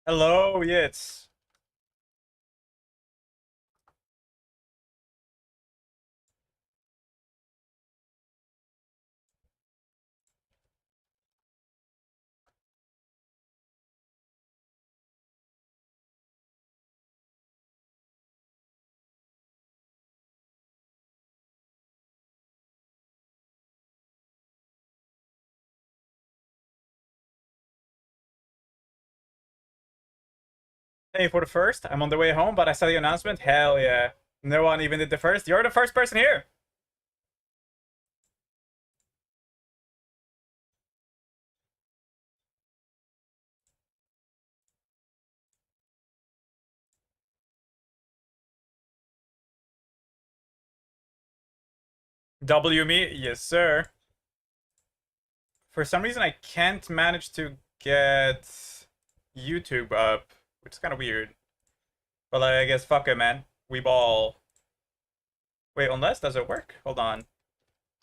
Hello, Yitz. Hey, for the first, I'm on the way home, but I saw the announcement. Hell yeah. No one even did the first. You're the first person here. W me? Yes, sir. For some reason, I can't manage to get YouTube up, which is kind of weird. But I guess fuck it, man. We ball. Wait, unless, does it work? Hold on.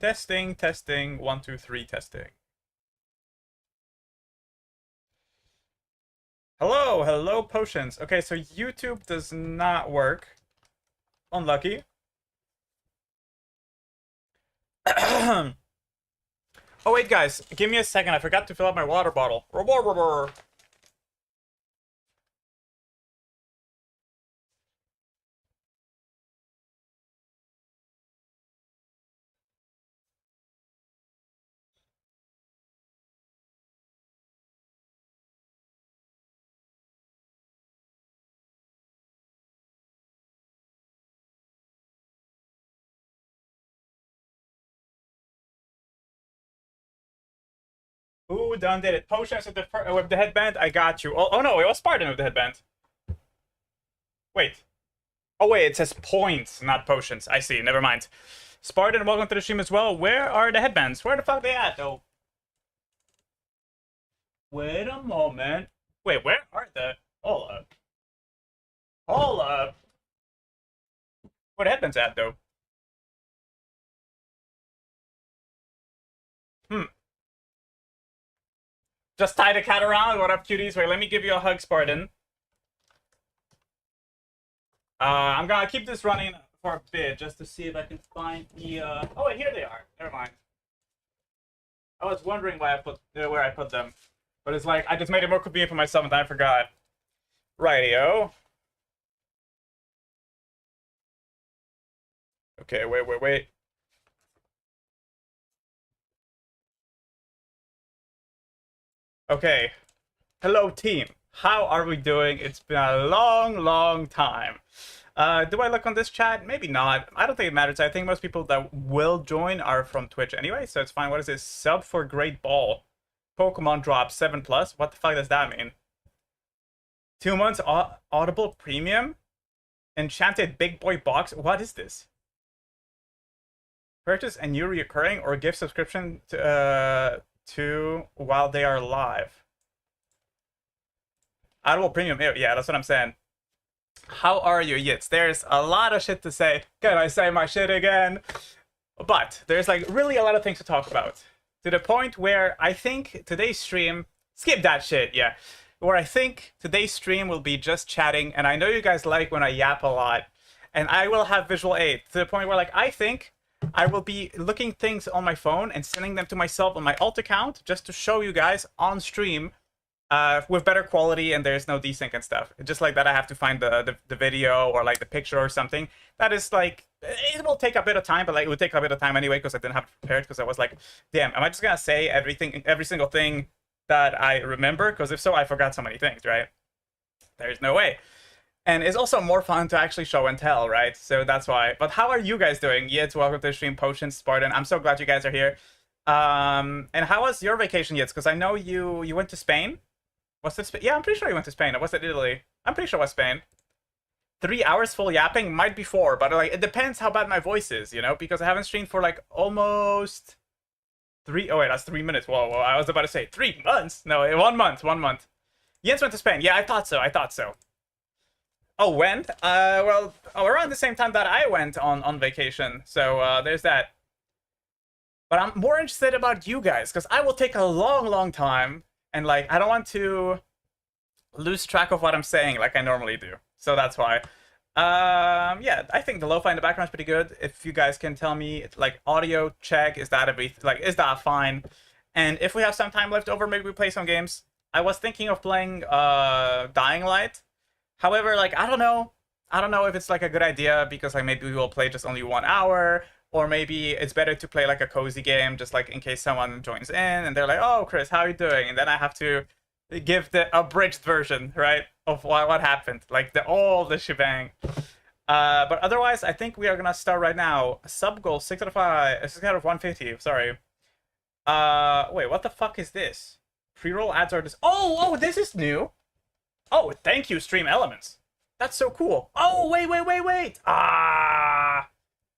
Testing, testing, 1, 2, 3, testing. Hello, hello, potions. Okay, so YouTube does not work. Unlucky. Oh wait, guys, give me a second. I forgot to fill up my water bottle. Who done did it? Potions with the headband. I got you. Oh no, it was Spartan with the headband. Wait. Oh wait, it says points, not potions. I see. Never mind. Spartan, welcome to the stream as well. Where are the headbands? Where the fuck they at though? Wait a moment. Wait, where are the? Hold up. Hold up. Where the headbands at though? Hmm. Just tie the cat around. What up, cuties? Wait, let me give you a hug, Spartan. I'm gonna keep this running for a bit just to see if I can find the. Oh, wait, here they are. Never mind. I was wondering why I put where I put them, but it's like I just made it more convenient for myself and I forgot. Rightio. Okay, wait. Okay. Hello, team. How are we doing? It's been a long time. Do I look on this chat? Maybe not. I don't think it matters. I think most people that will join are from Twitch anyway, so it's fine. What is this? Sub for Great Ball. Pokemon drop 7+. What the fuck does that mean? 2 months Audible Premium? Enchanted Big Boy Box? What is this? Purchase a new recurring or gift subscription to while they are live. Audible Premium. Yeah, that's what I'm saying. How are you, Yitz? There's a lot of shit to say. Can I say my shit again? But there's like really a lot of things to talk about. To the point where I think today's stream, skip that shit, yeah. Where I think today's stream will be just chatting, and I know you guys like when I yap a lot, and I will have visual aid to the point where like I think I will be looking things on my phone and sending them to myself on my alt account just to show you guys on stream with better quality and there's no desync and stuff. Just like that, I have to find the video or like the picture or something. That is like, it will take a bit of time, but like it would take a bit of time anyway because I didn't have it prepared because I was like, damn, am I just gonna say every single thing that I remember? Because if so, I forgot so many things, right? There's no way. And it's also more fun to actually show and tell, right? So that's why. But how are you guys doing? Yitz, welcome to the stream. Potions, Spartan. I'm so glad you guys are here. And how was your vacation, Yitz? Because I know you went to Spain. Was it Spain? Yeah, I'm pretty sure you went to Spain. Or was it Italy? I'm pretty sure it was Spain. 3 hours full yapping might be 4, but like it depends how bad my voice is, you know? Because I haven't streamed for like almost 3. Oh wait, that's 3 minutes. Whoa, I was about to say 3 months. No, 1 month. 1 month. Jens went to Spain. Yeah, I thought so. Oh, when? Well, around the same time that I went on vacation. So there's that. But I'm more interested about you guys because I will take a long time, and like I don't want to lose track of what I'm saying like I normally do. So that's why. Yeah, I think the lo-fi in the background is pretty good. If you guys can tell me, like, audio check, is that is that fine? And if we have some time left over, maybe we play some games. I was thinking of playing Dying Light. However, like, I don't know. I don't know if it's like a good idea because like maybe we will play just only 1 hour, or maybe it's better to play like a cozy game, just like in case someone joins in and they're like, "Oh, Chris, how are you doing?" And then I have to give the abridged version, right, of what happened, like all the shebang. But otherwise, I think we are gonna start right now. Sub goal 6 out of 5, 6 out of 150. Sorry. Wait, what the fuck is this? Pre-roll ads are this. Oh, this is new. Oh, thank you, Stream Elements. That's so cool. Oh, wait. Ah,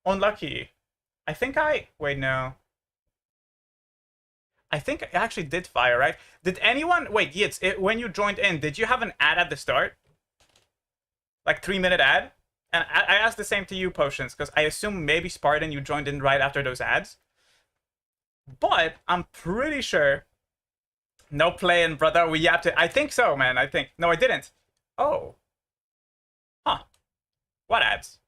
unlucky. I think wait, no. I think it actually did fire, right? Did anyone, wait, Yitz, when you joined in, did you have an ad at the start? Like 3-minute ad? And I asked the same to you, Potions, because I assume maybe Spartan, you joined in right after those ads. But I'm pretty sure. No playing, brother. We yapped it. I think so, man. I think. No, I didn't. Oh. Huh. What ads?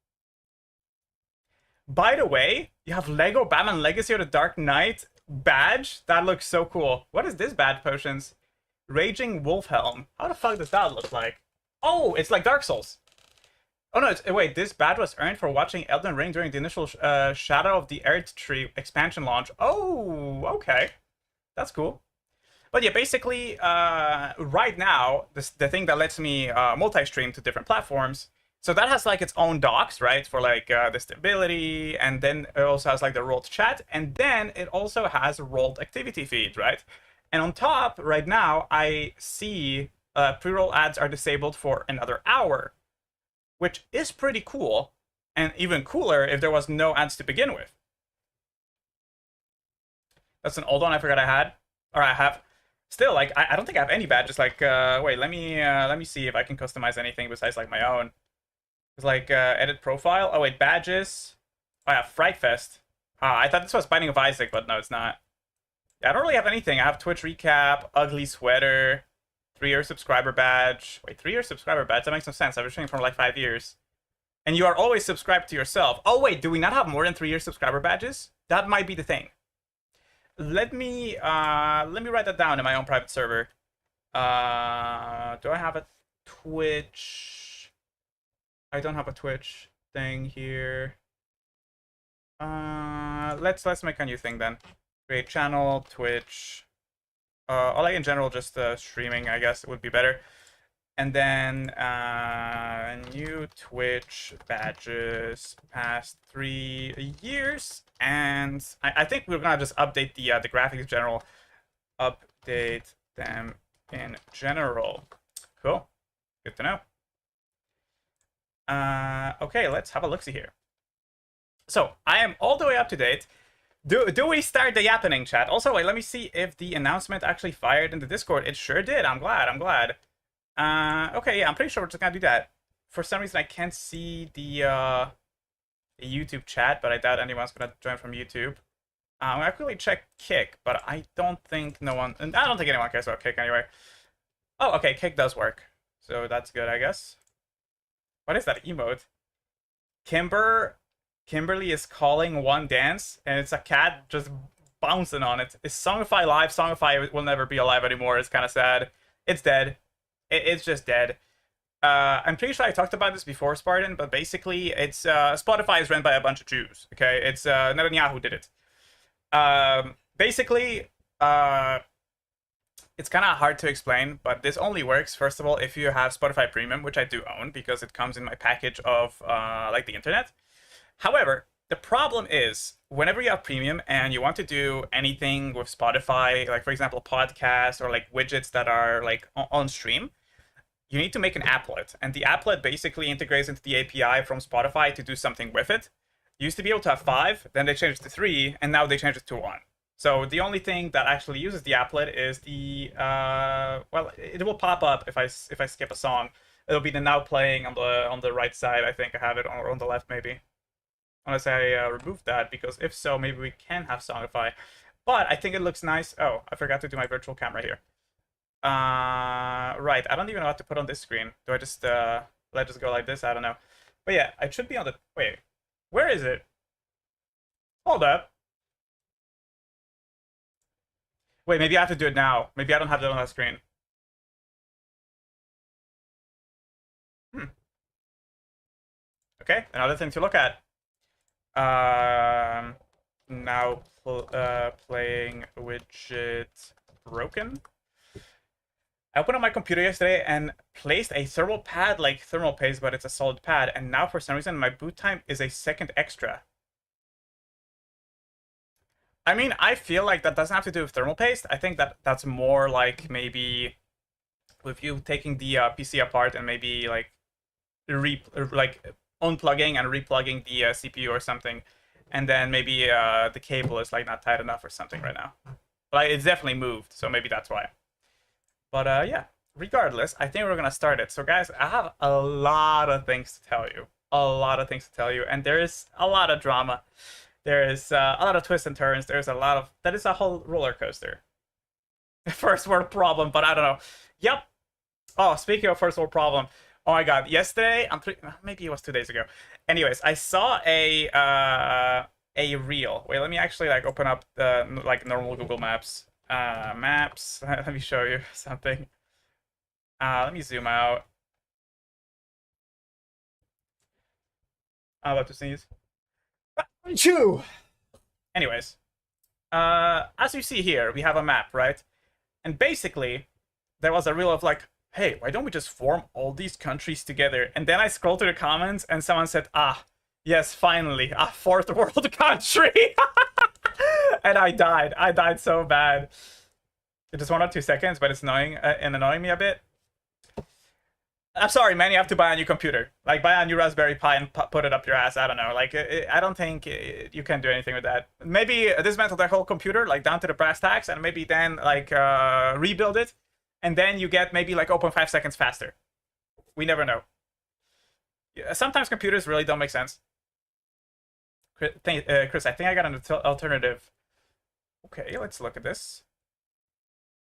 By the way, you have Lego Batman Legacy of the Dark Knight badge. That looks so cool. What is this badge, Potions? Raging Wolf Helm. How the fuck does that look like? Oh, it's like Dark Souls. Oh no, wait, this badge was earned for watching Elden Ring during the initial Shadow of the Erdtree expansion launch. Oh, okay. That's cool. But yeah, basically, right now, the thing that lets me multi-stream to different platforms, so that has like its own docs, right, for like the stability, and then it also has like the rolled chat, and then it also has rolled activity feed, right? And on top, right now, I see pre-roll ads are disabled for another hour, which is pretty cool, and even cooler if there was no ads to begin with. That's an old one I forgot I had, or I have. Still, like, I don't think I have any badges. Like, wait, let me see if I can customize anything besides like my own. It's like edit profile. Oh wait, badges. Oh yeah, Frightfest. I thought this was Binding of Isaac, but no, it's not. Yeah, I don't really have anything. I have Twitch recap, ugly sweater, 3-year subscriber badge. Wait, 3-year subscriber badge? That makes no sense. I've been streaming for like 5 years. And you are always subscribed to yourself. Oh wait, do we not have more than 3-year subscriber badges? That might be the thing. Let me write that down in my own private server. Do I have a Twitch? I don't have a Twitch thing here. Let's make a new thing then. Create channel, Twitch. Or like in general, just streaming, I guess it would be better. And then new Twitch badges past 3 years, and I think we're gonna just update the graphics in general. Update them in general. Cool, good to know. Okay, let's have a look-see here. So I am all the way up to date. Do we start the yappening, chat? Also, wait, let me see if the announcement actually fired in the Discord. It sure did. I'm glad. Okay, yeah, I'm pretty sure we're just gonna do that. For some reason, I can't see the YouTube chat, but I doubt anyone's gonna join from YouTube. I quickly check Kick, but I don't think anyone cares about Kick anyway. Oh, okay, Kick does work, so that's good, I guess. What is that emote? Kimberly is calling one dance, and it's a cat just bouncing on it. Is Songify live? Songify will never be alive anymore. It's kind of sad. It's dead. It's just dead. I'm pretty sure I talked about this before, Spartan, but basically, it's Spotify is run by a bunch of Jews. Okay, it's Netanyahu did it. Basically, it's kind of hard to explain, but this only works, first of all, if you have Spotify Premium, which I do own because it comes in my package of like the internet. However, the problem is whenever you have Premium and you want to do anything with Spotify, like for example, podcasts or like widgets that are like on stream, you need to make an applet, and the applet basically integrates into the API from Spotify to do something with it. You used to be able to have 5, then they changed it to 3, and now they changed it to 1. So the only thing that actually uses the applet is the well, it will pop up if I skip a song. It'll be the now playing on the right side. I think I have it, or on the left maybe. Unless I remove that, because if so, maybe we can have Songify. But I think it looks nice. Oh, I forgot to do my virtual camera here. Right, I don't even know what to put on this screen. Do I just let it just go like this? I don't know. But yeah, I should be on the wait. Where is it? Hold up. Wait, maybe I have to do it now. Maybe I don't have it on that screen. Okay, another thing to look at. Now playing widget broken. I opened up my computer yesterday and placed a thermal pad like thermal paste, but it's a solid pad. And now for some reason my boot time is a second extra. I mean, I feel like that doesn't have to do with thermal paste. I think that that's more like maybe with you taking the PC apart and maybe like unplugging and replugging the CPU or something, and then maybe the cable is like not tight enough or something right now. But it's definitely moved, so maybe that's why. But yeah, regardless, I think we're gonna start it. So guys, I have a lot of things to tell you. A lot of things to tell you, and there is a lot of drama. There is a lot of twists and turns. There's a lot of... That is a whole roller coaster. First world problem, but I don't know. Yep. Oh, speaking of first world problem. Oh my god, yesterday, maybe it was 2 days ago. Anyways, I saw a reel. Wait, let me actually like open up the like normal Google Maps. Maps. Let me show you something. Let me zoom out. I'm about to sneeze. Chew. Anyways, as you see here, we have a map, right? And basically, there was a reel of like, hey, why don't we just form all these countries together? And then I scrolled through the comments, and someone said, yes, finally, a fourth world country. And I died. I died so bad. It just 1 or 2 seconds, but it's annoying and annoying me a bit. I'm sorry, man. You have to buy a new computer. Like, buy a new Raspberry Pi and put it up your ass. I don't know. Like, I don't think you can do anything with that. Maybe dismantle the whole computer, like, down to the brass tacks, and maybe then, like, rebuild it. And then you get maybe, like, open 5 seconds faster. We never know. Sometimes computers really don't make sense. Chris, I think I got an alternative. Okay, let's look at this.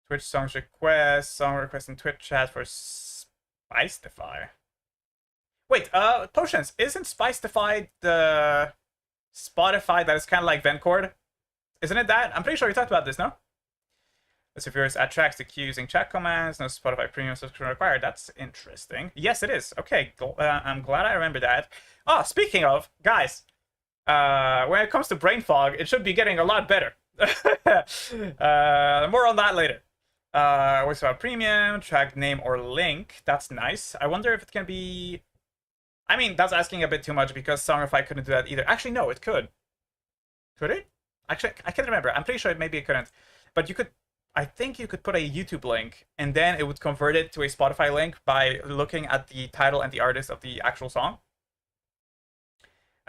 Twitch songs request, song request in Twitch chat for Spicefy. Wait, Potions, isn't Spicefy the Spotify that is kind of like Vencord? Isn't it that? I'm pretty sure we talked about this, no? Let's see if yours add tracks to queue using chat commands, no Spotify premium subscription required. That's interesting. Yes, it is. Okay, I'm glad I remember that. Oh, speaking of, guys, when it comes to brain fog, it should be getting a lot better. More on that later. What's about premium, track name or link? That's nice. I wonder if it can be... I mean, that's asking a bit too much because Songify couldn't do that either. Actually, no, it could. Could it? Actually, I can't remember. I'm pretty sure maybe it couldn't. But you could... I think you could put a YouTube link and then it would convert it to a Spotify link by looking at the title and the artist of the actual song.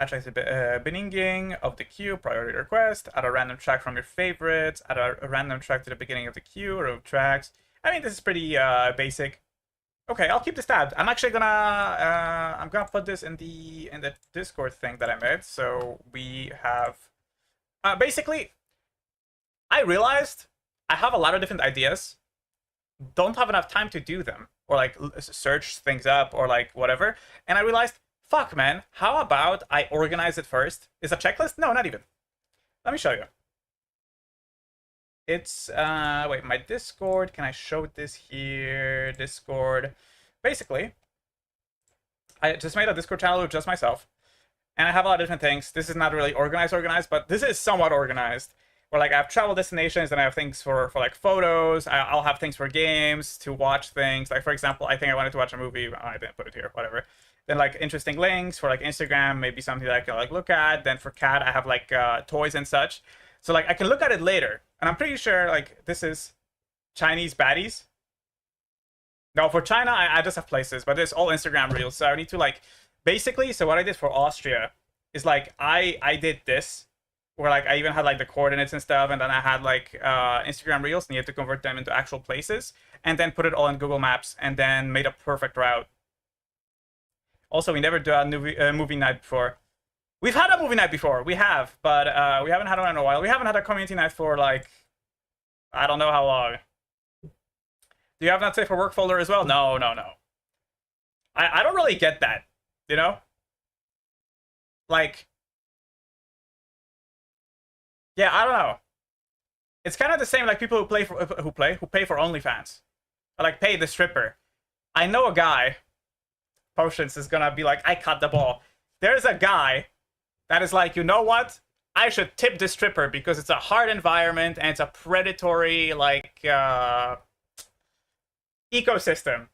Add the beginning of the queue, priority request, add a random track from your favorites, add a random track to the beginning of the queue or of tracks. I mean, this is pretty basic. Okay, I'll keep this tabbed. I'm actually gonna put this in the Discord thing that I made. So we have basically, I realized I have a lot of different ideas, don't have enough time to do them or like search things up or like whatever, and I realized, fuck, man, how about I organize it first? Is a checklist? No, not even. Let me show you. It's, wait, my Discord. Can I show this here? Discord. Basically, I just made a Discord channel with just myself. And I have a lot of different things. This is not really organized, but this is somewhat organized. Where, like, I have travel destinations, and I have things for like, photos. I'll have things for games, to watch things. Like, for example, I think I wanted to watch a movie. I didn't put it here, whatever. Then like interesting links for like Instagram, maybe something that I can like look at. Then for cat, I have like toys and such. So like I can look at it later. And I'm pretty sure like this is Chinese baddies. No, for China, I just have places, but it's all Instagram reels. So I need to like basically. So what I did for Austria is like I did this where like I even had like the coordinates and stuff, and then I had like Instagram reels, and you had to convert them into actual places, and then put it all in Google Maps, and then made a perfect route. Also, we never done a movie night before. We've had a movie night before. We have, but we haven't had one in a while. We haven't had a community night for, like, I don't know how long. Do you have not safe for work folder as well? No, no, no. I don't really get that, you know? Like, yeah, I don't know. It's kind of the same like people who pay for OnlyFans, or like pay the stripper. I know a guy. Potions is gonna be like, I cut the ball. There's a guy that is like, you know what? I should tip the stripper because it's a hard environment and it's a predatory like ecosystem.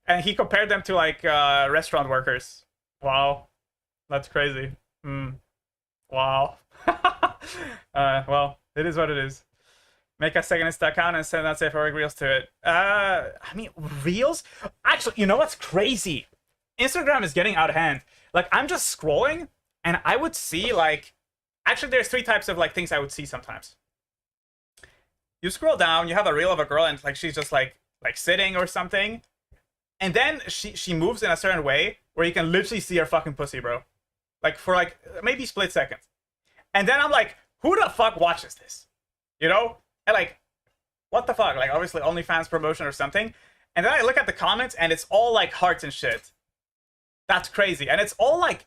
And he compared them to like restaurant workers. Wow, that's crazy. Hmm. Wow. Well, it is what it is. Make a second Insta account and send that safe for reels to it. I mean, reels? Actually, you know what's crazy? Instagram is getting out of hand. Like, I'm just scrolling, and I would see, like... Actually, there's 3 types of, like, things I would see sometimes. You scroll down, you have a reel of a girl, and, like, she's just, like sitting or something. And then she moves in a certain way where you can literally see her fucking pussy, bro. Like, for, like, maybe split seconds. And then I'm like, who the fuck watches this? You know? And, like, what the fuck? Like, obviously, OnlyFans promotion or something. And then I look at the comments, and it's all, like, hearts and shit. That's crazy. And it's all, like...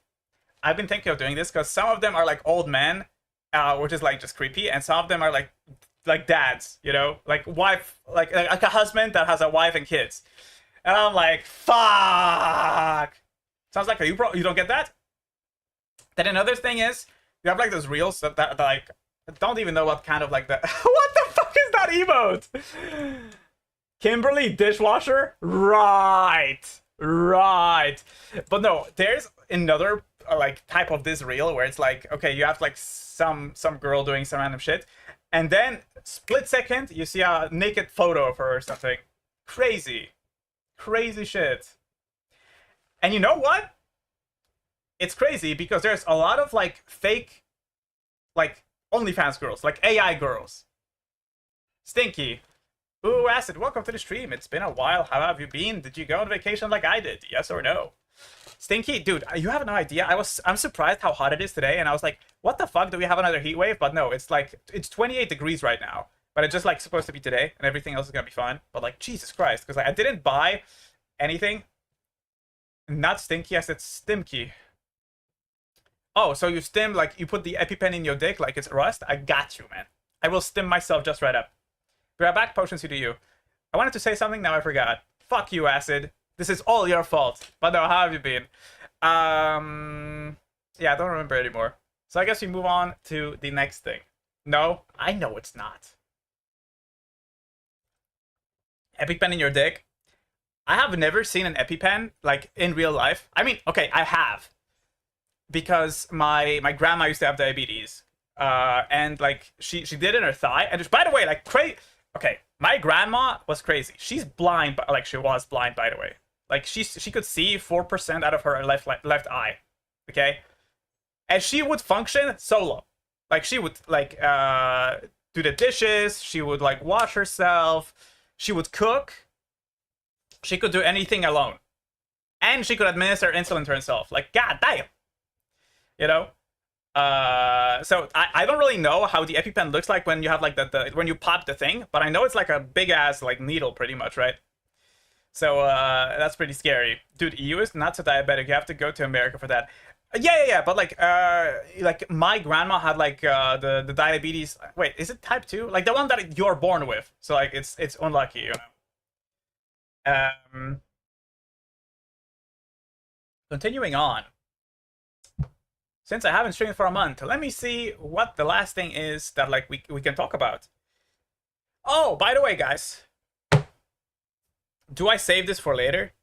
I've been thinking of doing this, because some of them are, like, old men, which is, like, just creepy. And some of them are, like dads, you know? Like, wife... Like a husband that has a wife and kids. And I'm like, fuck! Sounds like you don't get that? Then another thing is, you have, like, those reels that like... I don't even know what kind of, like, the... What the fuck is that emote? Kimberly dishwasher? Right. But no, there's another, like, type of this reel where it's like, okay, you have, like, some girl doing some random shit. And then, split second, you see a naked photo of her or something. Crazy. Crazy shit. And you know what? It's crazy because there's a lot of, like, fake, like, OnlyFans girls, like AI girls. Stinky. Ooh, Acid, welcome to the stream. It's been a while. How have you been? Did you go on vacation like I did? Yes or no? Stinky, dude, you have no idea. I'm surprised how hot it is today, and I was like, what the fuck? Do we have another heat wave? But no, it's like, it's 28 degrees right now. But it's just, like, supposed to be today, and everything else is gonna be fine. But, like, Jesus Christ, because, like, I didn't buy anything. Not Stinky, I said Stimky. Oh, so you stim, like, you put the EpiPen in your dick like it's rust? I got you, man. I will stim myself just right up. Grab back, Potions, you do you. I wanted to say something, now I forgot. Fuck you, Acid. This is all your fault. But no, how have you been? Yeah, I don't remember anymore. So I guess we move on to the next thing. No, I know it's not. EpiPen in your dick? I have never seen an EpiPen, like, in real life. I mean, okay, I have. Because my grandma used to have diabetes, and, like, she did it in her thigh, and just, by the way, like, okay, my grandma was crazy. She's blind, but, like, she was blind, by the way. Like, she could see 4% out of her left eye, okay, and she would function solo. Like, she would, like, do the dishes, she would, like, wash herself, she would cook, she could do anything alone, and she could administer insulin to herself. Like, god damn. You know? So I don't really know how the EpiPen looks like when you have, like, the when you pop the thing, but I know it's like a big ass, like, needle pretty much, right? So that's pretty scary. Dude, EU is not so diabetic. You have to go to America for that. Yeah, but like my grandma had, like, the diabetes. Wait, is it type 2? Like, the one that you're born with. So, like, it's unlucky, you know. Continuing on. Since I haven't streamed for a month, let me see what the last thing is that, like, we can talk about. Oh, by the way, guys. Do I save this for later?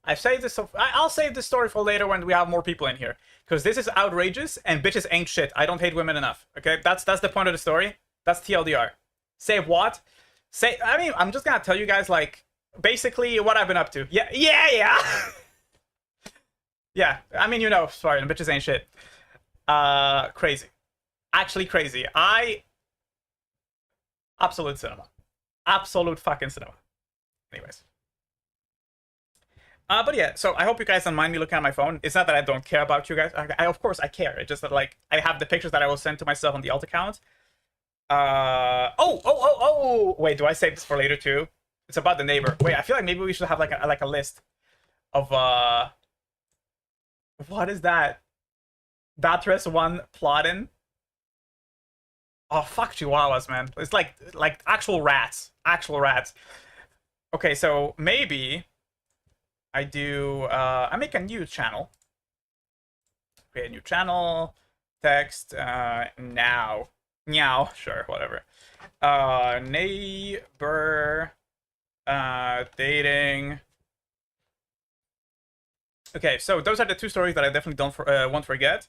I've saved this. I'll save this story for later when we have more people in here. Because this is outrageous, and bitches ain't shit. I don't hate women enough. Okay? That's the point of the story. That's TLDR. Save what? I mean, I'm just gonna tell you guys, like, basically what I've been up to. Yeah. Yeah, I mean, you know, sorry, the bitches ain't shit. Crazy. Actually crazy. Absolute cinema. Absolute fucking cinema. Anyways. But yeah, so I hope you guys don't mind me looking at my phone. It's not that I don't care about you guys. Of course I care. It's just that like I have the pictures that I will send to myself on the alt account. Oh. Wait, do I save this for later too? It's about the neighbor. Wait, I feel like maybe we should have like a list of what is that? Batres one plotting. Oh fuck chihuahuas, man. It's like actual rats. Actual rats. Okay, so maybe I do I make a new channel. Create a new channel. Text now. Meow, sure, whatever. Neighbor dating. Okay, so those are the two stories that I definitely won't forget.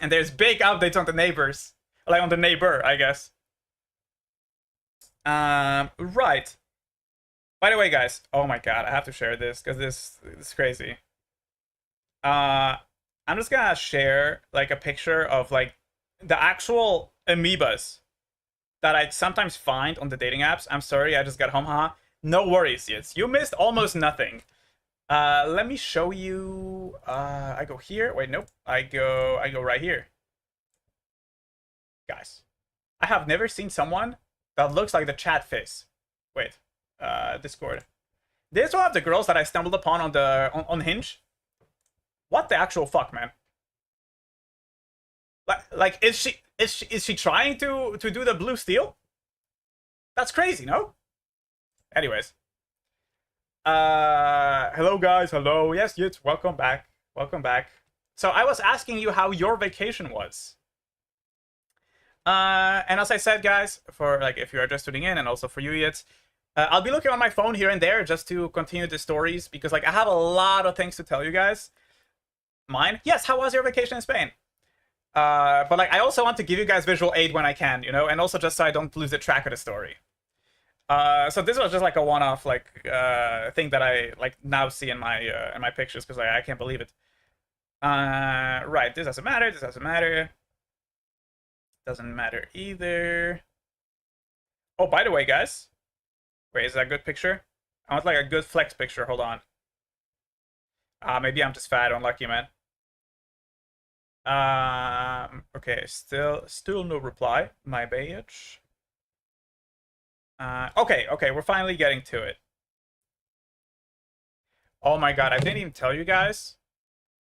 And there's big updates on the neighbors. Like on the neighbor, I guess. Right. By the way, guys, oh my god, I have to share this because this is crazy. I'm just gonna share like a picture of like the actual amoebas that I sometimes find on the dating apps. I'm sorry, I just got home, haha. No worries, yes. You missed almost nothing. Let me show you. I go here. Wait, nope. I go right here. Guys, I have never seen someone that looks like the chat face. Wait, Discord. This is one of the girls that I stumbled upon on Hinge. What the actual fuck, man? Like is she trying to do the blue steel? That's crazy, no? Anyways. Hello guys, hello. Yes, welcome back. Welcome back. So I was asking you how your vacation was. And as I said, guys, for like if you are just tuning in, and also for you idiots, I'll be looking on my phone here and there just to continue the stories because like I have a lot of things to tell you guys. Mine? Yes, how was your vacation in Spain? But like I also want to give you guys visual aid when I can, you know, and also just so I don't lose the track of the story. So this was just like a one-off like thing that I like now see in my pictures because I can't believe it. Right, this doesn't matter. This doesn't matter. Doesn't matter either. Oh, by the way, guys. Wait, is that a good picture? I want like a good flex picture. Hold on. Maybe I'm just fat. Unlucky, man. Okay, still no reply. My bitch. Okay, we're finally getting to it. Oh my god, I didn't even tell you guys.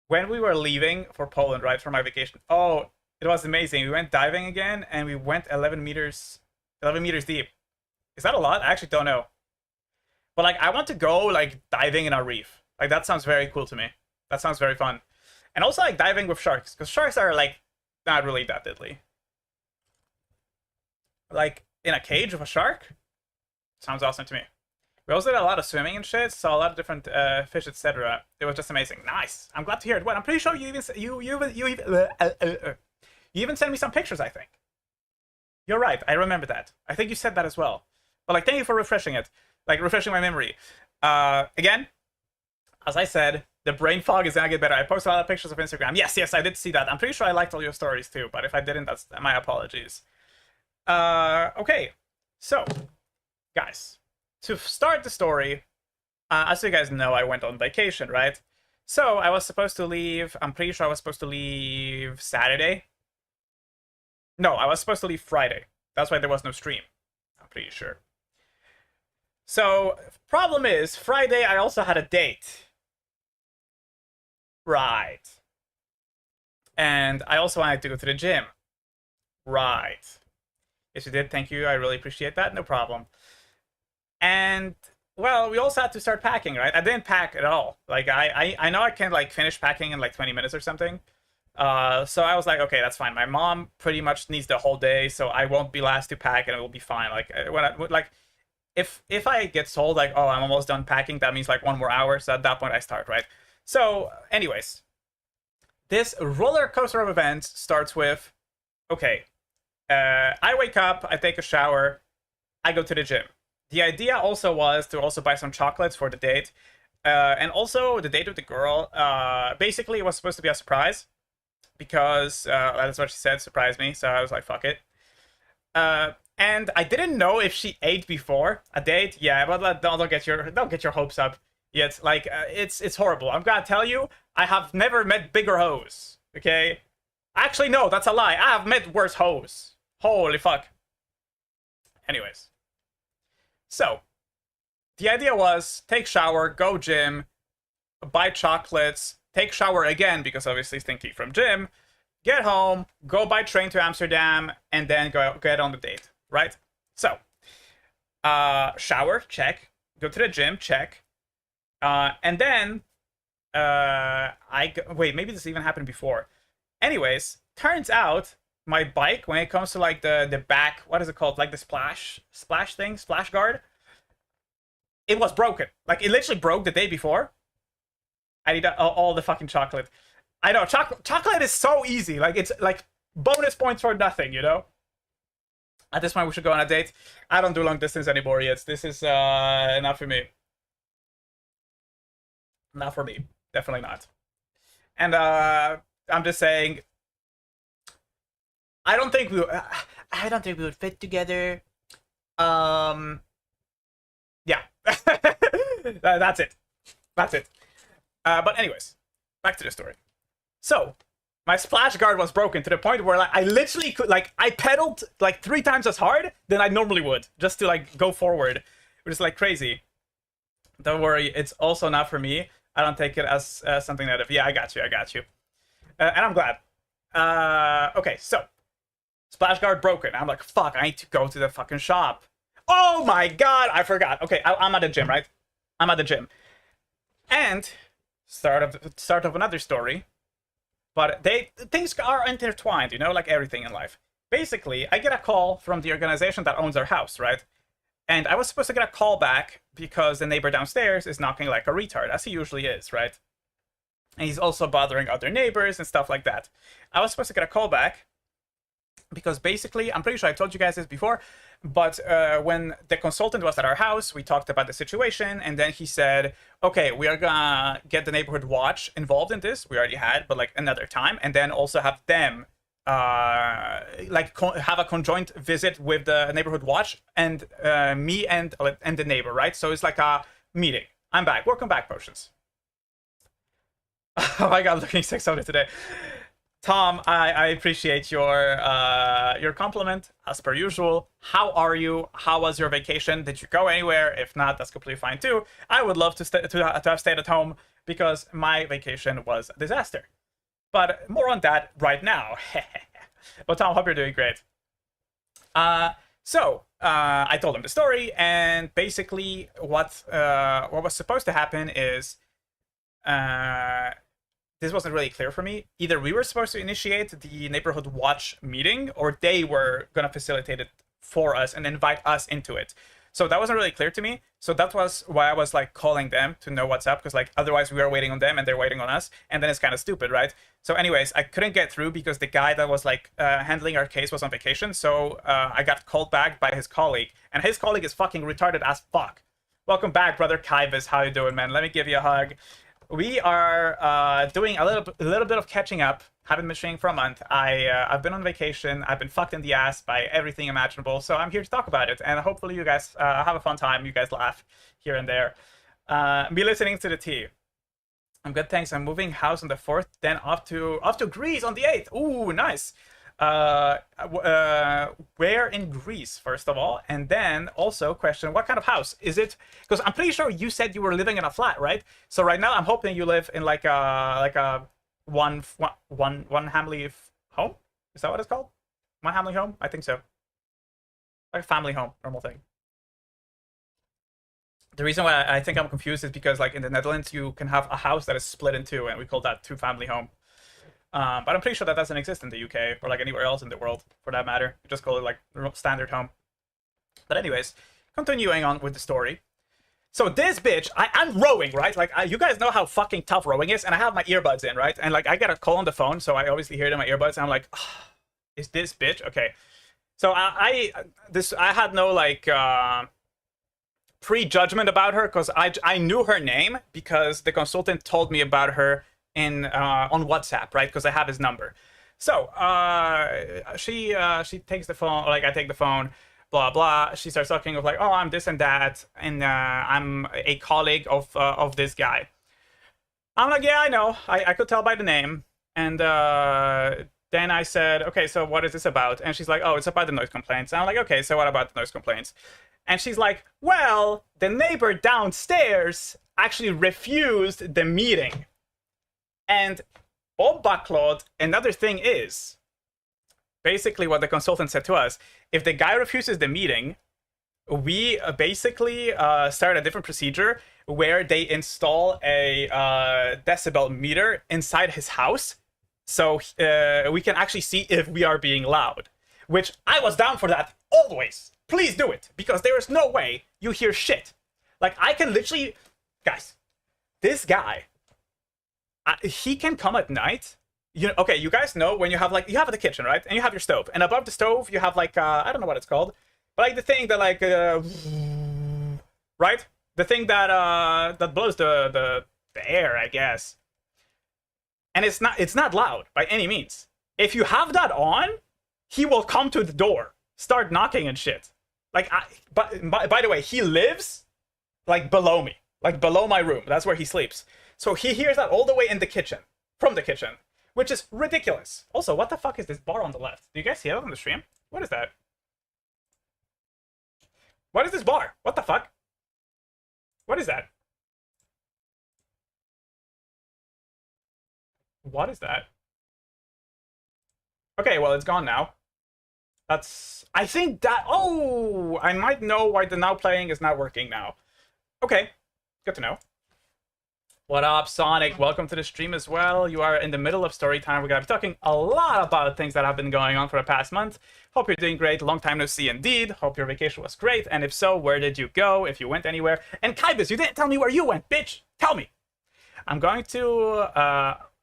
When we were leaving for Poland, right, for my vacation. Oh, it was amazing. We went diving again, and we went 11 meters deep. Is that a lot? I actually don't know. But like, I want to go like diving in a reef. Like that sounds very cool to me. That sounds very fun. And also like diving with sharks, because sharks are like not really that deadly. Like in a cage with a shark? Sounds awesome to me. We also did a lot of swimming and shit, saw a lot of different fish, etc. It was just amazing. Nice. I'm glad to hear it. Well, I'm pretty sure you even sent me some pictures, I think. You're right. I remember that. I think you said that as well. But like, thank you for refreshing it. Like refreshing my memory. Again, as I said, the brain fog is gonna get better. I post a lot of pictures of Instagram. Yes, I did see that. I'm pretty sure I liked all your stories too. But if I didn't, that's my apologies. Okay. So, guys, to start the story, as you guys know, I went on vacation, right? So I was supposed to leave. I'm pretty sure I was supposed to leave Saturday. No, I was supposed to leave Friday. That's why there was no stream. I'm pretty sure. So, problem is, Friday I also had a date. Right. And I also wanted to go to the gym. Right. Yes, you did. Thank you. I really appreciate that. No problem. And, well, we also had to start packing, right? I didn't pack at all. Like, I know I can, like, finish packing in, like, 20 minutes or something. So I was like, okay, that's fine. My mom pretty much needs the whole day, so I won't be last to pack, and it will be fine. Like, if I get told, like, oh, I'm almost done packing, that means, like, 1 more hour, so at that point I start, right? So, anyways, this roller coaster of events starts with, okay, I wake up, I take a shower, I go to the gym. The idea also was to also buy some chocolates for the date, and also the date with the girl, basically it was supposed to be a surprise, because that's what she said, surprise me, so I was like, fuck it. And I didn't know if she ate before a date, yeah, but don't get your hopes up. Yet, like, it's horrible. I'm gonna tell you, I have never met bigger hoes. Okay, actually, no, that's a lie. I have met worse hoes. Holy fuck. Anyways, so the idea was take shower, go gym, buy chocolates, take shower again because obviously stinky from gym, get home, go by train to Amsterdam, and then go get on the date, right? So, shower, check. Go to the gym, check. And then, wait, maybe this even happened before. Anyways, turns out my bike, when it comes to like the back, what is it called? Like the splash thing, splash guard. It was broken. Like it literally broke the day before. I need all the fucking chocolate. I know, chocolate is so easy. Like it's like bonus points for nothing, you know? At this point, we should go on a date. I don't do long distance anymore yet. This is not for me. Not for me. Definitely not. And I'm just saying, I don't think we would fit together. Yeah. That's it. That's it. But anyways, back to the story. So, my splash guard was broken to the point where like I literally could like I pedaled like 3 times as hard than I normally would just to like go forward, which is like crazy. Don't worry, it's also not for me. I don't take it as something negative. Yeah, I got you. And I'm glad. Okay, so splash guard broken. I'm like, fuck, I need to go to the fucking shop. Oh my god, I forgot. Okay, I'm at the gym, right? I'm at the gym. And start of another story. But things are intertwined, you know, like everything in life. Basically, I get a call from the organization that owns our house, right? And I was supposed to get a call back because the neighbor downstairs is knocking like a retard, as he usually is, right? And he's also bothering other neighbors and stuff like that. I was supposed to get a call back because basically, I'm pretty sure I told you guys this before, but when the consultant was at our house, we talked about the situation, and then he said, okay, we are gonna get the neighborhood watch involved in this. We already had, but like another time, and then also have them have a conjoint visit with the neighborhood watch and me and the neighbor, right? So it's like a meeting. I'm back. Welcome back, Potions. Oh my god, looking 600 today. Tom, I appreciate your compliment, as per usual. How are you? How was your vacation? Did you go anywhere? If not, that's completely fine too. I would love to have stayed at home because my vacation was a disaster. But more on that right now. But Tom, hope you're doing great. So I told him the story, and basically what was supposed to happen is this wasn't really clear for me. Either we were supposed to initiate the neighborhood watch meeting, or they were gonna facilitate it for us and invite us into it. So that wasn't really clear to me. So that was why I was like calling them to know what's up, because like otherwise we are waiting on them and they're waiting on us, and then it's kind of stupid, right? So anyways, I couldn't get through because the guy that was like handling our case was on vacation. So I got called back by his colleague, and his colleague is fucking retarded as fuck. Welcome back, brother Kybus. How you doing, man? Let me give you a hug. We are doing a little bit of catching up. Haven't been streaming for a month. I've been on vacation. I've been fucked in the ass by everything imaginable. So I'm here to talk about it, and hopefully you guys have a fun time. You guys laugh here and there. Be listening to the tea. I'm good, thanks. I'm moving house on the 4th, then off to Greece on the 8th. Ooh, nice. Where in Greece, first of all, and then also question, what kind of house is it? Because I'm pretty sure you said you were living in a flat, right? So right now I'm hoping you live in like a one family home. Is that what it's called? One family home? I think so. Like a family home, normal thing. The reason why I think I'm confused is because like in the Netherlands you can have a house that is split in two, and we call that two-family home. But I'm pretty sure that doesn't exist in the UK or like anywhere else in the world for that matter. You just call it like standard home. But anyways, continuing on with the story. So this bitch, I'm rowing, right? Like you guys know how fucking tough rowing is, and I have my earbuds in, right? And like I get a call on the phone, so I obviously hear it in my earbuds, and I'm like, oh, is this bitch okay? So I had no like prejudgment about her because I knew her name because the consultant told me about her in on WhatsApp, right? Because I have his number. So she takes the phone, like I take the phone. blah blah. She starts talking of like, oh, I'm this and that, and I'm a colleague of this guy. I'm like, yeah, I know. I could tell by the name. And then I said, okay, so what is this about? And she's like, oh, it's about the noise complaints. And I'm like, okay, so what about the noise complaints? And she's like, well, the neighbor downstairs actually refused the meeting. And oh, Backlod, another thing is, basically what the consultant said to us, if the guy refuses the meeting, we basically start a different procedure where they install a decibel meter inside his house, so we can actually see if we are being loud. Which I was down for that always. Please do it, because there is no way you hear shit. Like, I can literally, guys, this guy, he can come at night. Okay, you guys know when you have like, you have the kitchen, right? And you have your stove, and above the stove you have like I don't know what it's called, but like the thing that like right, the thing that that blows the air, I guess. And it's not loud by any means. If you have that on, he will come to the door, start knocking and shit. Like, by the way, he lives like below me, like below my room. That's where he sleeps. So he hears that all the way in the kitchen, from the kitchen, which is ridiculous. Also, what the fuck is this bar on the left? Do you guys see that on the stream? What is that? What is this bar? What the fuck? What is that? What is that? Okay, well, it's gone now. That's... I think that... Oh! I might know why the now playing is not working now. Okay. Good to know. What up, Sonic? Welcome to the stream as well. You are in the middle of story time. We're going to be talking a lot about things that have been going on for the past month. Hope you're doing great. Long time no see indeed. Hope your vacation was great. And if so, where did you go? If you went anywhere. And Kybus, you didn't tell me where you went, bitch. Tell me. I'm going to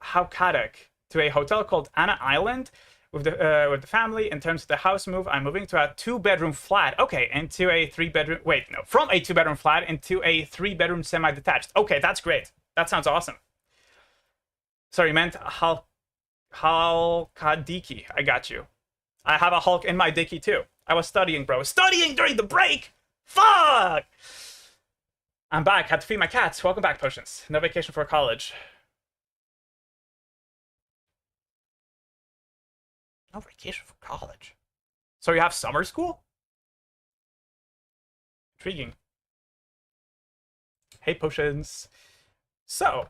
Haukadek, to a hotel called Anna Island with the family. In terms of the house move, I'm moving to a 2-bedroom flat. Okay, into a 3-bedroom... Wait, no. From a 2-bedroom flat into a 3-bedroom semi-detached. Okay, that's great. That sounds awesome. Sorry, meant Halkadiki. I got you. I have a Hulk in my dicky too. I was studying, bro. Studying during the break! Fuck! I'm back. Had to feed my cats. Welcome back, Potions. No vacation for college. No vacation for college. So you have summer school? Intriguing. Hey, Potions. So,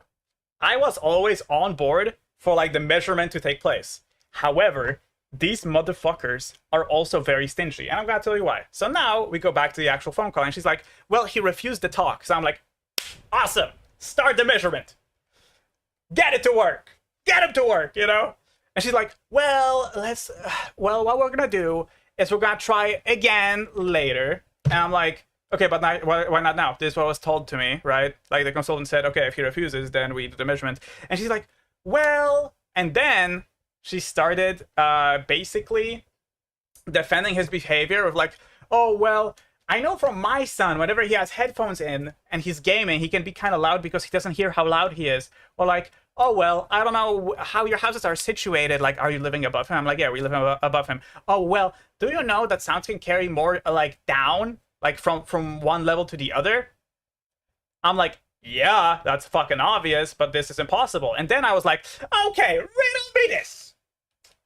I was always on board for like the measurement to take place. However, these motherfuckers are also very stingy, and I'm gonna tell you why. So now we go back to the actual phone call, and she's like, well, he refused to talk. So I'm like, awesome, start the measurement. Get it to work. Get him to work, you know? And she's like, well, what we're gonna do is we're gonna try again later. And I'm like, okay, but why not now? This is what was told to me, right? Like, the consultant said, okay, if he refuses, then we do the measurement. And she's like, well... And then she started basically defending his behavior of like, oh, well, I know from my son, whenever he has headphones in and he's gaming, he can be kind of loud because he doesn't hear how loud he is. Or like, oh, well, I don't know how your houses are situated. Like, are you living above him? I'm like, yeah, we live above him. Oh, well, do you know that sounds can carry more, like, down? Like, from one level to the other? I'm like, yeah, that's fucking obvious, but this is impossible. And then I was like, okay, riddle me this.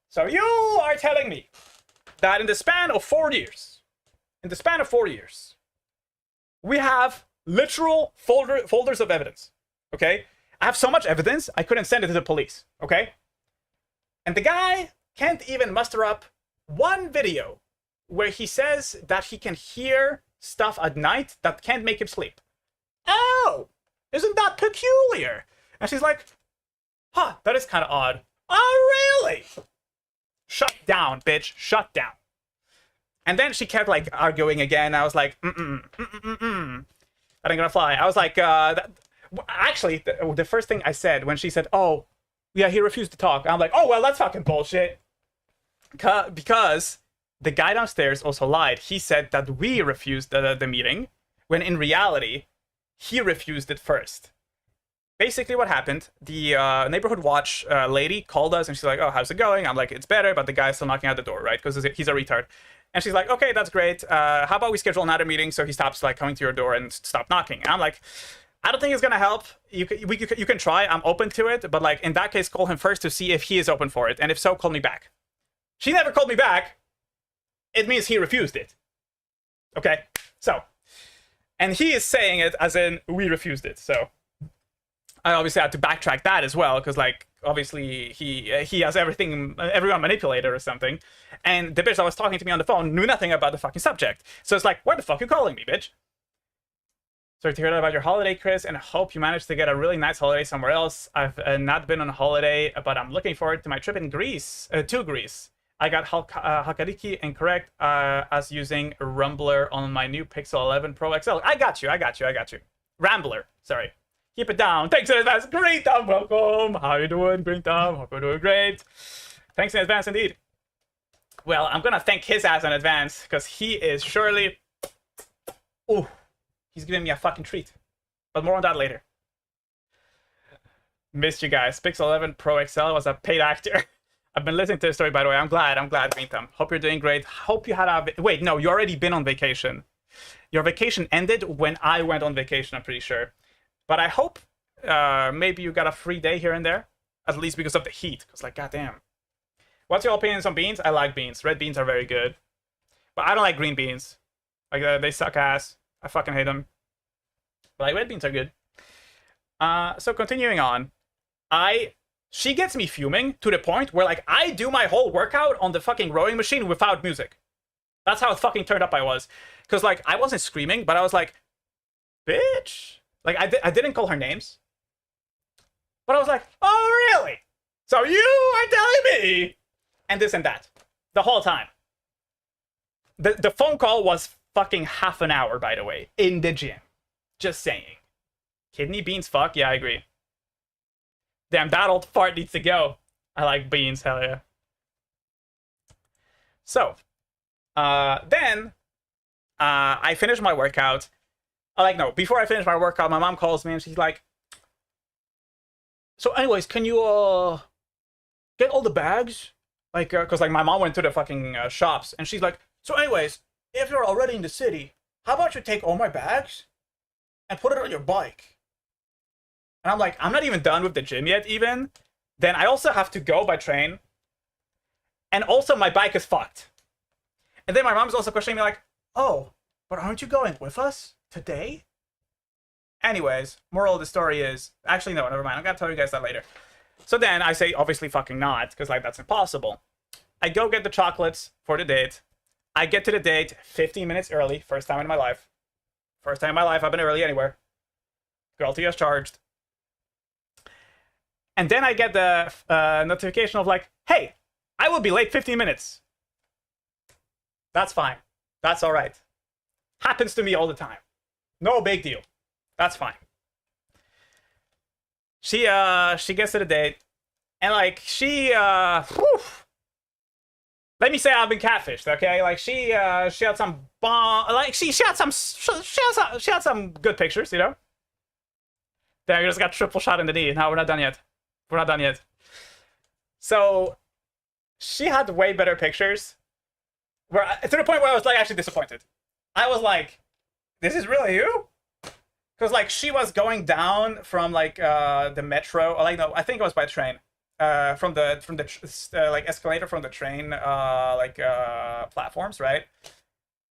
So you are telling me that in the span of 4 years, we have literal folders of evidence, okay? I have so much evidence, I couldn't send it to the police, okay? And the guy can't even muster up one video where he says that he can hear stuff at night that can't make him sleep. Oh, isn't that peculiar? And she's like, huh, that is kind of odd. Oh, really? Shut down, bitch. Shut down. And then she kept, like, arguing again. I was like, that ain't gonna fly. I was like, actually, the first thing I said when she said, oh, yeah, he refused to talk. I'm like, oh, well, that's fucking bullshit. Because the guy downstairs also lied. He said that we refused the meeting, when in reality, he refused it first. Basically what happened, the neighborhood watch lady called us and she's like, oh, how's it going? I'm like, it's better, but the guy's still knocking at the door, right? Because he's a retard. And she's like, okay, that's great. How about we schedule another meeting so he stops like coming to your door and stop knocking? And I'm like, I don't think it's gonna help. You can try. I'm open to it, but like in that case, call him first to see if he is open for it, and if so, call me back. She never called me back. It means he refused it. Okay, so, and he is saying it as in we refused it. So I obviously had to backtrack that as well, because like obviously he has everyone manipulated or something, and the bitch that was talking to me on the phone knew nothing about the fucking subject. So it's like, why the fuck are you calling me, bitch? Sorry to hear that about your holiday, Chris, and I hope you managed to get a really nice holiday somewhere else. I've not been on a holiday, but I'm looking forward to my trip in Greece, to Greece. I got Halkariki incorrect as using Rumbler on my new Pixel 11 Pro XL. I got you. Rambler, sorry. Keep it down. Thanks in advance. Green Tom, welcome. How you doing, Green Tom? Hope you're doing great. Thanks in advance, indeed. Well, I'm gonna thank his ass in advance, because he is surely... Ooh. He's giving me a fucking treat. But more on that later. Missed you guys. Pixel 11 Pro XL was a paid actor. I've been listening to the story, by the way. I'm glad, Green Thumb. Hope you're doing great. Hope you had a... Wait, no, you already been on vacation. Your vacation ended when I went on vacation, I'm pretty sure. But I hope maybe you got a free day here and there. At least because of the heat. Because, like, goddamn. What's your opinions on beans? I like beans. Red beans are very good. But I don't like green beans. Like, they suck ass. I fucking hate them. But like, red beans are good. So continuing on, she gets me fuming to the point where like I do my whole workout on the fucking rowing machine without music. That's how fucking turned up I was. Because like I wasn't screaming, but I was like, bitch. Like I didn't call her names. But I was like, oh really? So you are telling me? And this and that. The whole time. The phone call was fucking half an hour, by the way, in the gym. Just saying. Kidney beans, fuck, yeah, I agree. Damn, that old fart needs to go. I like beans, hell yeah. So, then, I finished my workout. No, before I finished my workout, my mom calls me and she's like, so anyways, can you, get all the bags? Like, cause like my mom went to the fucking shops and she's like, so anyways, if you're already in the city, how about you take all my bags and put it on your bike? And I'm like, I'm not even done with the gym yet, even. Then I also have to go by train. And also my bike is fucked. And then my mom's also questioning me like, oh, but aren't you going with us today? Anyways, moral of the story is, actually no, never mind. I'm gonna tell you guys that later. So then I say, obviously fucking not, because like that's impossible. I go get the chocolates for the date. I get to the date 15 minutes early. First time in my life. First time in my life I've been early anywhere. Girl TS charged. And then I get the notification of like, hey, I will be late 15 minutes. That's fine. That's all right. Happens to me all the time. No big deal. That's fine. She gets to the date. And like, let me say I've been catfished, okay? Like she had some bomb, like she had some good pictures, you know. There, you just got triple shot in the knee. No, we're not done yet. We're not done yet. So she had way better pictures. To the point where I was like actually disappointed. I was like, "This is really you?" Because like she was going down from like the metro, or like no, I think it was by train. From the like escalator from the train platforms, right?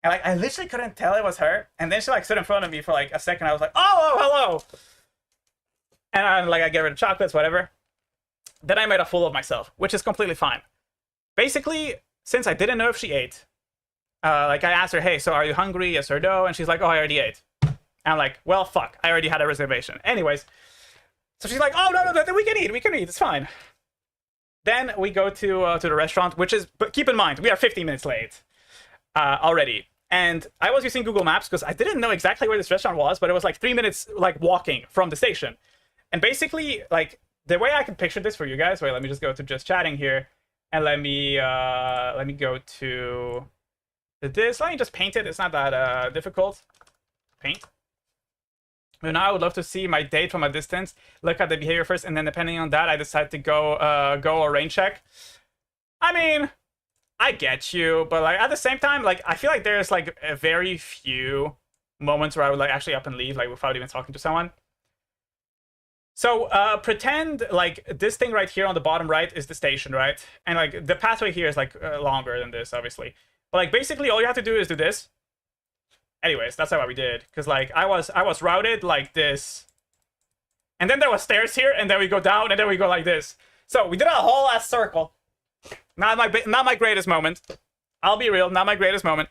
And like I literally couldn't tell it was her. And then she like stood in front of me for like a second. I was like, oh hello. And I get rid of chocolates, whatever. Then I made a fool of myself, which is completely fine. Basically, since I didn't know if she ate, like I asked her, hey, so are you hungry? Yes or no? And she's like, oh, I already ate. And I'm like, well, fuck, I already had a reservation. Anyways, so she's like, oh no, we can eat, it's fine. Then we go to the restaurant, which is, but keep in mind, we are 15 minutes late already. And I was using Google Maps because I didn't know exactly where this restaurant was, but it was like 3 minutes like walking from the station. And basically, like the way I can picture this for you guys, wait, let me just go to just chatting here, and let me go to this. Let me just paint it. It's not that difficult. Paint. And now I would love to see my date from a distance, look at the behavior first, and then depending on that, I decide to go a rain check. I mean, I get you, but like at the same time, like I feel like there's like a very few moments where I would like actually up and leave, like without even talking to someone. So pretend like this thing right here on the bottom right is the station, right? And like the pathway here is like longer than this, obviously. But like basically all you have to do is do this. Anyways, that's not what we did, because like I was routed like this, and then there was stairs here, and then we go down, and then we go like this. So we did a whole ass circle. Not my greatest moment. I'll be real, not my greatest moment,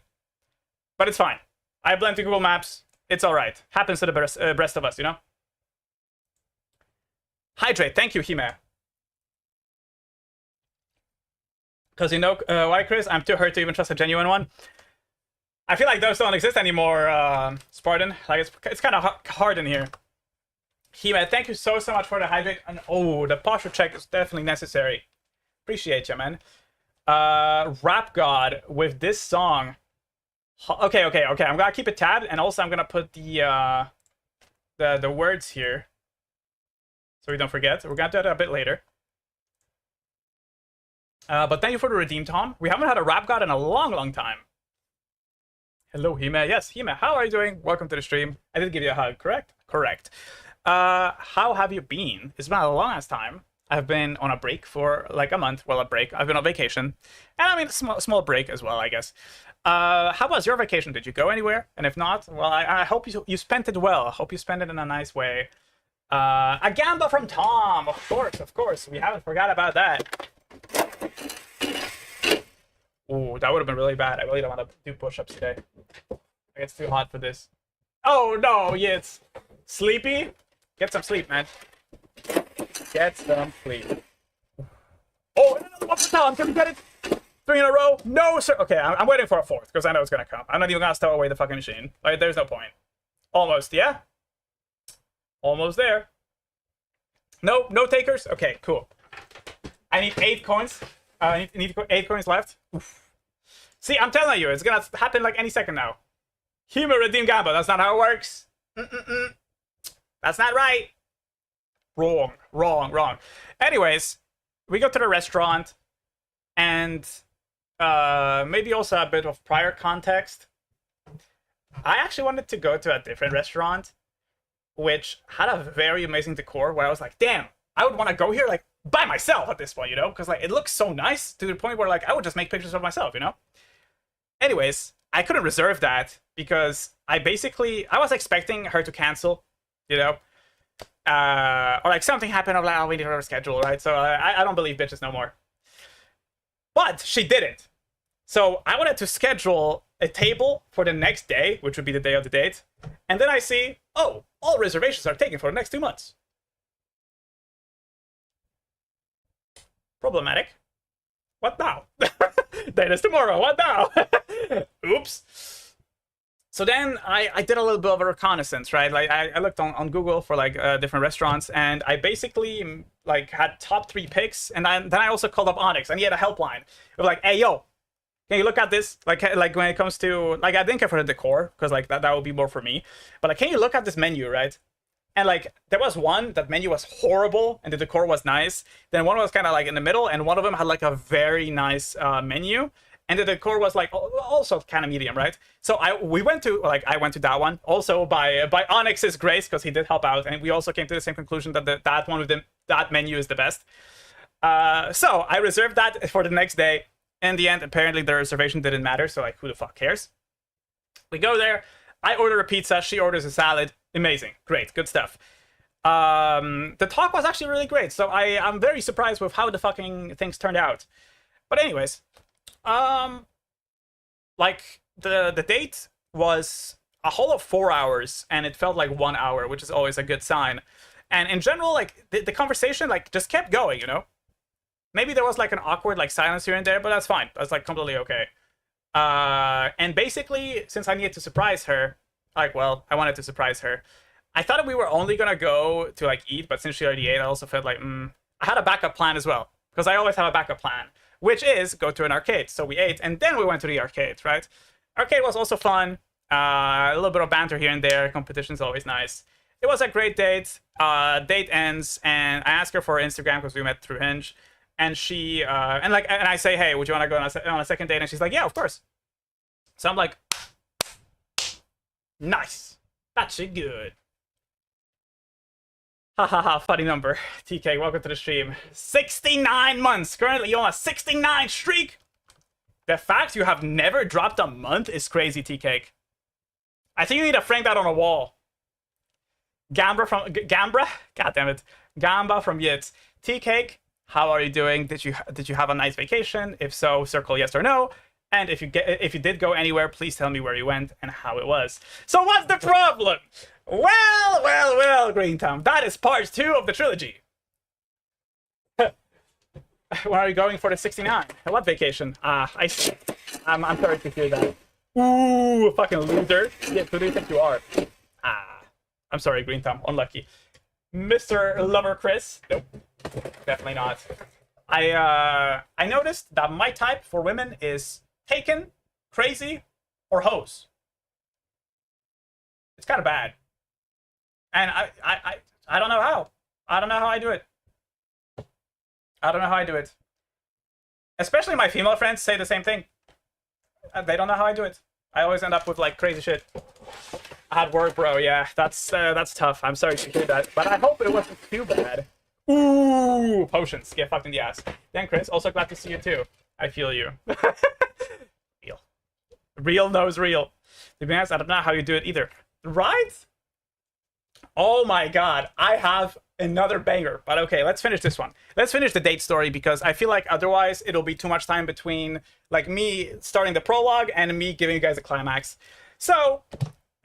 but it's fine. I blend to Google Maps. It's all right. Happens to the rest of us, you know. Hydrate. Thank you, Hime. Because you know why, Chris? I'm too hurt to even trust a genuine one. I feel like those don't exist anymore, Spartan. Like it's kind of hard in here. Hime, thank you so much for the hydrate. And oh, the posture check is definitely necessary. Appreciate you, man. Rap God with this song. Okay. I'm gonna keep it tabbed, and also I'm gonna put the words here, so we don't forget. We're gonna do that a bit later. But thank you for the redeem, Tom. We haven't had a Rap God in a long time. Hello, Hime. Yes, Hime. How are you doing? Welcome to the stream. I did give you a hug, correct? Correct. How have you been? It's been a long ass time. I've been on a break for like a month. Well, a break. I've been on vacation. And I mean, a small break as well, I guess. How was your vacation? Did you go anywhere? And if not, well, I hope you spent it well. I hope you spent it in a nice way. A gamba from Tom. Of course. We haven't forgot about that. Ooh, that would have been really bad. I really don't want to do push-ups today. It's too hot for this. Oh, no, yeah, it's sleepy. Get some sleep, man. Get some sleep. Oh, another one for Tom. Can we get it? 3 in a row? No, sir. Okay, I'm waiting for a 4th, because I know it's going to come. I'm not even going to stow away the fucking machine. Like, there's no point. Almost, yeah? Almost there. No takers? Okay, cool. I need 8 coins. I need 8 coins left. Oof. See, I'm telling you, it's gonna happen like any second now. Hime redeem Gamba. That's not how it works. That's not right. Wrong. Anyways, we go to the restaurant, and maybe also a bit of prior context. I actually wanted to go to a different restaurant, which had a very amazing decor, where I was like, damn, I would want to go here like by myself at this point, you know, because like it looks so nice to the point where like I would just make pictures of myself, you know. Anyways, I couldn't reserve that because I was expecting her to cancel, you know, or like something happened of like, oh, we need to reschedule, right? So I don't believe bitches no more. But she didn't. So I wanted to schedule a table for the next day, which would be the day of the date, and then I see, oh, all reservations are taken for the next 2 months. Problematic. What now? Date is tomorrow. What now? Oops. So then I did a little bit of a reconnaissance, right? Like I looked on Google for like different restaurants, and I basically like had top 3 picks, and then I also called up Onyx, and he had a helpline. It was like, hey yo, can you look at this? Like when it comes to like, I didn't care for the decor because like that would be more for me, but like, can you look at this menu, right? And like there was one that menu was horrible and the decor was nice. Then one was kind of like in the middle, and one of them had like a very nice menu, and the decor was like also kind of medium, right? So I went to that one also by Onyx's grace, because he did help out, and we also came to the same conclusion that that one with that menu is the best. So I reserved that for the next day. In the end, apparently the reservation didn't matter, so like who the fuck cares? We go there. I order a pizza. She orders a salad. Amazing. Great. Good stuff. The talk was actually really great, so I'm very surprised with how the fucking things turned out. But anyways, like the date was a whole of 4 hours, and it felt like 1 hour, which is always a good sign. And in general, like the conversation like just kept going, you know. Maybe there was like an awkward like silence here and there, but that's fine. That's like completely okay. And basically, since I needed to surprise her, like, well, I wanted to surprise her. I thought we were only gonna go to like eat, but since she already ate, I also felt like, I had a backup plan as well, because I always have a backup plan, which is go to an arcade. So we ate, and then we went to the arcade, right? Arcade was also fun. A little bit of banter here and there. Competition's always nice. It was a great date. Date ends, and I asked her for her Instagram because we met through Hinge. and she and I say, hey, would you want to go on a second date? And she's like, yeah, of course. So I'm like, nice, that shit good. Ha ha ha, funny number. TK, welcome to the stream. 69 months. Currently on a 69 streak. The fact you have never dropped a month is crazy, TK. I think you need to frame that on a wall. Gambra? God damn it. Gamba from Yitz. TK, how are you doing? Did you have a nice vacation? If so, circle yes or no. And if you did go anywhere, please tell me where you went and how it was. So what's the problem? Well, Green Tom. That is part 2 of the trilogy. Where are you going for the 69? What vacation? I'm sorry to hear that. Ooh, fucking loser. Yeah, who do you think you are? I'm sorry, Green Thumb. Unlucky. Mr. Lover Chris? Nope. Definitely not. I noticed that my type for women is taken, crazy, or hoes. It's kind of bad. And I don't know how. I don't know how I do it. I don't know how I do it. Especially my female friends say the same thing. They don't know how I do it. I always end up with like crazy shit. At work, bro. Yeah, that's tough. I'm sorry to hear that, but I hope it wasn't too bad. Ooh, potions. Get fucked in the ass. Then Chris, also glad to see you too. I feel you. Real knows real. To be honest, I don't know how you do it either. Right? Oh my god, I have another banger. But okay, let's finish this one. Let's finish the date story because I feel like otherwise it'll be too much time between like me starting the prologue and me giving you guys a climax. So,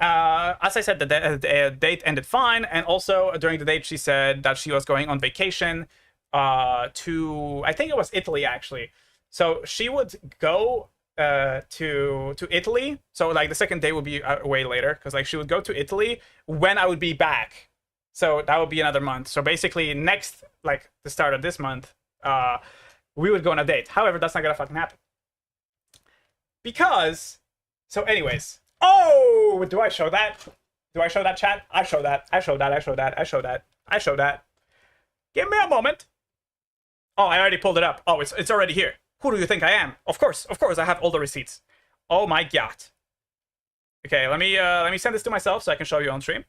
as I said, the date ended fine, and also during the date she said that she was going on vacation to, I think it was Italy actually. So she would go to Italy. So like the second day would be way later because like she would go to Italy when I would be back. So that would be another month. So basically next, like the start of this month, we would go on a date. However, that's not gonna fucking happen. Because, so anyways, oh, do I show that? Do I show that, chat? I show that. I show that. I show that. I show that. I show that. Give me a moment. Oh, I already pulled it up. Oh, it's already here. Who do you think I am? Of course, I have all the receipts. Oh my god. Okay, let me send this to myself so I can show you on stream.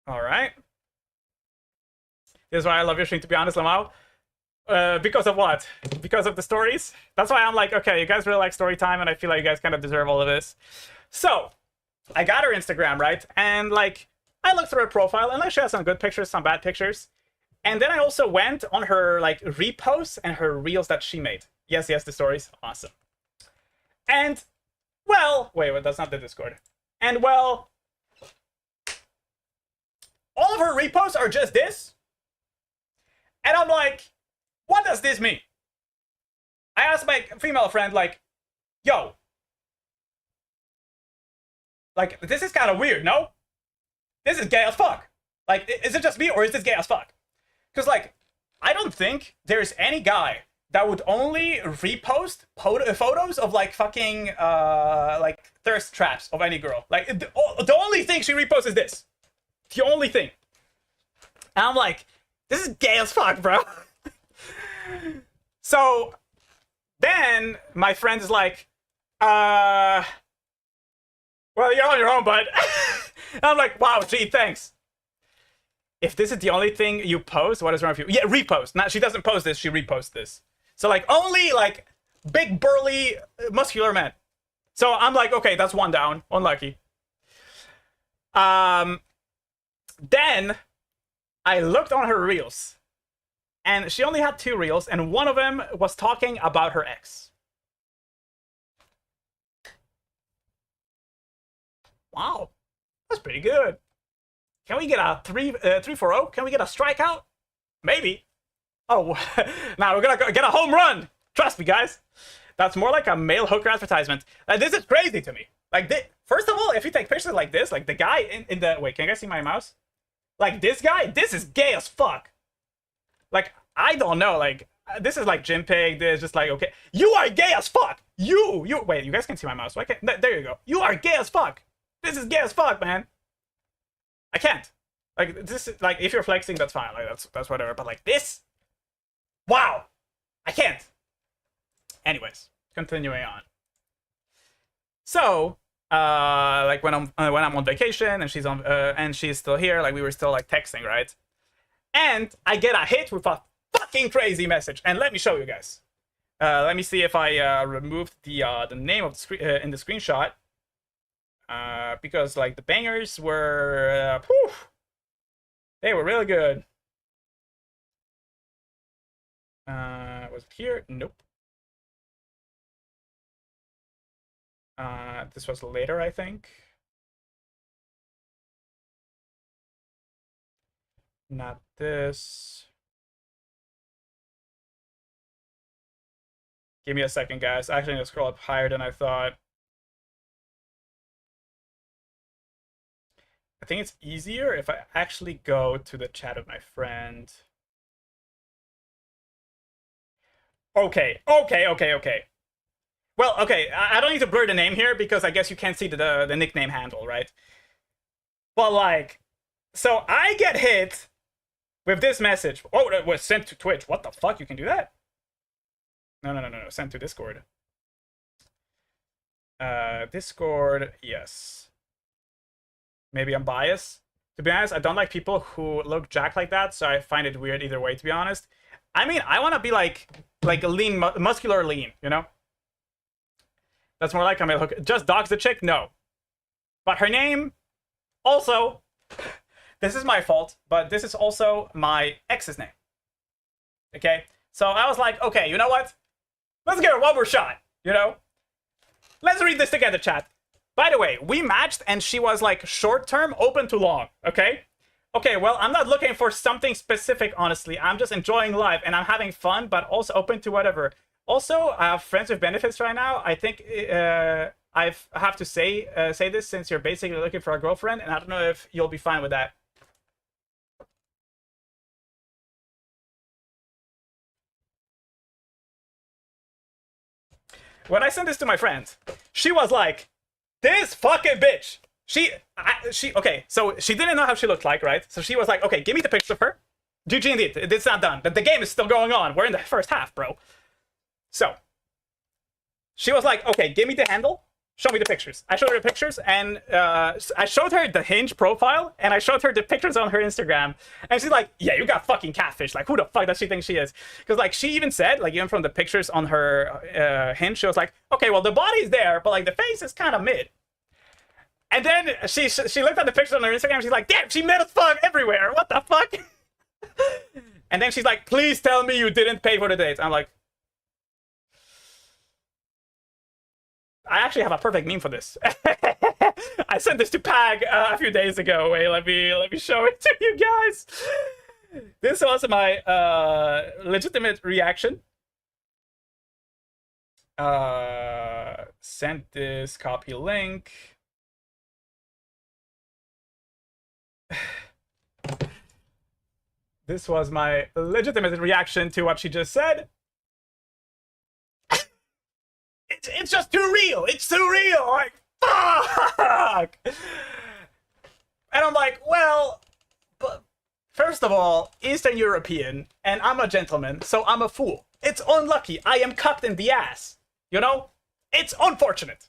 All right. This is why I love your stream, to be honest, Lamau. Because of what? Because of the stories? That's why I'm like, okay, you guys really like story time, and I feel like you guys kind of deserve all of this. So, I got her Instagram, right? And like, I looked through her profile, and like, she has some good pictures, some bad pictures. And then I also went on her like reposts and her reels that she made. Yes, the stories. Awesome. And, well, wait, that's not the Discord. And, well, all of her reposts are just this. And I'm like, what does this mean? I asked my female friend, like, yo, like, this is kind of weird, no? This is gay as fuck. Like, is it just me or is this gay as fuck? Because, like, I don't think there's any guy that would only repost photos of, like, fucking, like, thirst traps of any girl. Like, the only thing she reposts is this. The only thing. And I'm like, this is gay as fuck, bro. So, then my friend is like, well, you're on your own, bud. And I'm like, wow, gee, thanks. If this is the only thing you post, what is wrong with you? Yeah, repost. Now, she doesn't post this, she reposts this. So, like, only, like, big, burly, muscular men. So, I'm like, okay, that's one down. Unlucky. Then, I looked on her reels. And she only had 2 reels, and one of them was talking about her ex. Wow. That's pretty good. Can we get a 3-4-0? Can we get a strikeout? Maybe. Oh, now we're gonna get a home run. Trust me, guys. That's more like a male hooker advertisement. This is crazy to me. Like, first of all, if you take pictures like this, like the guy in the... Wait, can you guys see my mouse? Like, this guy, this is gay as fuck. Like, I don't know, like, this is like Jinping, this is just like, okay. You are gay as fuck! Wait, you guys can see my mouse. Why can't... There you go. You are gay as fuck! This is gay as fuck, man. I can't. Like, this is, like, if you're flexing, that's fine. Like, that's whatever. But, like, this? Wow! I can't! Anyways, continuing on. So, like when I'm on vacation and she's still here, like we were still like texting, right? And I get a hit with a fucking crazy message, and let me show you guys. Let me see if I removed the name of the screen in the screenshot, because like the bangers were, they were really good. Was it here? Nope. This was later, I think. Not this. Give me a second, guys. Actually, I'm gonna scroll up higher than I thought. I think it's easier if I actually go to the chat of my friend. Okay. Well, okay, I don't need to blur the name here because I guess you can't see the nickname handle, right? But like, so I get hit with this message. Oh, it was sent to Twitch. What the fuck? You can do that? No. Sent to Discord. Discord, yes. Maybe I'm biased. To be honest, I don't like people who look jacked like that, so I find it weird either way, to be honest. I mean, I want to be like a lean, muscular lean, you know? That's more like I mean, look, just dogs the chick? No. But her name, also, this is my fault, but this is also my ex's name. Okay? So I was like, okay, you know what? Let's give her one more shot, you know? Let's read this together, chat. By the way, we matched and she was like short term, open to long, okay? Okay, well, I'm not looking for something specific, honestly. I'm just enjoying life and I'm having fun, but also open to whatever. Also, I have friends with benefits right now. I think I have to say this since you're basically looking for a girlfriend, and I don't know if you'll be fine with that. When I sent this to my friend, she was like, "This fucking bitch." She okay. So she didn't know how she looked like, right? So she was like, "Okay, give me the picture of her." GG indeed. It's not done. The game is still going on. We're in the first half, bro. So she was like, okay, give me the handle. Show me the pictures. I showed her the pictures, and I showed her the Hinge profile, and I showed her the pictures on her Instagram. And she's like, yeah, you got fucking catfish. Like, who the fuck does she think she is? Because, like, she even said, like, even from the pictures on her Hinge, she was like, okay, well, the body's there, but, like, the face is kind of mid. And then she looked at the pictures on her Instagram, and she's like, damn, she mid as fuck everywhere. What the fuck? And then she's like, please tell me you didn't pay for the dates. I'm like, I actually have a perfect meme for this. I sent this to Pag a few days ago. Wait, let me show it to you guys. This was my legitimate reaction. Send this, copy link. This was my legitimate reaction to what she just said. It's just too real. It's too real. Like, fuck. And I'm like, well, but first of all, Eastern European, and I'm a gentleman, so I'm a fool. It's unlucky. I am cucked in the ass. You know? It's unfortunate.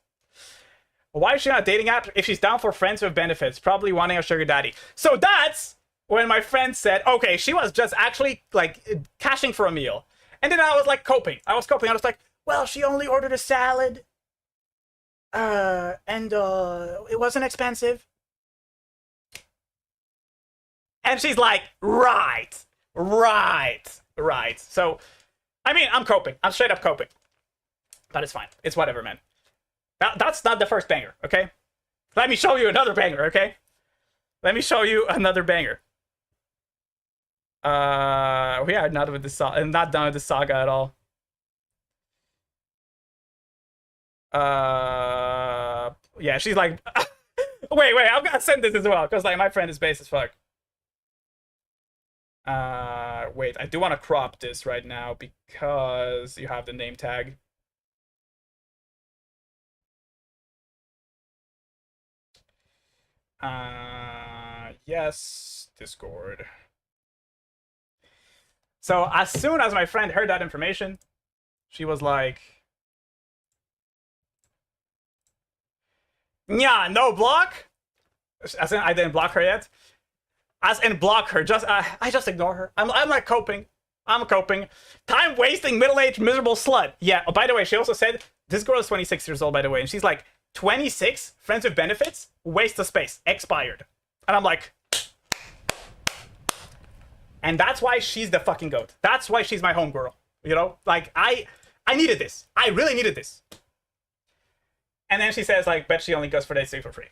Why is she on a dating app if she's down for friends with benefits? Probably wanting a sugar daddy. So that's when my friend said, okay, she was just actually, like, cashing for a meal. And then I was, like, coping. I was like, well, she only ordered a salad. And it wasn't expensive. And she's like, right. So, I mean, I'm coping. I'm straight up coping. But it's fine. It's whatever, man. That's not the first banger, okay? Let me show you another banger, okay? Let me show you another banger. We are not with the not done with the saga at all. Yeah, she's like, wait, I'm gonna send this as well because like my friend is base as fuck. Wait, I do want to crop this right now because you have the name tag. Yes, Discord. So as soon as my friend heard that information, she was like, "Yeah, no block." As in, I didn't block her yet. As in, block her. I just ignore her. I'm like coping. I'm coping. Time wasting, middle-aged, miserable slut. Yeah. Oh, by the way, she also said this girl is 26 years old. By the way, and she's like 26, friends with benefits, waste of space, expired. And I'm like, and that's why she's the fucking goat. That's why she's my homegirl. You know, like I needed this. I really needed this. And then she says, like, bet she only goes for day 3 for free.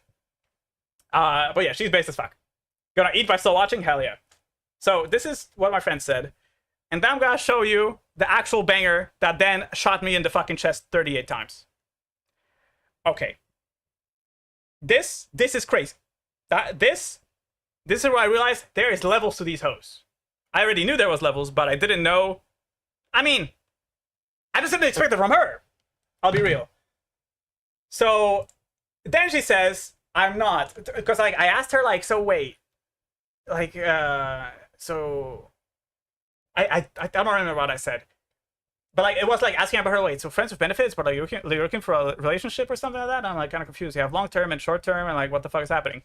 But yeah, she's base as fuck. Gonna eat by still watching? Hell yeah. So this is what my friend said. And then I'm gonna show you the actual banger that then shot me in the fucking chest 38 times. Okay. This is crazy. This is where I realized there is levels to these hoes. I already knew there was levels, but I didn't know. I mean, I just didn't expect it from her. I'll be real. So then she says, I'm not. Because like I asked her, like, so wait. Like, so I don't remember what I said. But like it was like asking about her, wait, so friends with benefits, but like you're looking for a relationship or something like that? And I'm like kind of confused. You have long term and short term, and like what the fuck is happening?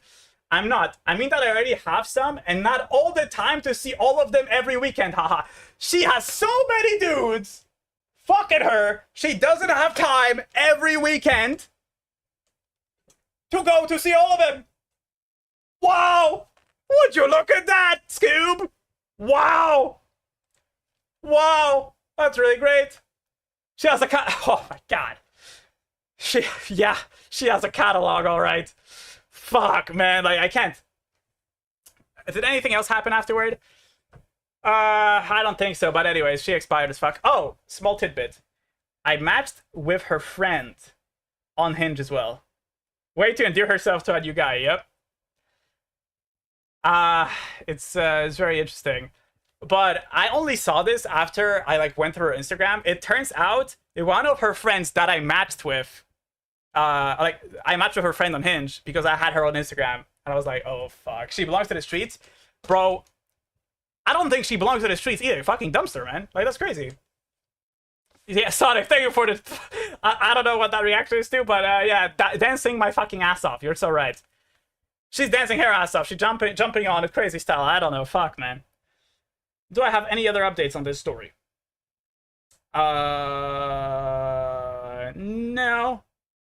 I'm not. I mean that I already have some, and not all the time to see all of them every weekend. Haha. She has so many dudes fucking her. She doesn't have time every weekend to go to see all of them. Wow! Would you look at that, Scoob? Wow! Wow! That's really great. She has a oh my god. She has a catalog, all right. Fuck, man, like I can't. Did anything else happen afterward? I don't think so, but anyways, she expired as fuck. Oh, small tidbit. I matched with her friend on Hinge as well. Way to endear herself to a new guy, yep. It's very interesting. But I only saw this after I like went through her Instagram. It turns out one of her friends that I matched with, like I matched with her friend on Hinge because I had her on Instagram, and I was like, oh fuck, she belongs to the streets, bro. I don't think she belongs to the streets either. Fucking dumpster, man. Like that's crazy. Yeah, Sonic, thank you for the. I don't know what that reaction is to, but yeah, dancing my fucking ass off. You're so right. She's dancing her ass off. She's jumping on a crazy style. I don't know. Fuck, man. Do I have any other updates on this story? No.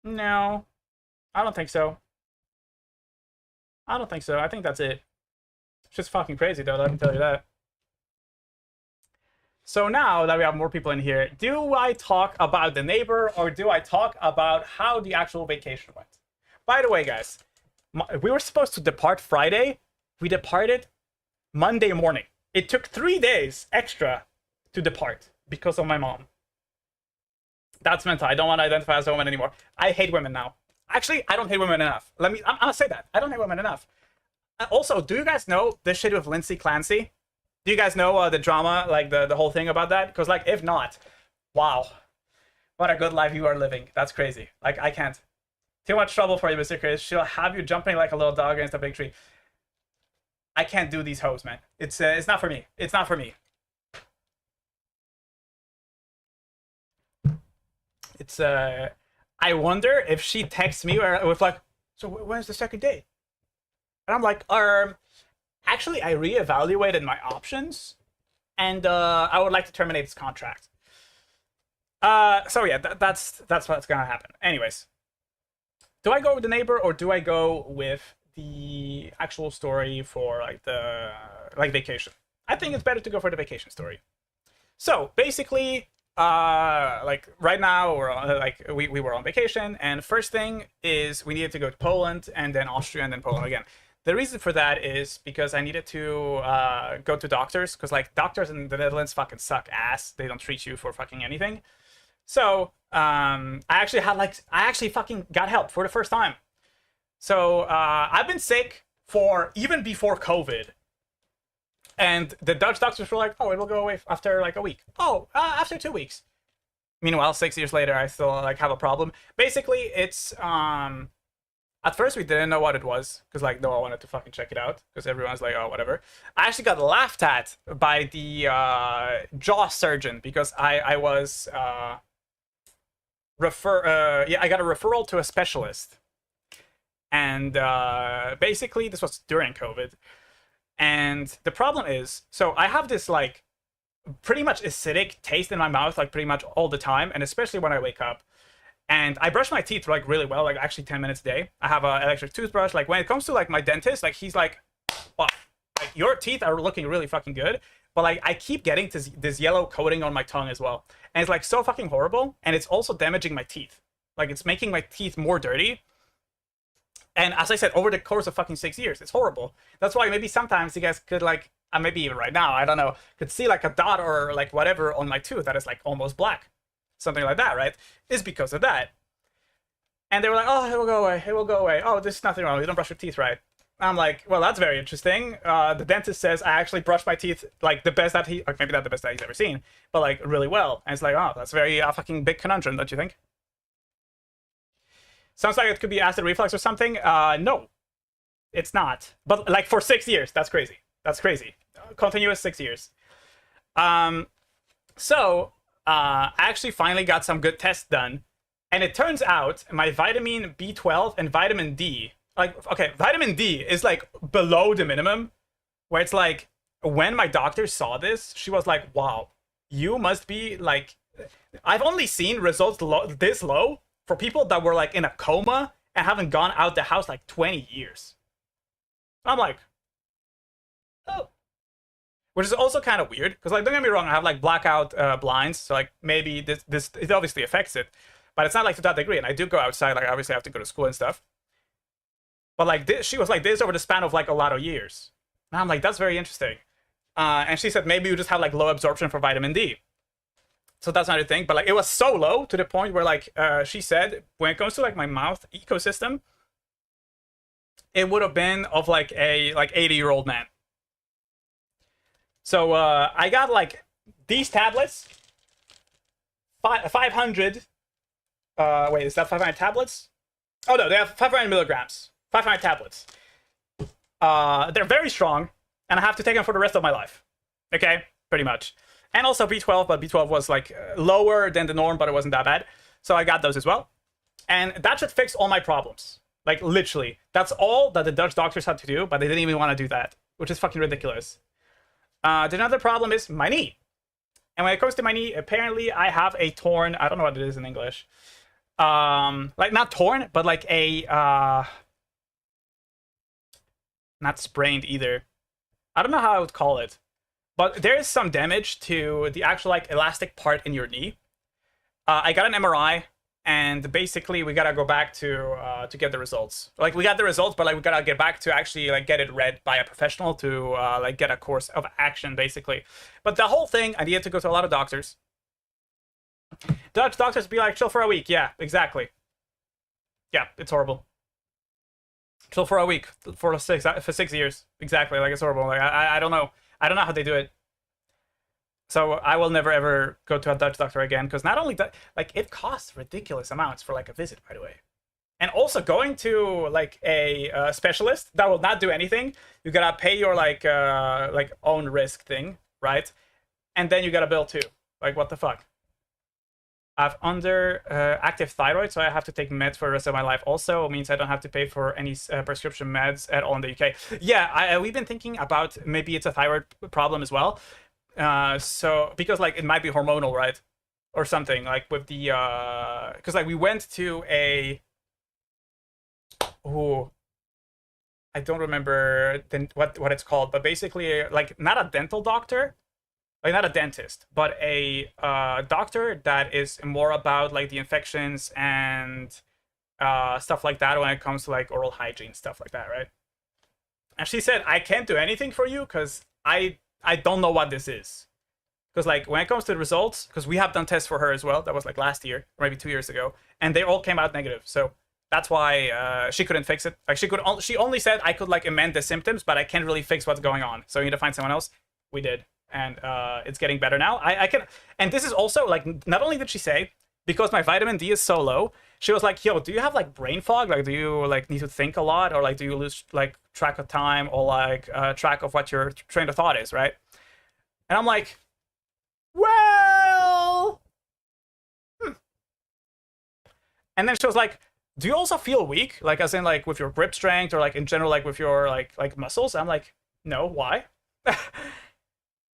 No. I don't think so. I don't think so. I think that's it. It's just fucking crazy, though. Let me tell you that. So now that we have more people in here, do I talk about the neighbor or do I talk about how the actual vacation went? By the way, guys, we were supposed to depart Friday. We departed Monday morning. It took 3 days extra to depart because of my mom. That's mental. I don't want to identify as a woman anymore. I hate women now. Actually, I don't hate women enough. I'm gonna say that. I don't hate women enough. Also, do you guys know this shit with Lindsay Clancy? Do you guys know the drama, like the whole thing about that? Because like, if not, wow. What a good life you are living. That's crazy. Like, I can't. Too much trouble for you, Mr. Chris. She'll have you jumping like a little dog against a big tree. I can't do these hoes, man. It's not for me. It's not for me. It's I wonder if she texts me with like, so when's the second date? And I'm like, actually, I reevaluated my options, and I would like to terminate this contract. So yeah, that's what's gonna happen. Anyways, do I go with the neighbor or do I go with the actual story for like the vacation? I think it's better to go for the vacation story. So basically, like right now we're on, like we were on vacation, and first thing is we needed to go to Poland and then Austria and then Poland again. The reason for that is because I needed to go to doctors, because like doctors in the Netherlands fucking suck ass. They don't treat you for fucking anything. So I actually fucking got help for the first time. So I've been sick for even before COVID, and the Dutch doctors were like, "Oh, it will go away after like a week." Oh, after 2 weeks. Meanwhile, 6 years later, I still like have a problem. Basically, it's At first, we didn't know what it was because like no one wanted to fucking check it out because everyone's like, oh, whatever. I actually got laughed at by the jaw surgeon because I was I got a referral to a specialist, and basically this was during COVID, and the problem is, so I have this like pretty much acidic taste in my mouth like pretty much all the time, and especially when I wake up. And I brush my teeth like really well, like actually 10 minutes a day. I have an electric toothbrush. Like when it comes to like my dentist, like he's like, wow, like your teeth are looking really fucking good. But like I keep getting this yellow coating on my tongue as well. And it's like so fucking horrible. And it's also damaging my teeth. Like it's making my teeth more dirty. And as I said, over the course of fucking 6 years, it's horrible. That's why maybe sometimes you guys could like, maybe even right now, I don't know, could see like a dot or like whatever on my tooth that is like almost black. Something like that, right? Is because of that. And they were like, oh, it will go away. It will go away. Oh, there's nothing wrong. You don't brush your teeth right. I'm like, well, that's very interesting. The dentist says I actually brush my teeth like the best that he, or maybe not the best that he's ever seen, but like really well. And it's like, oh, that's very fucking big conundrum, don't you think? Sounds like it could be acid reflux or something. No, it's not. But like for 6 years, that's crazy. That's crazy. Continuous 6 years. I actually finally got some good tests done, and it turns out my vitamin B12 and vitamin D, like, okay, vitamin D is like below the minimum, where it's like, when my doctor saw this, she was like, wow, you must be like, I've only seen results this low for people that were like in a coma and haven't gone out the house like 20 years. I'm like, oh. Which is also kind of weird, because like, don't get me wrong, I have like blackout blinds, so like maybe this it obviously affects it, but it's not like to that degree. And I do go outside, like obviously I have to go to school and stuff. But like this, she was like this over the span of like a lot of years. And I'm like, that's very interesting. And she said maybe you just have like low absorption for vitamin D. So that's not a thing, but like it was so low to the point where like she said when it comes to like my mouth ecosystem, it would have been of like a 80-year-old man. So I got like these tablets, 500. Wait, is that 500 tablets? Oh no, they have 500 milligrams, 500 tablets. They're very strong, and I have to take them for the rest of my life. Okay, pretty much. And also B12, but B12 was like lower than the norm, but it wasn't that bad. So I got those as well, and that should fix all my problems. Like literally, that's all that the Dutch doctors had to do, but they didn't even want to do that, which is fucking ridiculous. The another problem is my knee. And when it comes to my knee, apparently I have a torn, I don't know what it is in English. Like not torn, but like a, not sprained either. I don't know how I would call it. But there is some damage to the actual like elastic part in your knee. I got an MRI, and basically we gotta go back to get the results. Like we got the results, but like we gotta get back to actually like get it read by a professional to like get a course of action basically. But the whole thing, I needed to go to a lot of doctors. Dutch doctors be like, chill for a week. Yeah, exactly. Yeah, it's horrible. Chill for a week for 6 years. Exactly, like it's horrible. Like I don't know. I don't know how they do it. So I will never ever go to a Dutch doctor again, because not only that, like it costs ridiculous amounts for like a visit, by the way. And also going to like a specialist that will not do anything, you gotta pay your like own risk thing, right? And then you gotta bill too. Like what the fuck? I have active thyroid, so I have to take meds for the rest of my life. Also, it means I don't have to pay for any prescription meds at all in the UK. Yeah, we've been thinking about maybe it's a thyroid problem as well. So because like it might be hormonal, right, or something like with the because like we went to a I don't remember what it's called, but basically like not a dental doctor, like not a dentist, but a doctor that is more about like the infections and stuff like that when it comes to like oral hygiene, stuff like that, right? And she said I can't do anything for you because I don't know what this is. Because like when it comes to the results, because we have done tests for her as well, that was like last year or maybe 2 years ago, and they all came out negative. So that's why she couldn't fix it. Like she only said I could like amend the symptoms, but I can't really fix what's going on. So you need to find someone else. We did, and it's getting better now. I can, and this is also like not only did she say because my vitamin D is so low, she was like, yo, do you have like brain fog? Like, do you like need to think a lot, or like do you lose like track of time, or like track of what your train of thought is, right? And I'm like, well, and then she was like, do you also feel weak, like as in like with your grip strength, or like in general like with your like muscles? I'm like, no, why?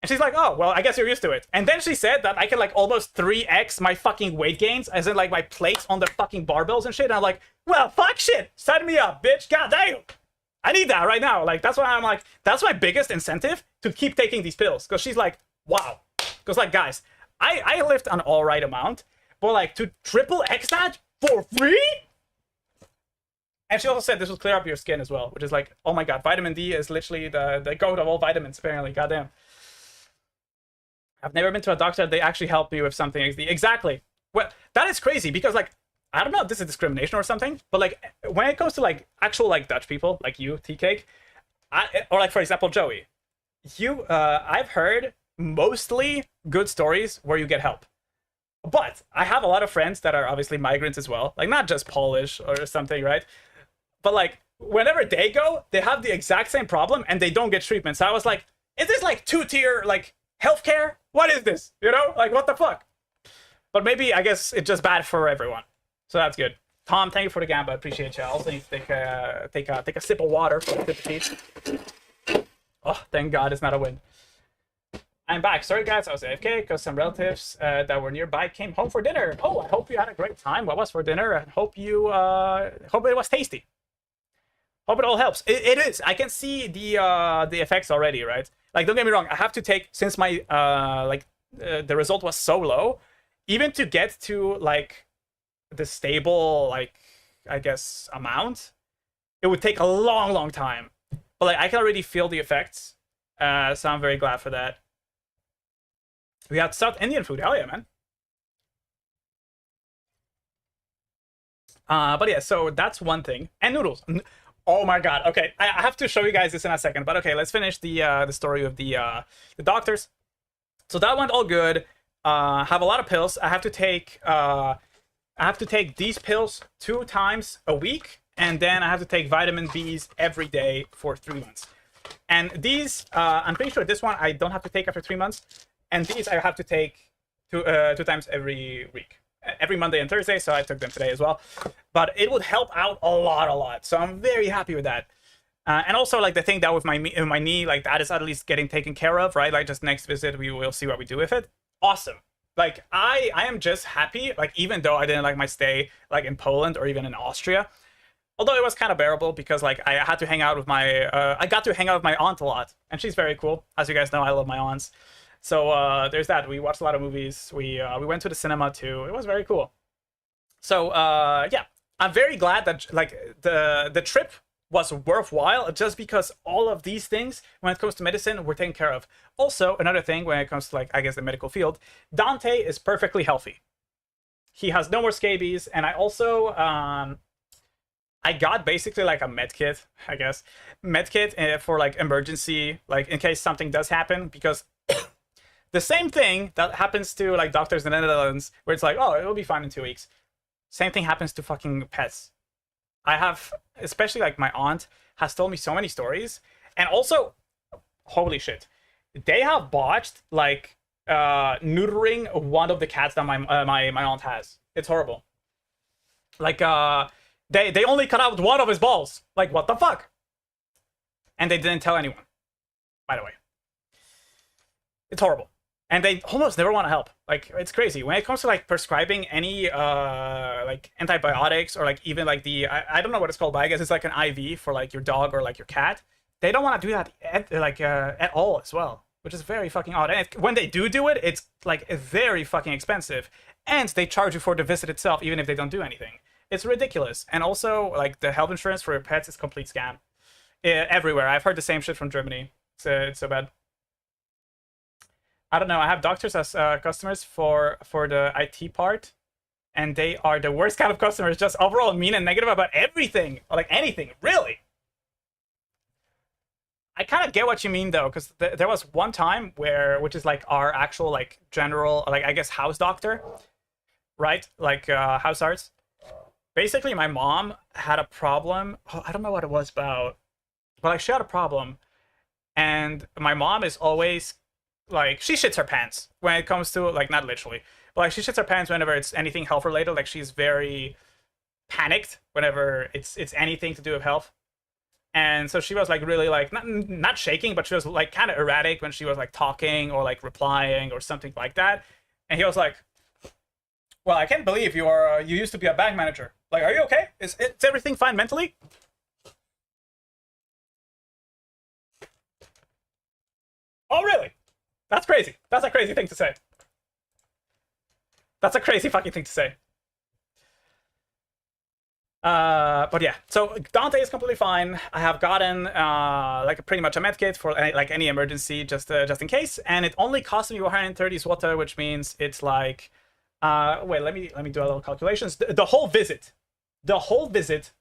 And she's like, oh, well, I guess you're used to it. And then she said that I can like almost 3x my fucking weight gains, as in like my plates on the fucking barbells and shit. And I'm like, well, fuck shit. Sign me up, bitch. God damn. I need that right now. Like, that's why I'm like, that's my biggest incentive to keep taking these pills. Because she's like, wow. Because like, guys, I lift an all right amount, but like to triple X that for free? And she also said this will clear up your skin as well, which is like, oh my god, vitamin D is literally the goat of all vitamins, apparently. Goddamn. I've never been to a doctor. They actually help me with something. Exactly. Well, that is crazy because, like, I don't know if this is discrimination or something, but, like, when it comes to, like, actual, like, Dutch people, like you, T-Cake, or, like, for example, Joey, I've heard mostly good stories where you get help. But I have a lot of friends that are obviously migrants as well, like, not just Polish or something, right? But, like, whenever they go, they have the exact same problem and they don't get treatment. So I was like, is this, like, two-tier, like, healthcare? What is this? You know, like what the fuck? But maybe I guess it's just bad for everyone, so that's good. Tom, thank you for the gamba. I appreciate you. I also need to take a sip of water for the teeth. Oh, thank God, it's not a win. I'm back. Sorry guys, I was AFK because some relatives that were nearby came home for dinner. Oh, I hope you had a great time. What was for dinner? I hope you hope it was tasty. Hope it all helps. It is. I can see the effects already, right? Like, don't get me wrong, I have to take, since my, the result was so low, even to get to, like, the stable, like, I guess, amount, it would take a long, long time. But, like, I can already feel the effects, so I'm very glad for that. We had South Indian food, hell yeah, man. But yeah, so that's one thing. And noodles. Oh my god. Okay, I have to show you guys this in a second. But okay, let's finish the story of the doctors. So that went all good. Have a lot of pills. I have to take these pills 2 times a week, and then I have to take vitamin B's every day for 3 months. And these, I'm pretty sure this one I don't have to take after 3 months, and these I have to take 2 times every week. Every Monday and Thursday, so I took them today as well. But it would help out a lot. So I'm very happy with that. And also, like, the thing that with my knee, like, that is at least getting taken care of, right? Like, just next visit, we will see what we do with it. Awesome. Like, I am just happy, like, even though I didn't like my stay, like, in Poland or even in Austria. Although it was kind of bearable because, like, I had to hang out with my, I got to hang out with my aunt a lot. And she's very cool. As you guys know, I love my aunts. So there's that. We watched a lot of movies. We went to the cinema too. It was very cool. So yeah, I'm very glad that like the trip was worthwhile just because all of these things when it comes to medicine were taken care of. Also, another thing when it comes to, like, I guess the medical field, Dante is perfectly healthy. He has no more scabies, and I also I got basically like a med kit, I guess, med kit for like emergency, like in case something does happen, because the same thing that happens to, like, doctors in the Netherlands, where it's like, oh, it'll be fine in 2 weeks. Same thing happens to fucking pets. I have, especially, like, my aunt has told me so many stories. And also, holy shit, they have botched, like, neutering one of the cats that my aunt has. It's horrible. Like, they only cut out one of his balls. Like, what the fuck? And they didn't tell anyone, by the way. It's horrible. And they almost never want to help. Like, it's crazy. When it comes to, like, prescribing any, like, antibiotics or, like, even, like, I don't know what it's called, but I guess it's, like, an IV for, like, your dog or, like, your cat. They don't want to do that, at all as well, which is very fucking odd. And when they do it, it's, like, very fucking expensive. And they charge you for the visit itself, even if they don't do anything. It's ridiculous. And also, like, the health insurance for your pets is a complete scam. Everywhere. I've heard the same shit from Germany. It's so bad. I don't know. I have doctors as customers for the IT part, and they are the worst kind of customers. Just overall mean and negative about everything, or like anything, really. I kind of get what you mean though, because there was one time which is like our actual like general, like I guess house doctor, right? Like house arts. basically my mom had a problem. Oh, I don't know what it was about, but like she had a problem, and my mom is always like she shits her pants when it comes to like not literally, but like she shits her pants whenever it's anything health related. Like she's very panicked whenever it's anything to do with health. And so she was like really like not shaking, but she was like kind of erratic when she was like talking or like replying or something like that. And he was like, "Well, I can't believe you used to be a bank manager. Like, are you okay? Is everything fine mentally?" Oh, really? That's crazy. That's a crazy thing to say. That's a crazy fucking thing to say. But yeah, so Dante is completely fine. I have gotten like pretty much a medkit for like any emergency, just in case, and it only cost me 130 zloty, which means it's like wait, let me do a little calculations. The whole visit,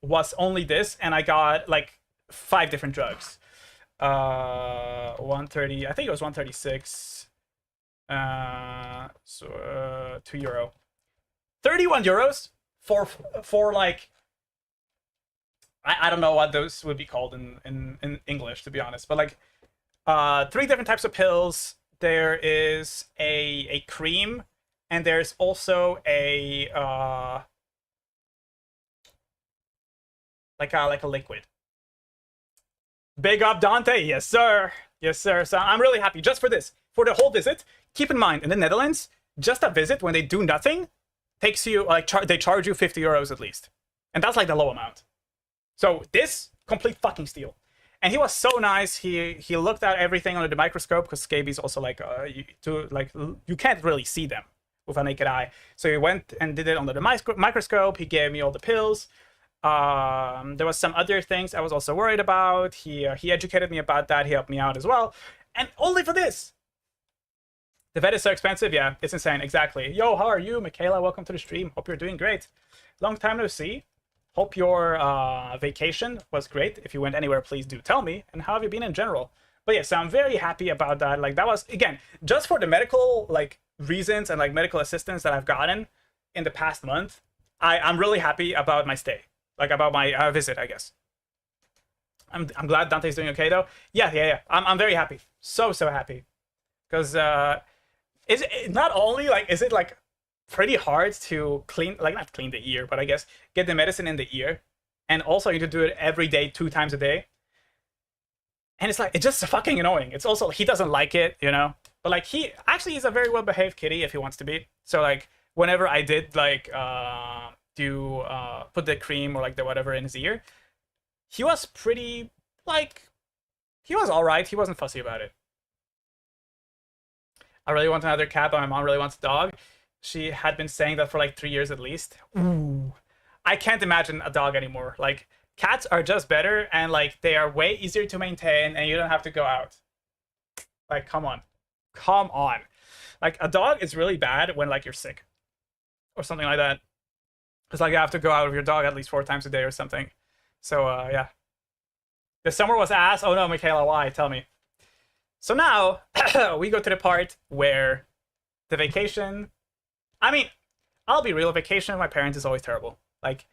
was only this, and I got like 5 different drugs. 130, I think it was 136. So €2, 31 euros for like I don't know what those would be called in English, to be honest, but like 3 different types of pills. There is a cream, and there's also a like a liquid. Big up Dante, yes sir, yes sir. So I'm really happy just for this, for the whole visit. Keep in mind, in the Netherlands, just a visit when they do nothing takes you like they charge you 50 euros at least, and that's like the low amount. So this complete fucking steal. And he was so nice. He looked at everything under the microscope, because scabies also like you can't really see them with a naked eye. So he went and did it under the microscope. He gave me all the pills. There was some other things I was also worried about. He educated me about that. He helped me out as well. And only for this. The vet is so expensive. Yeah, it's insane. Exactly. Yo, how are you, Michaela? Welcome to the stream. Hope you're doing great. Long time no see. Hope your vacation was great. If you went anywhere, please do tell me. And how have you been in general? But yeah, so I'm very happy about that. Like that was, again, just for the medical like reasons and like medical assistance that I've gotten in the past month. I'm really happy about my stay, like about my visit, I guess. I'm glad Dante's doing okay though. Yeah. I'm very happy. So happy, because is it not only like is it like pretty hard to clean, like not clean the ear, but I guess get the medicine in the ear, and also you need to do it every day, 2 times a day. And it's like it's just fucking annoying. It's also he doesn't like it, you know. But like he actually is a very well behaved kitty if he wants to be. So like whenever I did like put the cream or like the whatever in his ear, he was pretty like he was all right. He wasn't fussy about it. I really want another cat, but my mom really wants a dog. She had been saying that for like 3 years at least. Ooh. I can't imagine a dog anymore. Like cats are just better, and like they are way easier to maintain, and you don't have to go out. Like come on. Like a dog is really bad when like you're sick or something like that. It's like you have to go out with your dog at least 4 times a day or something. So yeah. The summer was ass. Oh no, Michaela, why? Tell me. So now we go to the part where the vacation. I mean, I'll be real, vacation with my parents is always terrible. Like,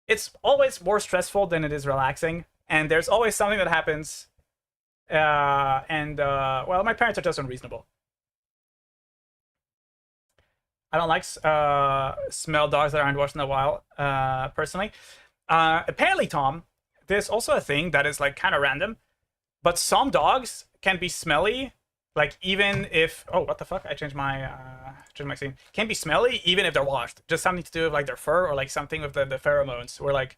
it's always more stressful than it is relaxing, and there's always something that happens. Well, my parents are just unreasonable. I don't like smell dogs that aren't washed in a while, personally. Apparently, Tom, there's also a thing that is like kind of random, but some dogs can be smelly. Like even if what the fuck, I changed my scene. Can be smelly even if they're washed. Just something to do with like their fur or like something with the pheromones, where like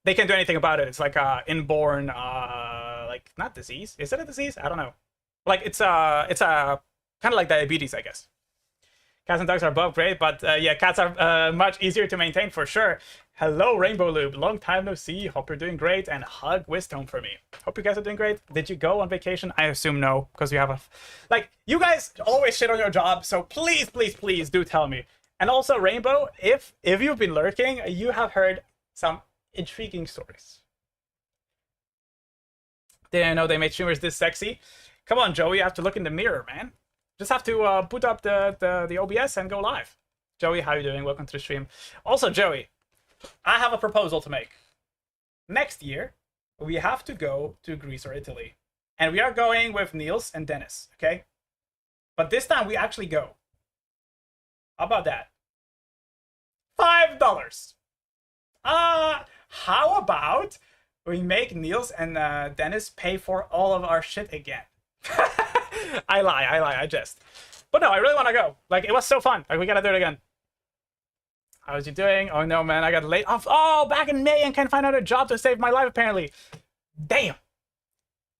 they can't do anything about it. It's like inborn like not disease. Is it a disease? I don't know. Like it's a kind of like diabetes, I guess. Cats and dogs are both great, but yeah, cats are much easier to maintain for sure. Hello, Rainbow Loop. Long time no see. Hope you're doing great, and hug wisdom for me. Hope you guys are doing great. Did you go on vacation? I assume no, because you have a... Like, you guys always shit on your job, so please, please, please do tell me. And also, Rainbow, if you've been lurking, you have heard some intriguing stories. Didn't know they made streamers this sexy. Come on, Joey, you have to look in the mirror, man. Just have to boot up the OBS and go live. Joey, how you doing? Welcome to the stream. Also, Joey, I have a proposal to make. Next year, we have to go to Greece or Italy. And we are going with Niels and Dennis, okay? But this time we actually go. How about that? $5. How about we make Niels and Dennis pay for all of our shit again? I lie, I jest. But no, I really want to go. Like, it was so fun. Like, we gotta do it again. How's you doing? Oh no, man, I got laid off. Oh, back in May and can't find another job to save my life, apparently. Damn.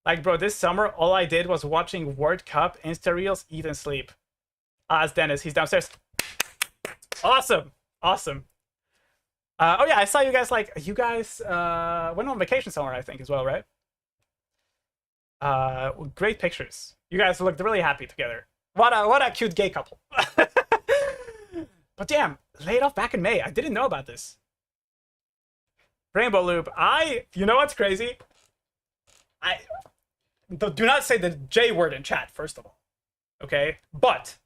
Like, bro, this summer, all I did was watching World Cup, Insta Reels, eat and sleep. It's Dennis. He's downstairs. Awesome. Awesome. Oh, yeah, I saw you guys, like, you guys went on vacation somewhere, I think, as well, right? Great pictures. You guys looked really happy together. What a cute gay couple. But damn, laid off back in May. I didn't know about this. Rainbow Loop. You know what's crazy? Do not say the J word in chat, first of all. Okay? But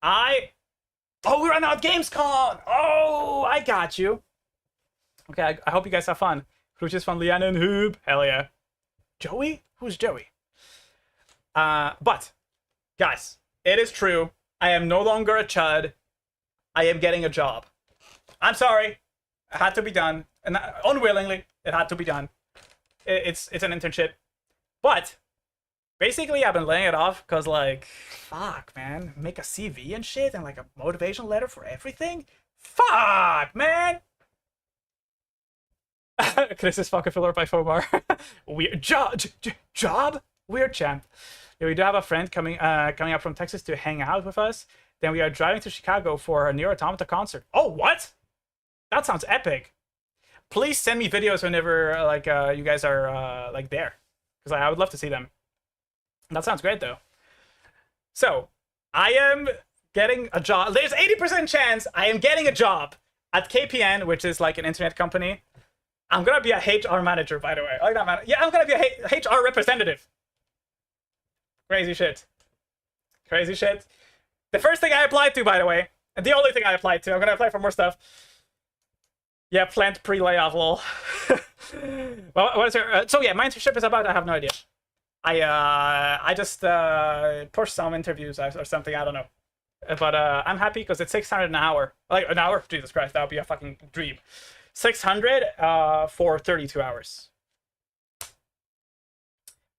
oh, we ran out Gamescom! Oh, I got you. Okay, I hope you guys have fun. Groetjes van Liana and Hoob. Hell yeah. Joey? Who's Joey? But, guys, it is true. I am no longer a chud. I am getting a job. I'm sorry. It had to be done. And unwillingly, it had to be done. It's an internship. But, basically, I've been laying it off because, like, fuck, man. Make a CV and shit and, like, a motivation letter for everything? Fuck, man! Chris is fucking filler by Fomar. Weird job? Weird champ. Yeah, we do have a friend coming up from Texas to hang out with us. Then we are driving to Chicago for a Nier Automata concert. Oh, what? That sounds epic. Please send me videos whenever like you guys are like there, because I would love to see them. That sounds great though. So I am getting a job. There's 80% chance I am getting a job at KPN, which is like an internet company. I'm gonna be a HR manager, by the way. I like that, man. Yeah, I'm gonna be a HR representative. Crazy shit. Crazy shit. The first thing I applied to, by the way, and the only thing I applied to, I'm gonna apply for more stuff. Yeah, plant pre-layoff, lol. Well, what is your... so yeah, my internship is about, I have no idea. I just pushed some interviews or something, I don't know. But I'm happy because it's 600 an hour. Like, an hour? Jesus Christ, that would be a fucking dream. 600 for 32 hours.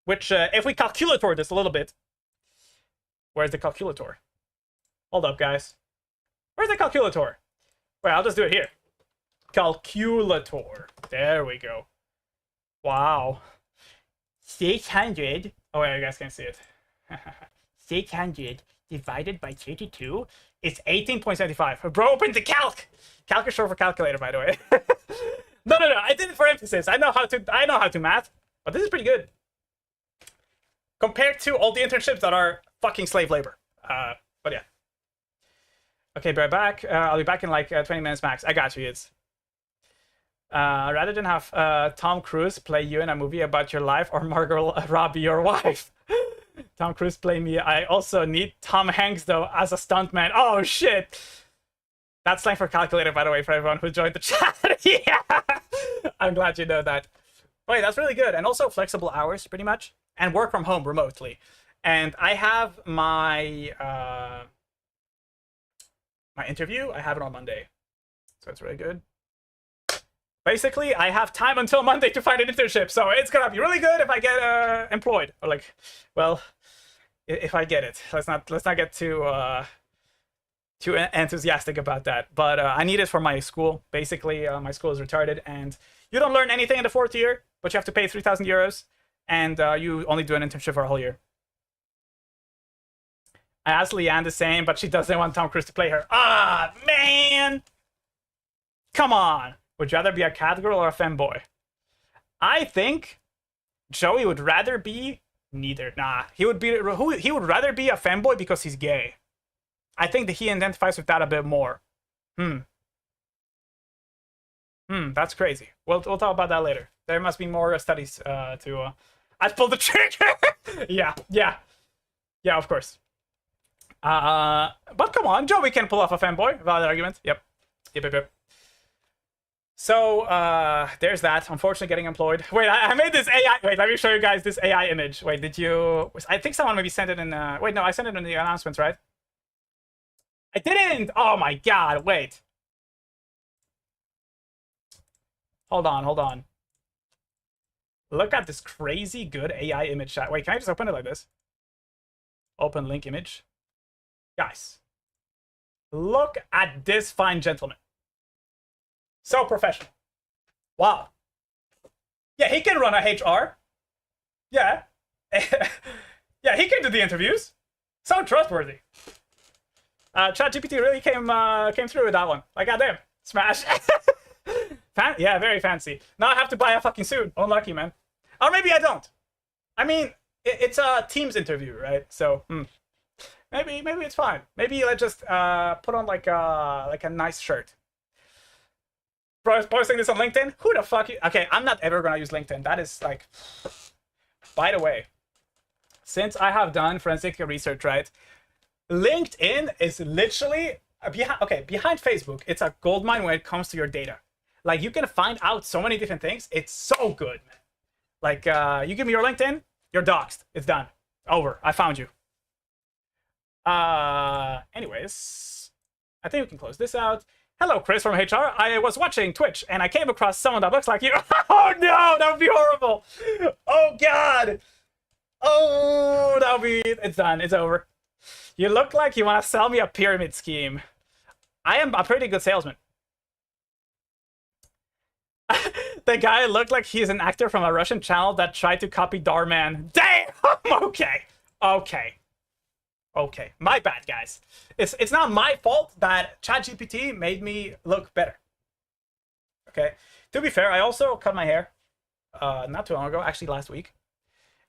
Which, if we calculator this a little bit... Where's the calculator? Hold up, guys. Where's the calculator? Wait, I'll just do it here. Calculator. There we go. Wow. 600. Oh, wait, you guys can't see it. 600 divided by 32 is 18.75. Bro, open the calc. Calc is short for calculator, by the way. No. I did it for emphasis. I know how to math, but this is pretty good compared to all the internships that are fucking slave labor. But yeah. Okay, be right back. I'll be back in like 20 minutes max. I got you, kids. Rather than have Tom Cruise play you in a movie about your life or Margot Robbie your wife. Tom Cruise play me. I also need Tom Hanks, though, as a stuntman. Oh, shit. That's slang for calculator, by the way, for everyone who joined the chat. Yeah. I'm glad you know that. Wait, that's really good. And also flexible hours, pretty much. And work from home remotely. And I have my my interview. I have it on Monday. So it's really good. Basically, I have time until Monday to find an internship, so it's gonna be really good if I get employed, or like, well, if I get it. Let's not get too enthusiastic about that. But I need it for my school. Basically, my school is retarded, and you don't learn anything in the 4th year, but you have to pay 3,000 euros, and you only do an internship for a whole year. I asked Leanne the same, but she doesn't want Tom Cruise to play her. Ah, man! Come on! Would you rather be a cat girl or a femboy? I think Joey would rather be neither. Nah, he would rather be a femboy because he's gay. I think that he identifies with that a bit more. That's crazy. We'll talk about that later. There must be more studies to... I pulled the trigger! Yeah, of course. But come on, Joey can pull off a femboy. Valid argument. Yep. So there's that. Unfortunately, getting employed. Wait, I made this AI. Wait, let me show you guys this AI image. Wait, did you? I think someone maybe sent it in. Wait, no, I sent it in the announcements, right? I didn't. Oh my god. Wait. Hold on, hold on. Look at this crazy good AI image shot. Wait, can I just open it like this? Open link image. Guys, look at this fine gentleman. So professional. Wow. Yeah, he can run a HR. Yeah. Yeah, he can do the interviews. So trustworthy. ChatGPT really came through with that one. Like, goddamn. Smash. Yeah, very fancy. Now I have to buy a fucking suit. Unlucky, man. Or maybe I don't. I mean, it's a Teams interview, right? So, maybe it's fine. Maybe let's just put on like a nice shirt. Bro, posting this on LinkedIn? Who the fuck? Okay, I'm not ever gonna use LinkedIn. That is like. By the way, since I have done forensic research, right? LinkedIn is literally behind Facebook. It's a goldmine when it comes to your data. Like, you can find out so many different things. It's so good, man. Like, you give me your LinkedIn, you're doxxed. It's done. Over. I found you. Anyways, I think we can close this out. Hello, Chris from HR. I was watching Twitch and I came across someone that looks like you. Oh no, that would be horrible. Oh god. Oh, that would be. It's done. It's over. You look like you want to sell me a pyramid scheme. I am a pretty good salesman. The guy looked like he's an actor from a Russian channel that tried to copy Darman. Damn! Okay. Okay. My bad, guys. It's not my fault that ChatGPT made me look better. Okay. To be fair, I also cut my hair not too long ago, actually last week.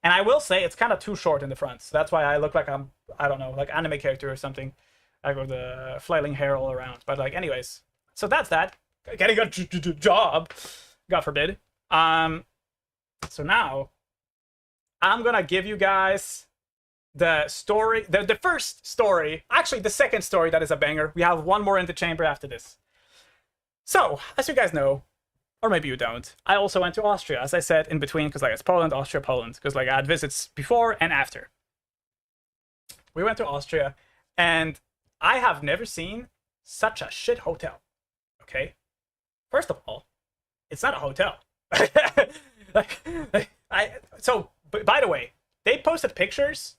And I will say it's kind of too short in the front. So that's why I look like I'm, I don't know, like anime character or something. Like with the flailing hair all around. But like, anyways. So that's that. Getting a job. God forbid. So now, I'm gonna give you guys the story, the first story, actually the second story that is a banger. We have one more in the chamber after this. So, as you guys know, or maybe you don't, I also went to Austria, as I said, in between, because like it's Poland, Austria, Poland, because like I had visits before and after. We went to Austria, and I have never seen such a shit hotel. Okay? First of all, it's not a hotel. So, by the way, they posted pictures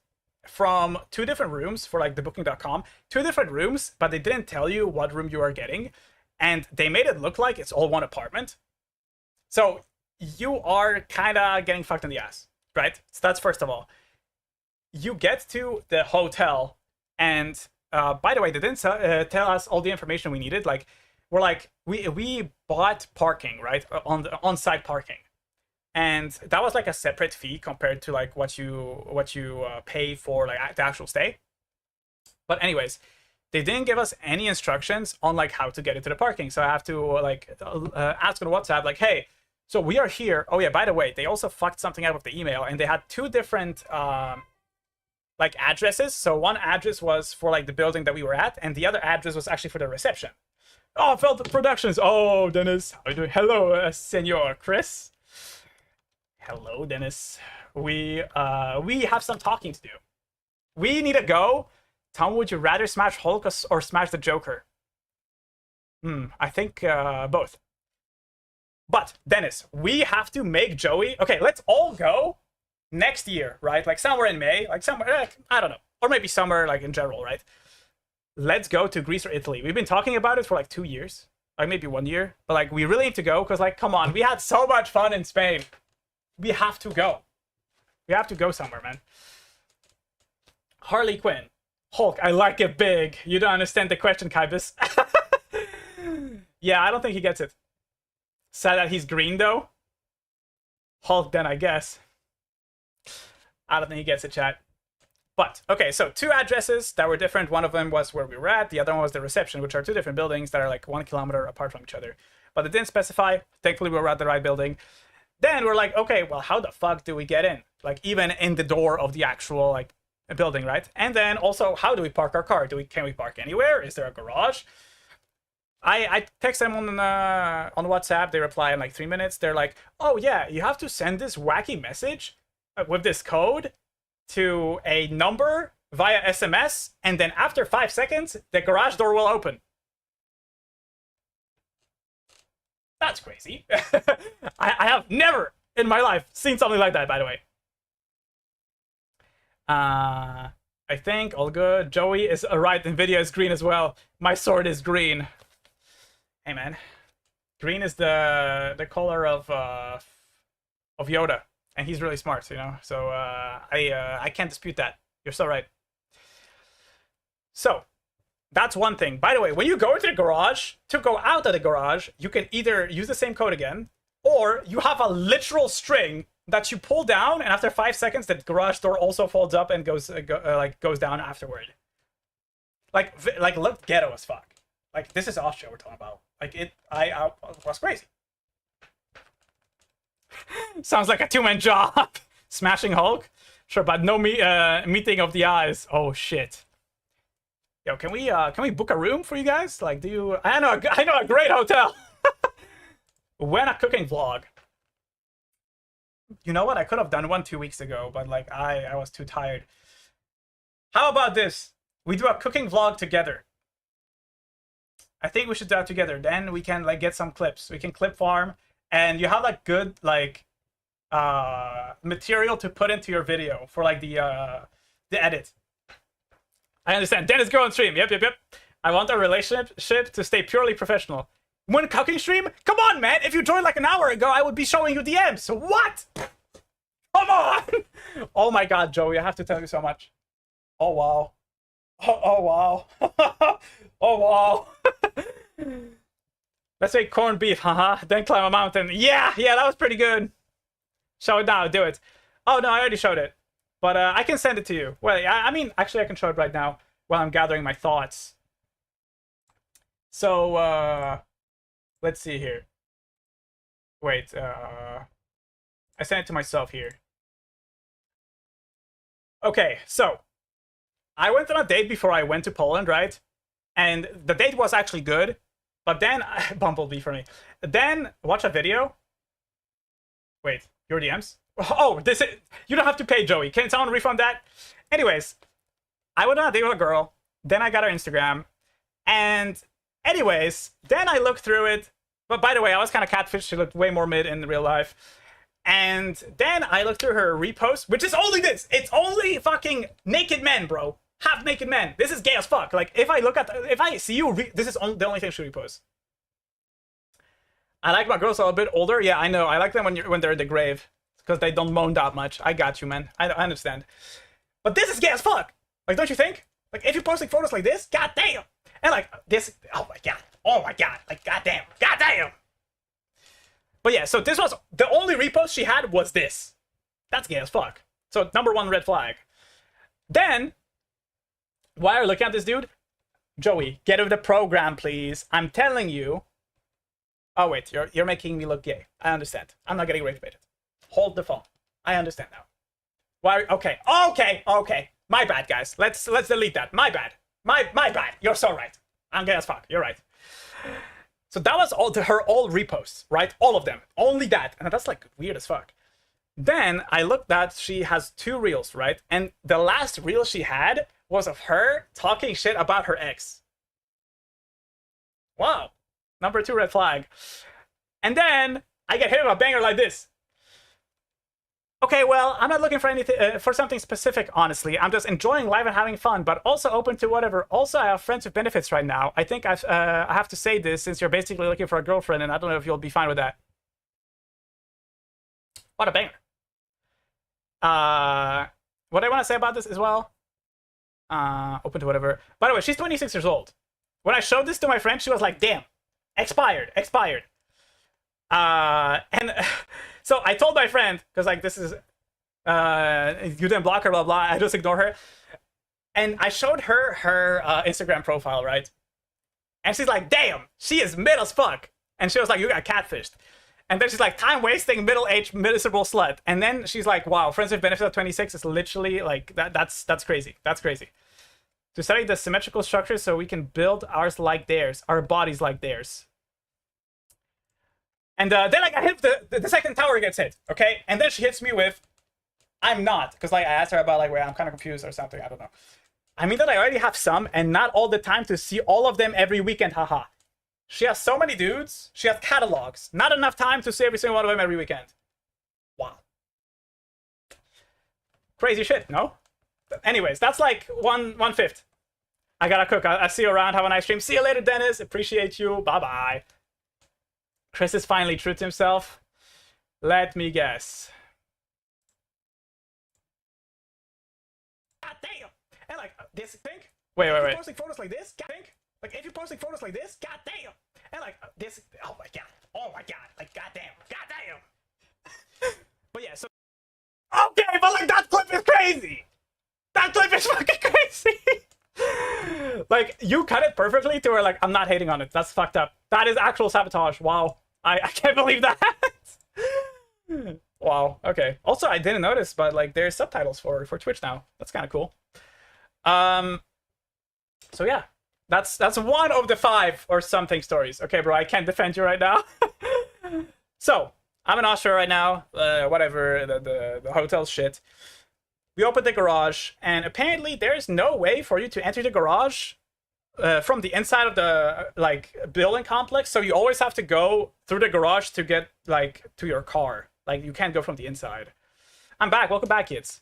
from 2 different rooms for like the booking.com, 2 different rooms, but they didn't tell you what room you are getting, and they made it look like it's all one apartment. So you are kind of getting fucked in the ass, right? So that's first of all. You get to the hotel, and by the way, they didn't tell us all the information we needed. Like, we bought parking, right, on the on-site parking, and that was like a separate fee compared to like what you pay for like the actual stay. But anyways, they didn't give us any instructions on like how to get into the parking, so I have to like ask on WhatsApp like, hey, so we are here. Oh yeah, by the way, they also fucked something up with the email, and they had 2 different like addresses. So one address was for like the building that we were at, and the other address was actually for the reception. Oh, Felt Productions. Oh, Dennis. How are you doing? Hello, Senor Chris. Hello, Dennis. We have some talking to do. We need to go. Tom, would you rather smash Hulk or smash the Joker? I think both. But, Dennis, we have to make Joey... Okay, let's all go next year, right? Like somewhere in May. Like somewhere, I don't know. Or maybe somewhere like in general, right? Let's go to Greece or Italy. We've been talking about it for like 2 years. Like maybe 1 year. But like, we really need to go because like, come on. We had so much fun in Spain. We have to go. We have to go somewhere, man. Harley Quinn. Hulk, I like it big. You don't understand the question, Kybus. Yeah, I don't think he gets it. Sad that he's green, though. Hulk, then, I guess. I don't think he gets it, chat. But, okay, so 2 addresses that were different. One of them was where we were at. The other one was the reception, which are 2 different buildings that are like 1 kilometer apart from each other. But they didn't specify. Thankfully, we were at the right building. Then we're like, okay, well, how the fuck do we get in? Like, even in the door of the actual, like, building, right? And then also, how do we park our car? Can we park anywhere? Is there a garage? I text them on WhatsApp. They reply in like 3 minutes. They're like, "Oh yeah, you have to send this wacky message with this code to a number via SMS, and then after 5 seconds, the garage door will open." That's crazy. I have never in my life seen something like that, by the way. I think all good. Joey is right. Nvidia is green as well. My sword is green. Hey man, green is the color of Yoda, and he's really smart, you know. So I can't dispute that. You're so right. So that's one thing. By the way, when you go into the garage, to go out of the garage, you can either use the same code again, or you have a literal string that you pull down, and after 5 seconds, the garage door also folds up and goes down afterward. Like look ghetto as fuck. Like, this is Austria we're talking about. Like, I was crazy. Sounds like a two-man job. Smashing Hulk? Sure, but no meeting of the eyes. Oh, shit. Yo, can we book a room for you guys? Like, I know a great hotel. When a cooking vlog. You know what? I could have done one 2 weeks ago, but, like, I was too tired. How about this? We do a cooking vlog together. I think we should do that together. Then we can like get some clips. We can clip farm, and you have like good like material to put into your video for like the edit. I understand. Dennis, go on stream. Yep. I want our relationship to stay purely professional. When cooking stream? Come on, man. If you joined like an hour ago, I would be showing you DMs. So what? Come on. Oh my God, Joey, I have to tell you so much. Oh wow. Oh wow. Oh wow. Let's make corned beef, haha. Then climb a mountain. Yeah, that was pretty good. Show it now, do it. Oh no, I already showed it. But I can send it to you. Well, I mean, actually I can show it right now while I'm gathering my thoughts. So, let's see here. Wait, I sent it to myself here. Okay, so I went on a date before I went to Poland, right? And the date was actually good, but then Bumblebee for me. Then watch a video. Wait, your DMs? Oh, you don't have to pay, Joey. Can someone refund that? Anyways, I went on a date with a girl. Then I got her Instagram, and anyways, then I looked through it. But by the way, I was kind of catfish. She looked way more mid in real life. And then I looked through her repost, which is only this. It's only fucking naked men, bro. Half naked men. This is gay as fuck. Like, if I see you, this is the only thing she reposts. I like my girls a little bit older. Yeah, I know. I like them when they're in the grave, because they don't moan that much. I got you, man. I understand. But this is gay as fuck. Like, don't you think? Like, if you're posting photos like this, goddamn. And like this, oh my god, like goddamn. But yeah, so this was the only repost she had was this. That's gay as fuck. So #1 red flag. Then, while you're looking at this dude, Joey, get with the program, please. I'm telling you. Oh wait, you're making me look gay. I understand. I'm not getting rape baited. Hold the phone. I understand now. Why? Okay. My bad, guys. Let's delete that. My bad. My bad. You're so right. I'm gay as fuck. You're right. So that was all reposts, right? All of them. Only that. And that's like weird as fuck. Then I looked at, she has 2 reels, right? And the last reel she had was of her talking shit about her ex. Wow. #2 red flag. And then I get hit with a banger like this. Okay, well, I'm not looking for anything for something specific, honestly. I'm just enjoying life and having fun, but also open to whatever. Also, I have friends with benefits right now. I think I have to say this since you're basically looking for a girlfriend, and I don't know if you'll be fine with that. What a banger. What I want to say about this as well. Open to whatever. By the way, she's 26 years old. When I showed this to my friend, she was like, damn, expired. And so I told my friend, because like this is you didn't block her, blah blah, I just ignore her, and I showed her her Instagram profile, right? And she's like, damn, she is mid as fuck. And she was like, you got catfished. And then she's like, time wasting, middle-aged, miserable slut. And then she's like, wow, friends with benefits at 26 is literally like that's crazy. to study the symmetrical structure so we can build ours like theirs, our bodies like theirs. And then like I hit the second tower gets hit, okay? And then she hits me with, I'm not, because like I asked her about like where I'm kind of confused or something, I don't know. I mean that I already have some and not all the time to see all of them every weekend, haha. She has so many dudes, she has catalogs, not enough time to see every single one of them every weekend. Wow. Crazy shit, no? But anyways, that's like 1/5. I gotta cook. I'll see you around. Have a nice stream. See you later, Dennis. Appreciate you. Bye-bye. Chris is finally true to himself. Let me guess. God damn! And like this thing. Wait. If you're posting photos like this, think. Like if you're posting photos like this, god damn. And like this. Oh my god. Oh my god. Like god damn. God damn. But yeah. So. Okay, but like that clip is crazy. That clip is fucking crazy. Like you cut it perfectly to where like I'm not hating on it. That's fucked up. That is actual sabotage. Wow. I can't believe that. Wow. Okay. Also, I didn't notice, but like there's subtitles for Twitch now. That's kind of cool. So yeah, that's one of the 5 or something stories. Okay, bro, I can't defend you right now. So I'm in Austria right now. Whatever the hotel shit. We opened the garage, and apparently there's no way for you to enter the garage from the inside of the like building complex. So you always have to go through the garage to get like to your car. Like you can't go from the inside. I'm back. Welcome back, kids.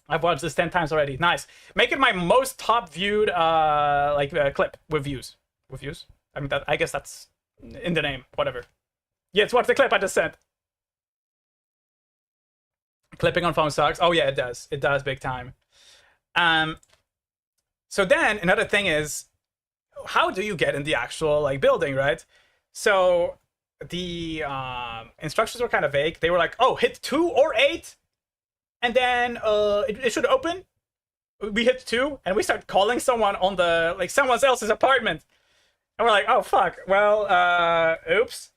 I've watched this 10 times already. Nice. Make it my most top viewed clip with views. With views? I mean, I guess that's in the name. Whatever. Yes, what's the clip I just sent? Clipping on phone sucks. Oh yeah, it does. It does big time. So then another thing is, how do you get in the actual like building, right? So the instructions were kind of vague. They were like, oh, hit 2 or 8, and then it should open. We hit 2, and we start calling someone on the like someone else's apartment, and we're like, oh fuck. Well, oops.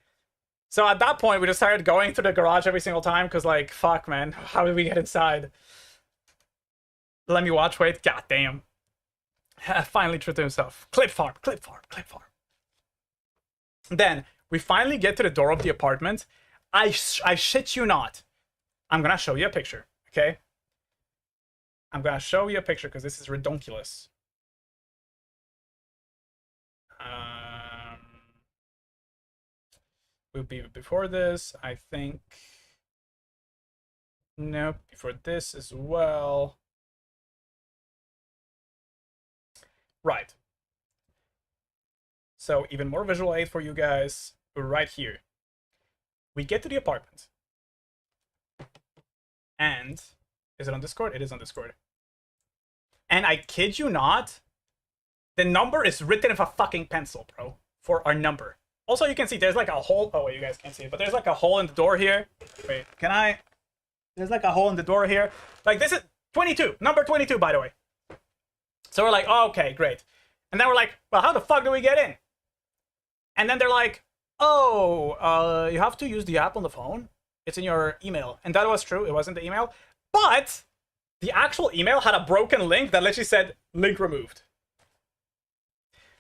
So at that point, we just started going to the garage every single time because, like, fuck, man, how did we get inside? Let me watch. Wait, god damn. Finally true to himself. Clip farm. Then we finally get to the door of the apartment. I shit you not. I'm gonna show you a picture, okay? I'm gonna show you a picture because this is redonkulous. Would be before this, I think. Nope, before this as well. Right. So even more visual aid for you guys right here. We get to the apartment. And is it on Discord? It is on Discord. And I kid you not, the number is written with a fucking pencil, bro, for our number. Also, you can see there's like a hole. Oh, wait, you guys can't see it, but there's like a hole in the door here. Wait, can I? There's like a hole in the door here. Like, this is 22, number 22, by the way. So we're like, oh, okay, great. And then we're like, well, how the fuck do we get in? And then they're like, oh, you have to use the app on the phone. It's in your email. And that was true. It wasn't the email. But the actual email had a broken link that literally said, link removed.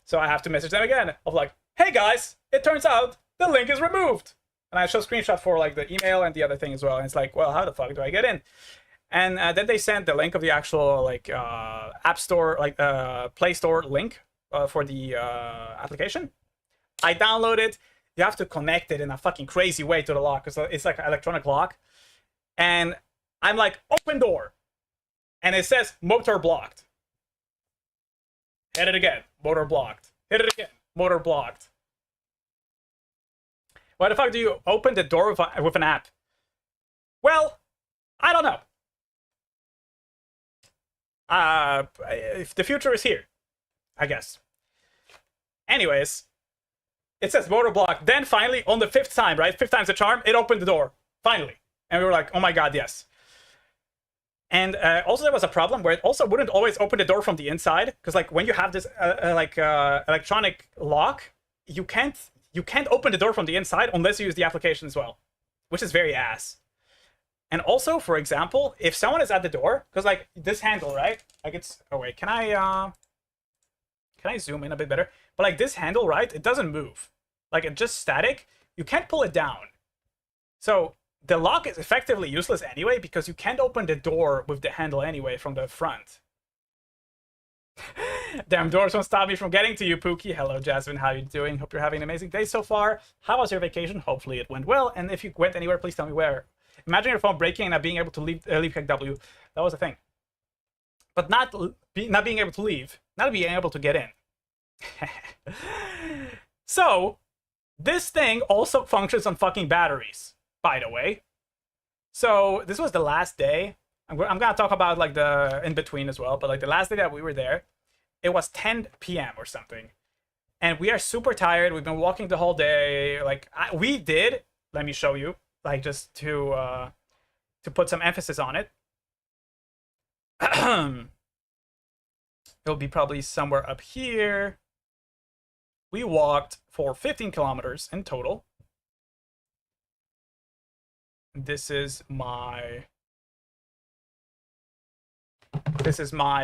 So I have to message them again of like, hey guys, it turns out the link is removed. And I show screenshot for like the email and the other thing as well. And it's like, well, how the fuck do I get in? And then they sent the link of the actual like app store, like Play Store link for the application. I download it. You have to connect it in a fucking crazy way to the lock because it's like an electronic lock. And I'm like, open door. And it says motor blocked. Hit it again, motor blocked. Hit it again, motor blocked. Why the fuck do you open the door with an app? Well, I don't know. If the future is here, I guess. Anyways, it says motor blocked. Then finally, on the 5th time, right? 5th time's the charm, it opened the door. Finally. And we were like, oh my god, yes. And also there was a problem where it also wouldn't always open the door from the inside. Because like when you have this electronic lock, you can't open the door from the inside unless you use the application as well. Which is very ass. And also, for example, if someone is at the door, because like this handle, right? Like it's, oh wait, can I zoom in a bit better? But like this handle, right? It doesn't move. Like it's just static. You can't pull it down. So the lock is effectively useless anyway because you can't open the door with the handle anyway from the front. Damn doors won't stop me from getting to you, Pookie. Hello, Jasmine. How you doing? Hope you're having an amazing day so far. How was your vacation? Hopefully it went well. And if you went anywhere, please tell me where. Imagine your phone breaking and not being able to leave KW. That was a thing. But not being able to leave. Not being able to get in. So, this thing also functions on fucking batteries, by the way. So, this was the last day. I'm gonna talk about like the in-between as well, but like the last day that we were there, it was 10 p.m. or something. And we are super tired. We've been walking the whole day. Like, we did, let me show you, like just to put some emphasis on it. It'll be probably somewhere up here. We walked for 15 kilometers in total. This is my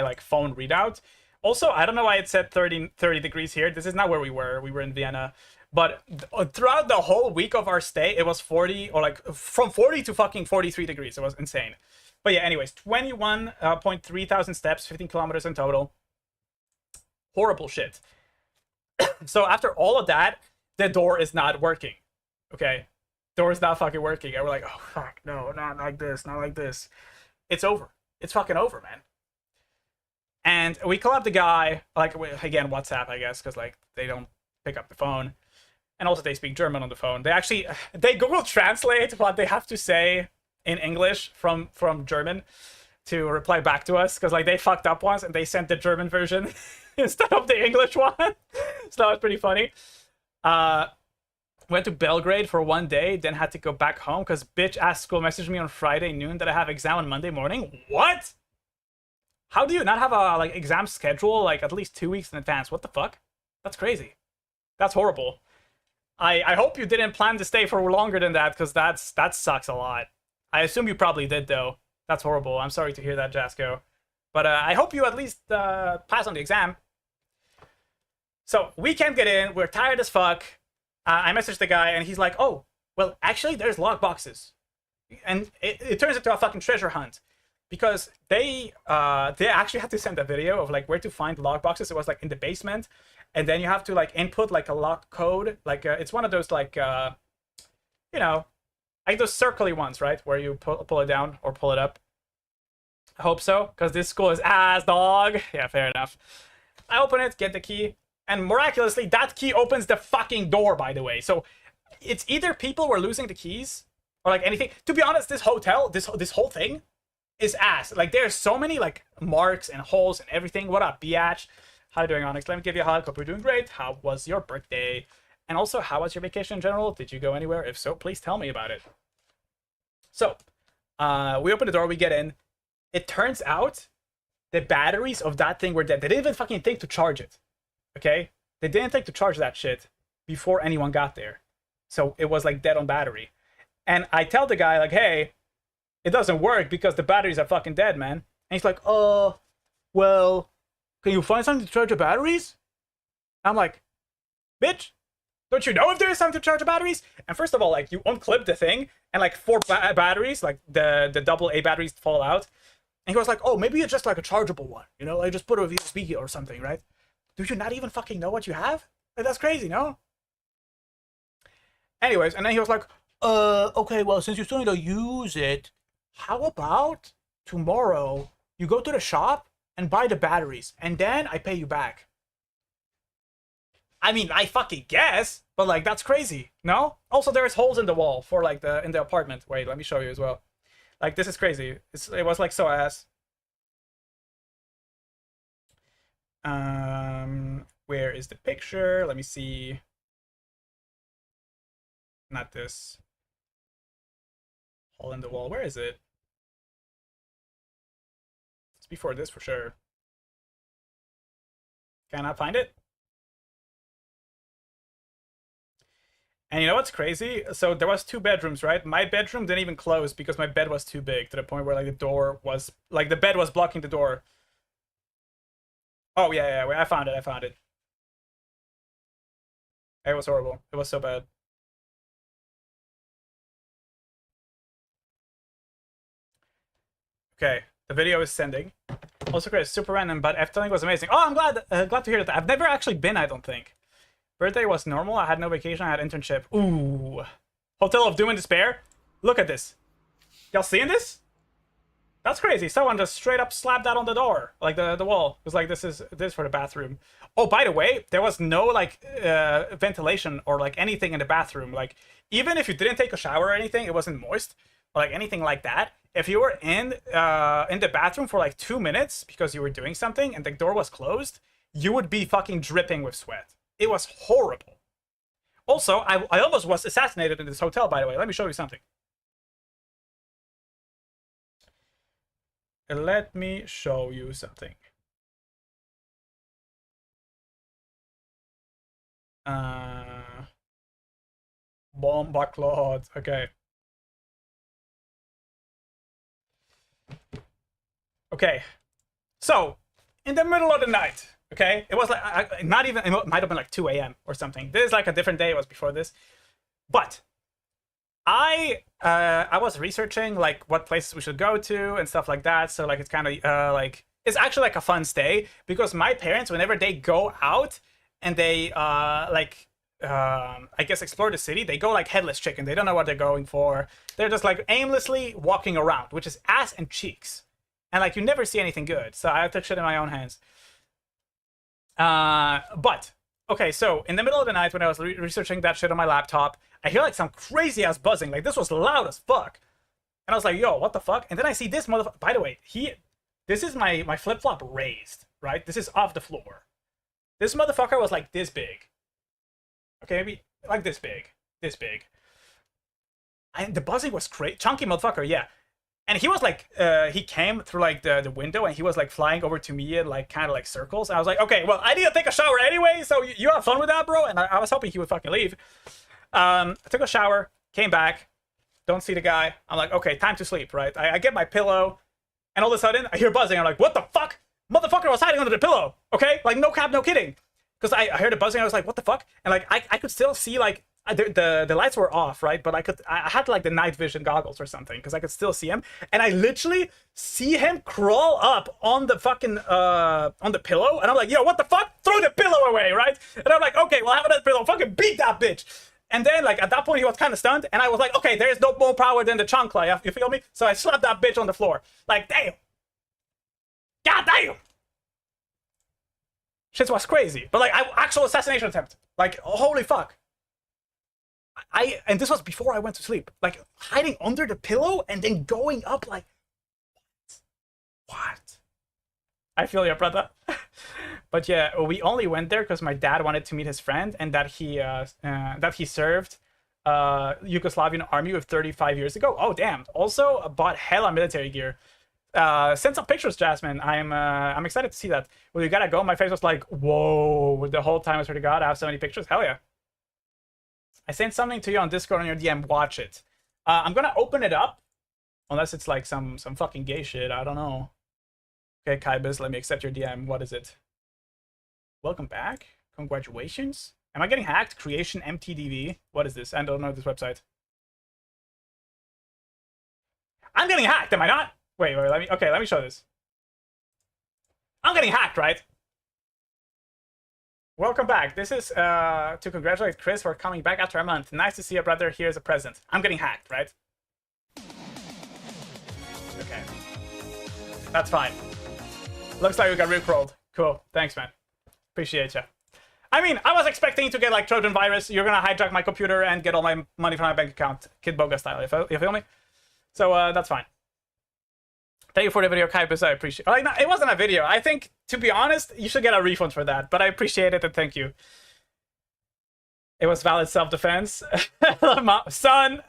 like phone readout. Also, I don't know why it said 30 degrees here. This is not where we were. We were in Vienna. But throughout the whole week of our stay, it was 40 or like from 40 to fucking 43 degrees. It was insane. But yeah, anyways, 21.3 thousand steps, 15 kilometers in total. Horrible shit. So after all of that, the door is not working. Okay? Door is not fucking working. And we're like, oh, fuck, no, not like this, not like this. It's over. It's fucking over, man. And we call up the guy, like, again, WhatsApp, I guess, because, like, they don't pick up the phone. And also they speak German on the phone. They Google Translate what they have to say in English from German to reply back to us. Because, like, they fucked up once and they sent the German version instead of the English one. So that was pretty funny. Went to Belgrade for 1 day, then had to go back home because bitch ass school messaged me on Friday noon that I have exam on Monday morning. What? How do you not have a like exam schedule like at least 2 weeks in advance? What the fuck? That's crazy. That's horrible. I hope you didn't plan to stay for longer than that because that sucks a lot. I assume you probably did though. That's horrible. I'm sorry to hear that, Jasco. But I hope you at least pass on the exam. So we can't get in. We're tired as fuck. I messaged the guy and he's like, oh, well, actually there's lock boxes. And it turns into a fucking treasure hunt. Because they actually had to send a video of like where to find lock boxes. It was like in the basement. And then you have to like input like a lock code. Like it's one of those like, you know, like those circly ones, right? Where you pull it down or pull it up. I hope so. Because this school is ass, dog. Yeah, fair enough. I open it, get the key. And miraculously, that key opens the fucking door, by the way. So it's either people were losing the keys or like anything. To be honest, this hotel, this whole thing is ass. Like there's so many like marks and holes and everything. What up, Biatch? How you doing, Onyx? Let me give you a hug. Hope you're doing great. How was your birthday? And also, how was your vacation in general? Did you go anywhere? If so, please tell me about it. So, we open the door, we get in. It turns out the batteries of that thing were dead. They didn't even fucking think to charge it. Okay? They didn't think to charge that shit before anyone got there. So it was like dead on battery. And I tell the guy, like, hey, it doesn't work because the batteries are fucking dead, man. And he's like, oh, well, can you find something to charge the batteries? I'm like, bitch, don't you know if there is something to charge the batteries? And first of all, like, you unclip the thing and like 4 batteries, like the double A batteries fall out. And he was like, oh, maybe it's just like a chargeable one. You know, like just put a USB or something, right? Do you not even fucking know what you have? Like, that's crazy, no? Anyways, and then he was like, okay, well, since you still need to use it, how about tomorrow you go to the shop and buy the batteries, and then I pay you back? I mean, I fucking guess, but like, that's crazy, no? Also, there's holes in the wall for like in the apartment. Wait, let me show you as well. Like, this is crazy. It was like so ass. Where is the picture? Let me see. Not this. Hole in the wall. Where is it? It's before this for sure. Can I find it? And you know what's crazy? So there was 2 bedrooms, right? My bedroom didn't even close because my bed was too big to the point where like the door was like the bed was blocking the door. Oh yeah, yeah, I found it. I found it. It was horrible. It was so bad. Okay, the video is sending. Also, Chris, super random, but Efteling was amazing. Oh, I'm glad to hear that. I've never actually been, I don't think. Birthday was normal. I had no vacation. I had internship. Ooh, Hotel of Doom and Despair. Look at this. Y'all seeing this? That's crazy. Someone just straight up slapped that on the door, like the wall. It was like this for the bathroom. Oh, by the way, there was no like ventilation or like anything in the bathroom. Like even if you didn't take a shower or anything, it wasn't moist or like anything like that. If you were in the bathroom for like 2 minutes because you were doing something and the door was closed, you would be fucking dripping with sweat. It was horrible. Also, I almost was assassinated in this hotel, by the way. Let me show you something. Let me show you something. Bomba Claude. Okay. Okay. So, in the middle of the night, okay? It was like, not even, it might have been like 2 a.m. or something. This is like a different day. It was before this. But I was researching like what places we should go to and stuff like that. So like it's kind of like it's actually like a fun stay because my parents, whenever they go out and they I guess explore the city, they go like headless chicken. They don't know what they're going for. They're just like aimlessly walking around, which is ass and cheeks, and like you never see anything good. So I took shit in my own hands. But okay, so in the middle of the night when I was researching that shit on my laptop, I hear like some crazy ass buzzing. Like this was loud as fuck. And I was like, yo, what the fuck? And then I see this motherfucker. By the way, this is my flip-flop raised, right? This is off the floor. This motherfucker was like this big. Okay, maybe like this big. This big. And the buzzing was crazy. Chunky motherfucker, yeah. And he was like, he came through like the window and he was like flying over to me in like kind of like circles. And I was like, okay, well, I need to take a shower anyway, so you have fun with that, bro? And I was hoping he would fucking leave. I took a shower, came back, don't see the guy. I'm like, okay, time to sleep, right? I get my pillow, and all of a sudden, I hear buzzing. I'm like, what the fuck? Motherfucker was hiding under the pillow, okay? Like, no cap, no kidding. Because I heard the buzzing, I was like, what the fuck? And like, I could still see like, the lights were off, right? But I had like the night vision goggles or something because I could still see him, and I literally see him crawl up on the fucking on the pillow, and I'm like, yo, what the fuck? Throw the pillow away, right? And I'm like, okay, well, have another pillow, fucking beat that bitch. And then like at that point he was kind of stunned, and I was like, okay, there's no more power than the chancla, you feel me? So I slapped that bitch on the floor, like, damn, god damn. Shit was crazy, but like actual assassination attempt, like holy fuck. And this was before I went to sleep, like hiding under the pillow and then going up like, what? I feel you, brother. But yeah, we only went there because my dad wanted to meet his friend, and that he served Yugoslavian army with 35 years ago. Oh damn! Also bought hella military gear. Send some pictures, Jasmine. I'm excited to see that. Well, you gotta go. My face was like, whoa, the whole time. I swear to God, I have so many pictures. Hell yeah! I sent something to you on Discord on your DM. Watch it. I'm gonna open it up, unless it's like some fucking gay shit. I don't know. Okay, Kybus, let me accept your DM. What is it? Welcome back. Congratulations. Am I getting hacked? Creation MTDV. What is this? I don't know this website. I'm getting hacked, am I not? Wait, let me show this. I'm getting hacked, right? Welcome back. This is to congratulate Chris for coming back after a month. Nice to see your brother. Here's a present. I'm getting hacked, right? Okay. That's fine. Looks like we got rickrolled. Cool. Thanks, man. Appreciate you. I mean, I was expecting to get like Trojan virus. You're gonna hijack my computer and get all my money from my bank account, Kid Boga style. You feel me? So that's fine. Thank you for the video, Kaipus. I appreciate. Like, no, it wasn't a video. I think, to be honest, you should get a refund for that. But I appreciate it and thank you. It was valid self-defense, son.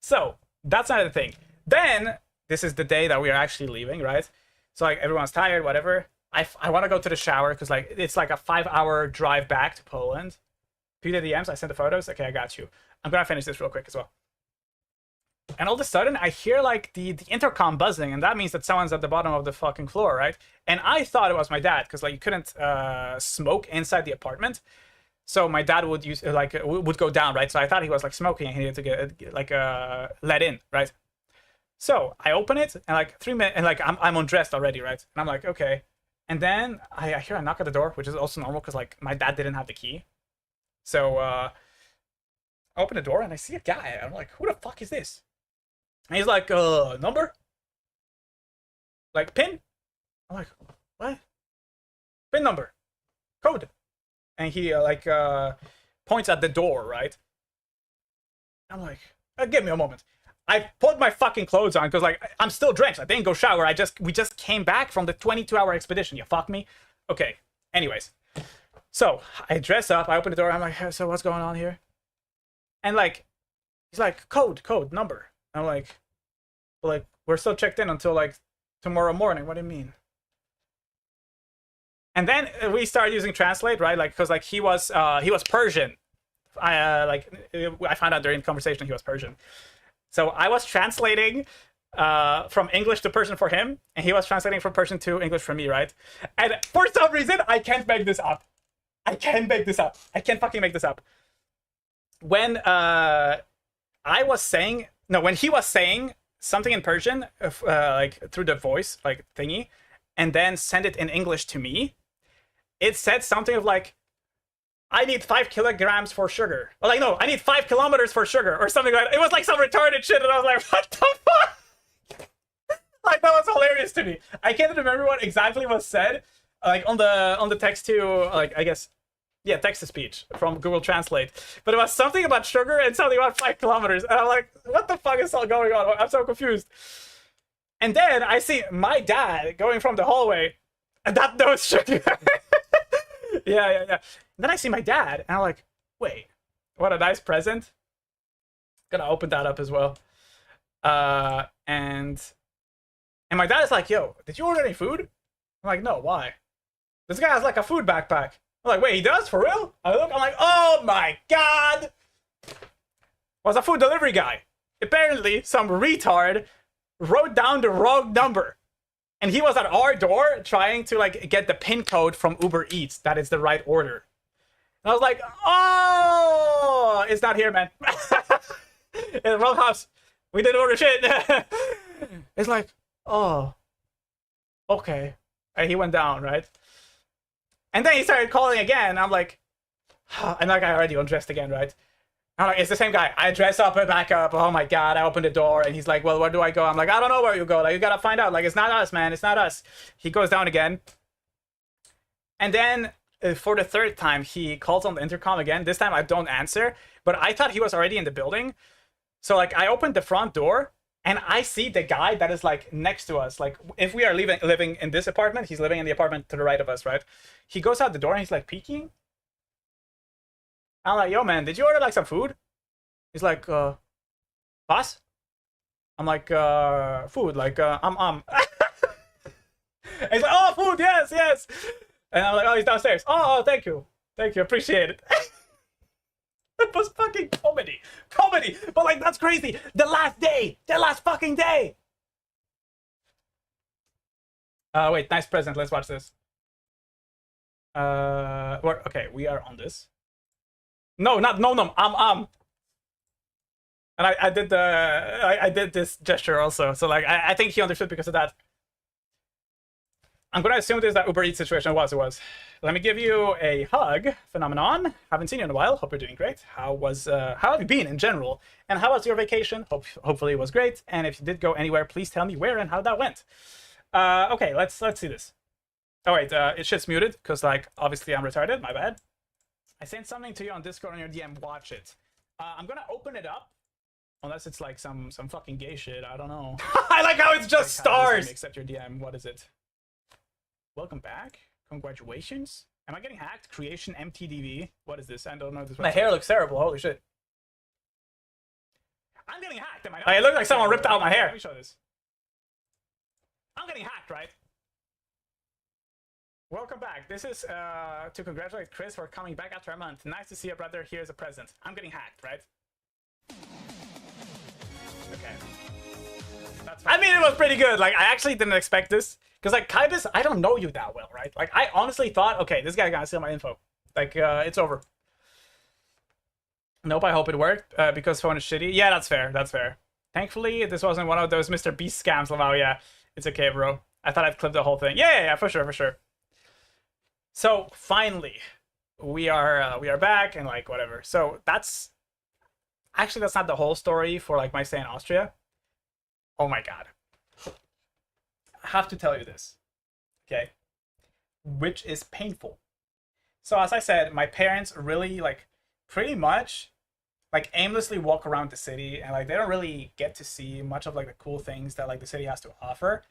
So that's another thing. Then this is the day that we are actually leaving, right? So like everyone's tired, whatever. I want to go to the shower because like it's like a 5-hour drive back to Poland. View the DMs. I sent the photos. Okay, I got you. I'm gonna finish this real quick as well. And all of a sudden, I hear like the intercom buzzing, and that means that someone's at the bottom of the fucking floor, right? And I thought it was my dad, because like you couldn't smoke inside the apartment, so my dad would use would go down, right? So I thought he was like smoking, and he needed to get like let in, right? So I open it, and like 3 minutes, and like I'm undressed already, right? And I'm like, okay. And then I hear a knock at the door, which is also normal because like my dad didn't have the key. So I open the door and I see a guy. I'm like, who the fuck is this? And he's like, number? Like, pin? I'm like, what? Pin number. Code. And he, points at the door, right? I'm like, give me a moment. I put my fucking clothes on, because, like, I'm still drenched. I didn't go shower. We just came back from the 22-hour expedition. You fuck me? Okay. Anyways. So, I dress up. I open the door. I'm like, so what's going on here? And, like, he's like, code, number. I'm like, we're still checked in until like tomorrow morning. What do you mean? And then we started using Translate, right? Like, because like he was Persian. I found out during the conversation he was Persian. So I was translating from English to Persian for him, and he was translating from Persian to English for me, right? And for some reason, I can't make this up. I can't fucking make this up. When when he was saying something in Persian, like through the voice, like thingy, and then send it in English to me, it said something of like, I need 5 kilograms for sugar. Or like, no, I need 5 kilometers for sugar, or something like that. It was like some retarded shit, and I was like, what the fuck? Like, that was hilarious to me. I can't remember what exactly was said, like on the text to, like, I guess, yeah, text-to-speech from Google Translate. But it was something about sugar and something about 5 kilometers. And I'm like, what the fuck is all going on? I'm so confused. And then I see my dad going from the hallway, and that knows sugar. Yeah. And then I see my dad, and I'm like, wait, what a nice present. Gonna open that up as well. And my dad is like, yo, did you order any food? I'm like, no, why? This guy has like a food backpack. I'm like, wait, he does? For real? I look, I'm like, oh my god! Was a food delivery guy. Apparently, some retard wrote down the wrong number. And he was at our door trying to, like, get the pin code from Uber Eats. That is the right order. And I was like, oh! It's not here, man. In the wrong house. We didn't order shit. It's like, oh. Okay. And he went down, right? And then he started calling again. I'm like, and that guy already undressed again, right? I'm like, it's the same guy. I dress up and back up. Oh my god, I open the door, and he's like, well, where do I go? I'm like, I don't know where you go. Like, you gotta find out. Like, it's not us, man. It's not us. He goes down again. And then for the 3rd time, he calls on the intercom again. This time I don't answer, but I thought he was already in the building. So like, I opened the front door, and I see the guy that is like next to us. Like, if we are living in this apartment, he's living in the apartment to the right of us, right? He goes out the door and he's like peeking. I'm like, yo, man, did you order like some food? He's like, boss? I'm like, food, like, And he's like, oh, food, yes. And I'm like, oh, he's downstairs. Oh, thank you, appreciate it. It was fucking comedy. But like, that's crazy. The last fucking day. Wait, nice present. Let's watch this. Okay, we are on this. No, not no. And I did I did this gesture also. So like, I think he understood because of that. I'm gonna assume this is that Uber Eats situation. It was. Let me give you a hug, Phenomenon. Haven't seen you in a while. Hope you're doing great. How have you been in general? And how was your vacation? Hopefully it was great. And if you did go anywhere, please tell me where and how that went. Okay, let's see this. Oh wait, it shit's muted because like obviously I'm retarded. My bad. I sent something to you on Discord on your DM. Watch it. I'm gonna open it up. Unless it's like some fucking gay shit. I don't know. I like how it's just like, stars. Accept your DM. What is it? Welcome back. Congratulations. Am I getting hacked? Creation MTDV. What is this? I don't know this. My hair looks terrible. Holy shit. I'm getting hacked. Am I? It looks like someone ripped out my hair. Let me show this. I'm getting hacked, right? Welcome back. This is to congratulate Chris for coming back after a month. Nice to see a brother. Here's a present. I'm getting hacked, right? Okay. I mean, it was pretty good. Like, I actually didn't expect this. Because, like, Kybus, I don't know you that well, right? Like, I honestly thought, okay, this guy gonna steal my info. Like, it's over. Nope, I hope it worked. Because phone is shitty. Yeah, that's fair. That's fair. Thankfully, this wasn't one of those Mr. Beast scams. Oh, yeah. It's okay, bro. I thought I'd clip the whole thing. Yeah, for sure, for sure. So, finally, we are back and, like, whatever. So, that's... Actually, that's not the whole story for, like, my stay in Austria. Oh my god. I have to tell you this. Okay? Which is painful. So as I said, my parents really, like, pretty much, like, aimlessly walk around the city, and, like, they don't really get to see much of, like, the cool things that, like, the city has to offer.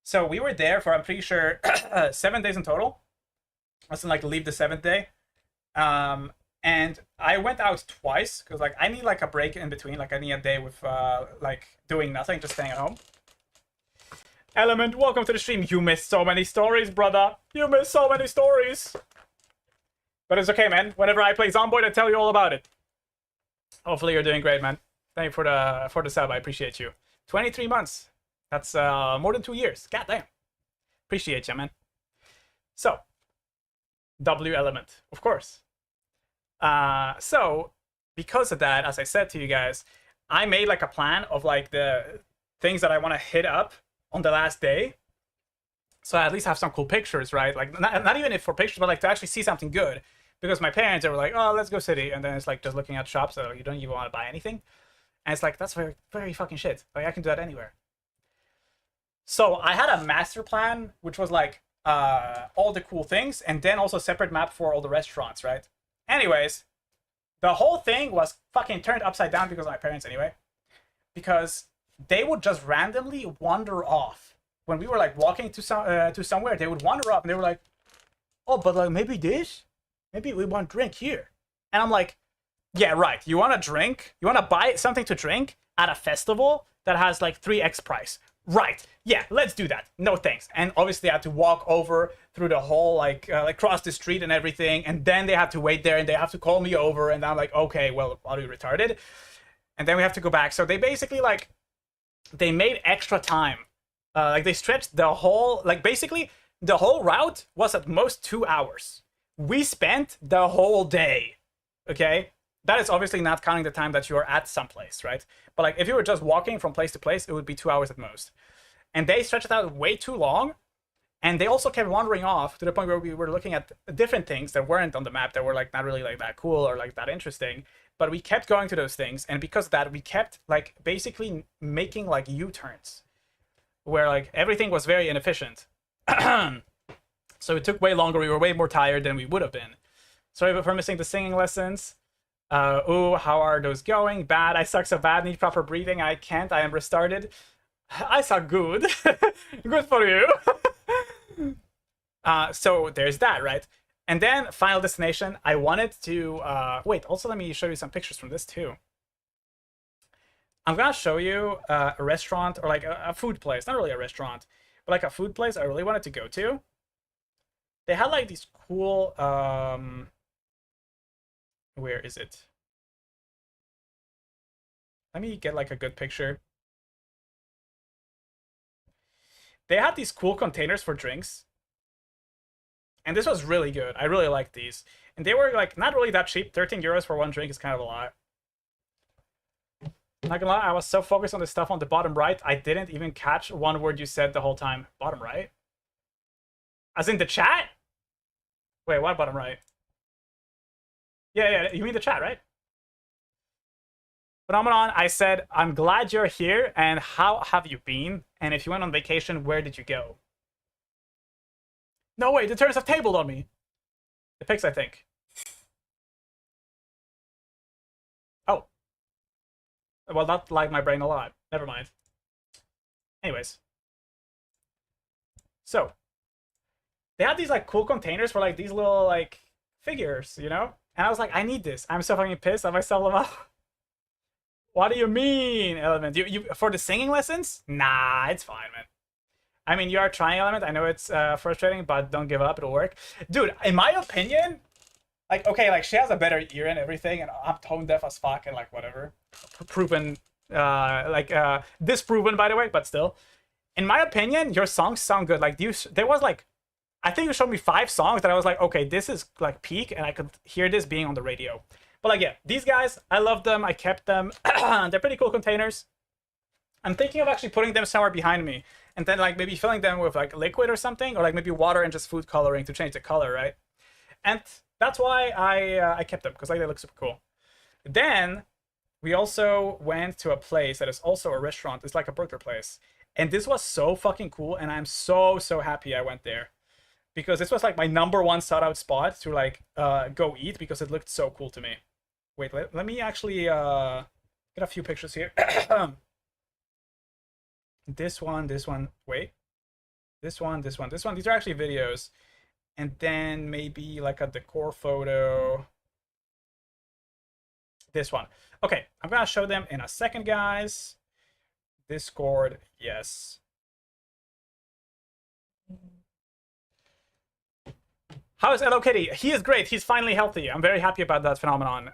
So we were there for, I'm pretty sure, 7 days in total. I was like, leave the 7th day. And I went out twice because, like, I need, like, a break in between. Like, I need a day with, like, doing nothing, just staying at home. Element, welcome to the stream. You missed so many stories, brother. You missed so many stories. But it's okay, man. Whenever I play Zomboid, I tell you all about it. Hopefully you're doing great, man. Thank you for the sub. I appreciate you. 23 months. That's more than 2 years. God damn. Appreciate you, man. So, W Element, of course. So because of that, as I said to you guys, I made like a plan of like the things that I want to hit up on the last day. So I at least have some cool pictures, right? Like not even if for pictures, but like to actually see something good. Because my parents, they were like, oh, let's go city. And then it's like just looking at shops that you don't even want to buy anything. And it's like, that's very, very fucking shit. Like I can do that anywhere. So I had a master plan, which was like all the cool things. And then also a separate map for all the restaurants, right? Anyways, the whole thing was fucking turned upside down because of my parents anyway. Because they would just randomly wander off. When we were like walking to somewhere, they would wander up and they were like, oh, but like maybe this? Maybe we want drink here. And I'm like, yeah, right. You want a drink? You want to buy something to drink at a festival that has like 3x price? Right. Yeah, let's do that. No thanks. And obviously I had to walk over through the whole, like cross the street and everything. And then they have to wait there and they have to call me over. And I'm like, okay, well, are you retarded? And then we have to go back. So they basically like, they made extra time. Like they stretched the whole, like basically the whole route was at most 2 hours. We spent the whole day. Okay? That is obviously not counting the time that you are at someplace, right? But like if you were just walking from place to place, it would be 2 hours at most. And they stretched it out way too long. And they also kept wandering off to the point where we were looking at different things that weren't on the map that were like not really like that cool or like that interesting. But we kept going to those things. And because of that, we kept like basically making like U-turns where like everything was very inefficient. So it took way longer. We were way more tired than we would have been. Sorry for missing the singing lessons. Ooh, how are those going? Bad. I suck so bad. Need proper breathing. I can't. I am restarted. I suck good. Good for you. So there's that, right? And then Final Destination. I wanted to wait. Also, let me show you some pictures from this too. I'm gonna show you a restaurant or like a food place. Not really a restaurant, but like a food place I really wanted to go to. They had like these cool. Where is it? Let me get like a good picture. They had these cool containers for drinks. And this was really good. I really liked these. And they were like not really that cheap. 13 euros for one drink is kind of a lot. Not gonna lie, I was so focused on the stuff on the bottom right, I didn't even catch one word you said the whole time. Bottom right? As in the chat? Wait, what bottom right? Yeah, you mean the chat, right? Phenomenon, I said, I'm glad you're here, and how have you been? And if you went on vacation, where did you go? No, wait, the turns have tabled on me. The pics, I think. Oh. Well, that liked my brain a lot. Never mind. Anyways. So. They had these, like, cool containers for, like, these little, like, figures, you know? And I was like, I need this. I'm so fucking pissed at myself about. What do you mean, Element? You for the singing lessons? Nah, it's fine, man. I mean, you are trying, Element. I know it's frustrating, but don't give up. It'll work. Dude, in my opinion, like, okay, like, she has a better ear and everything, and I'm tone deaf as fuck, and, like, whatever. Proven, disproven, by the way, but still. In my opinion, your songs sound good. Like, there was, like, I think you showed me 5 songs that I was like, okay, this is, like, peak, and I could hear this being on the radio. But, like, yeah, these guys, I love them. I kept them. They're pretty cool containers. I'm thinking of actually putting them somewhere behind me, and then, like, maybe filling them with, like, liquid or something, or, like, maybe water and just food coloring to change the color, right? And that's why I kept them, because, like, they look super cool. Then we also went to a place that is also a restaurant. It's like a burger place, and this was so fucking cool, and I'm so happy I went there, because this was, like, my #1 sought out spot to, like, go eat, because it looked so cool to me. Wait, let me actually get a few pictures here. This one, wait. This one. These are actually videos. And then maybe like a decor photo. This one. Okay, I'm gonna show them in a second, guys. Discord, yes. How is Hello Kitty? He is great. He's finally healthy. I'm very happy about that phenomenon.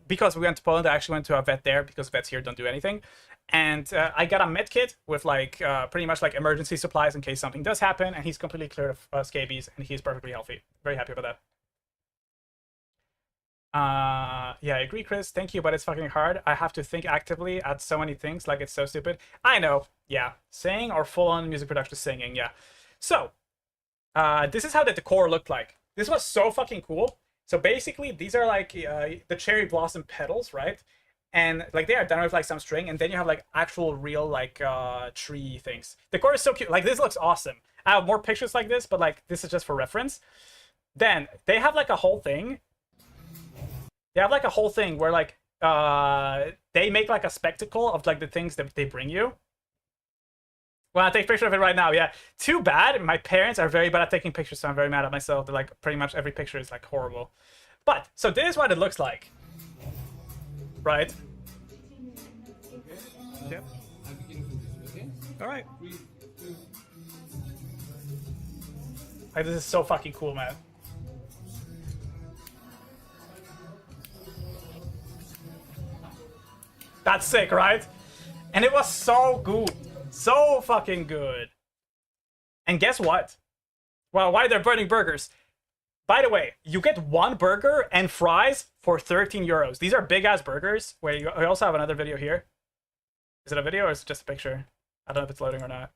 Because we went to Poland, I actually went to a vet there, because vets here don't do anything. And I got a med kit with, like, pretty much, like, emergency supplies in case something does happen. And he's completely cleared of scabies, and he's perfectly healthy. Very happy about that. Yeah, I agree, Chris. Thank you, but it's fucking hard. I have to think actively at so many things. Like, it's so stupid. I know. Yeah. Singing or full-on music production singing. Yeah. So, this is how the decor looked like. This was so fucking cool. So basically, these are, like, the cherry blossom petals, right? And, like, they are done with, like, some string, and then you have, like, actual real, like, tree things. The decor is so cute. Like, this looks awesome. I have more pictures like this, but, like, this is just for reference. Then they have, like, a whole thing. They have, like, a whole thing where, like, they make, like, a spectacle of, like, the things that they bring you. Well, I'll take a picture of it right now. Yeah. Too bad. My parents are very bad at taking pictures, so I'm very mad at myself. They're, like, pretty much every picture is, like, horrible. But, so this is what it looks like. Right? Yep. Alright. Like, this is so fucking cool, man. That's sick, right? And it was so good. So fucking good. And guess what? Well, why they're burning burgers? By the way, you get 1 burger and fries for 13 euros. These are big-ass burgers. Wait, I also have another video here. Is it a video or is it just a picture? I don't know if it's loading or not.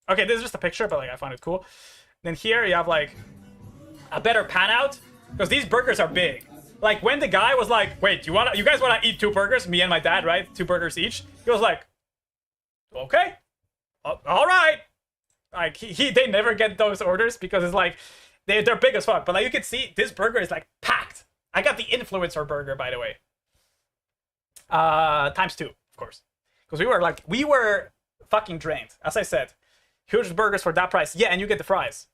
Okay, this is just a picture, but, like, I find it cool. Then here you have, like, a better pan out, because these burgers are big. Like, when the guy was like, wait, you guys want to eat 2 burgers? Me and my dad, right? 2 burgers each. He was like, okay. All right. Like, they never get those orders, because it's like, they're big as fuck. But, like, you can see, this burger is, like, packed. I got the influencer burger, by the way. ×2, of course. Because we were fucking drained. As I said, huge burgers for that price. Yeah, and you get the fries.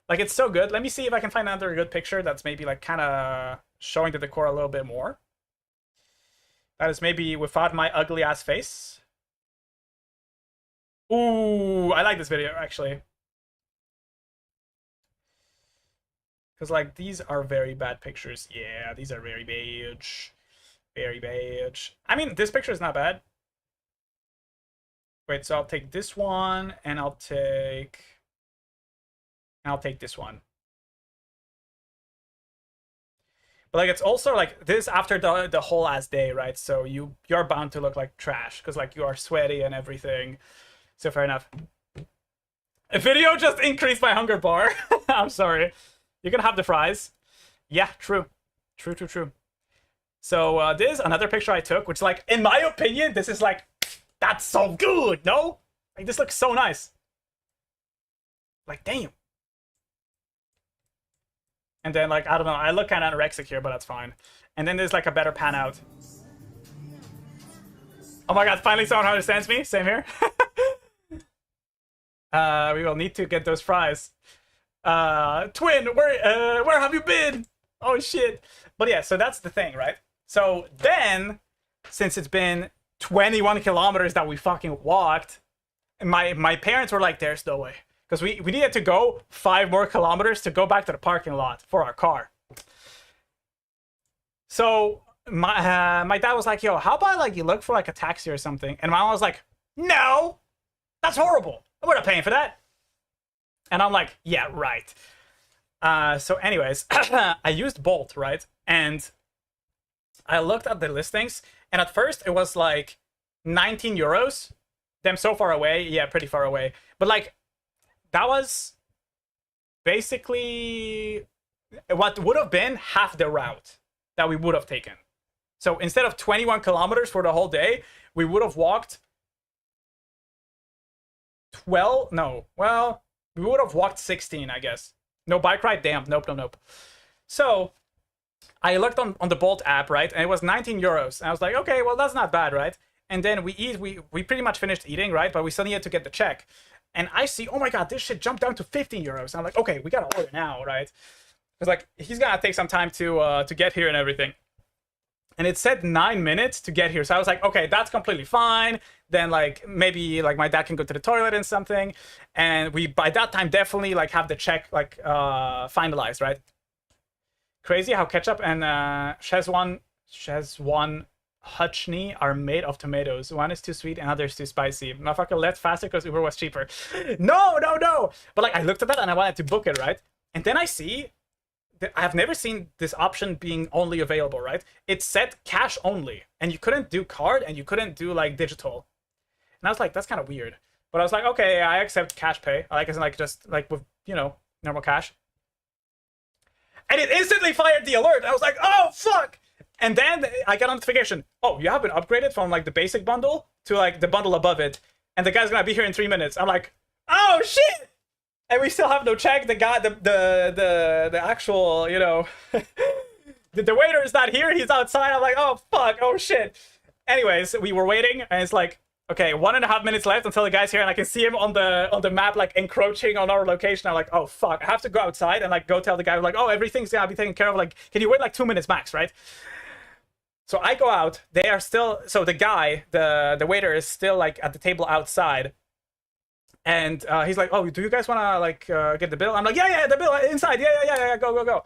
Like, it's so good. Let me see if I can find another good picture that's maybe, like, kind of showing the decor a little bit more. That is maybe without my ugly ass face. Ooh, I like this video, actually. Because, like, these are very bad pictures. Yeah, these are very beige. Very beige. I mean, this picture is not bad. Wait, so I'll take this one, and I'll take this one. But, like, it's also, like, this after the whole ass day, right? So you're bound to look like trash, because, like, you are sweaty and everything. So fair enough. A video just increased my hunger bar. I'm sorry. You can have the fries. Yeah, true. True. So this is another picture I took, which, like, in my opinion, this is, like, that's so good, no? Like, this looks so nice. Like, damn. And then, like, I don't know, I look kind of anorexic here, but that's fine. And then there's, like, a better pan out. Oh my god, finally someone understands me. Same here. We will need to get those fries. Twin, where have you been? Oh shit. But yeah, so that's the thing, right? So then, since it's been 21 kilometers that we fucking walked, my parents were like, there's no way. Because we needed to go 5 more kilometers to go back to the parking lot for our car. So my dad was like, yo, how about like you look for like a taxi or something? And my mom was like, no, that's horrible. We're not paying for that. And I'm like, yeah, right. So anyways, I used Bolt, right? And I looked at the listings, and at first it was like 19 euros. Them so far away. Yeah, pretty far away. But like, that was basically what would have been half the route that we would have taken. So instead of 21 kilometers for the whole day, we would have walked 12. No, well, we would have walked 16, I guess. No bike ride? Damn. Nope. So I looked on the Bolt app, right? And it was 19 euros. And I was like, okay, well, that's not bad, right? And then we pretty much finished eating, right? But we still needed to get the check. And I see, oh my god, this shit jumped down to 15 euros. And I'm like, okay, we gotta order now, right? Because like he's gonna take some time to get here and everything. And it said 9 minutes to get here, so I was like, okay, that's completely fine. Then like maybe like my dad can go to the toilet and something, and we by that time definitely like have the check like finalized, right? Crazy how ketchup and Szechuan Hutchney are made of tomatoes. One is too sweet and other is too spicy. Motherfucker left faster because Uber was cheaper. No. But like I looked at that and I wanted to book it, right? And then I see that I've never seen this option being only available, right? It said cash only, and you couldn't do card and you couldn't do like digital. And I was like, that's kind of weird. But I was like, okay, I accept cash pay. I like, like just like with, you know, normal cash. And it instantly fired the alert. I was like, oh fuck. And then I got a notification. Oh, you have been upgraded from like the basic bundle to like the bundle above it. And the guy's gonna be here in 3 minutes. I'm like, oh shit! And we still have no check. The guy, the actual, you know, the waiter is not here. He's outside. I'm like, oh fuck, oh shit. Anyways, we were waiting, and it's like, okay, 1.5 minutes left until the guy's here, and I can see him on the map like encroaching on our location. I'm like, oh fuck, I have to go outside and like go tell the guy like, oh, everything's gonna be taken care of. Like, can you wait like 2 minutes max, right? So I go out. They are still. So the guy, the waiter, is still like at the table outside, and he's like, "Oh, do you guys want to like get the bill?" I'm like, "Yeah, the bill inside. Yeah. Go."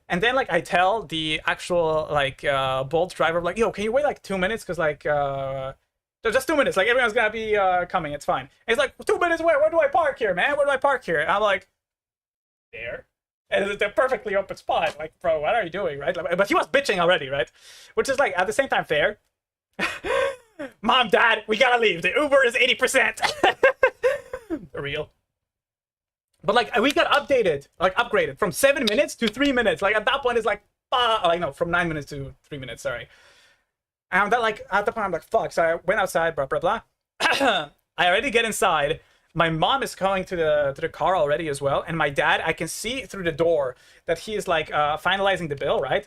And then like I tell the actual like Bolt driver like, "Yo, can you wait like 2 minutes? Cause like just 2 minutes. Like everyone's gonna be coming. It's fine." And he's like, 2 minutes? Where do I park here, man? Where do I park here? And I'm like, there. And it's a perfectly open spot. Like, bro, what are you doing, right? But he was bitching already, right? Which is like at the same time fair. Mom, Dad, we gotta leave. The Uber is 80%. Real. But like we got upgraded from 7 minutes to 3 minutes. Like at that point, it's like, no, from 9 minutes to 3 minutes. Sorry. And that like at the point, I'm like, fuck. So I went outside, blah. I already get inside. My mom is going to the car already as well, and my dad, I can see through the door that he is like finalizing the bill, right?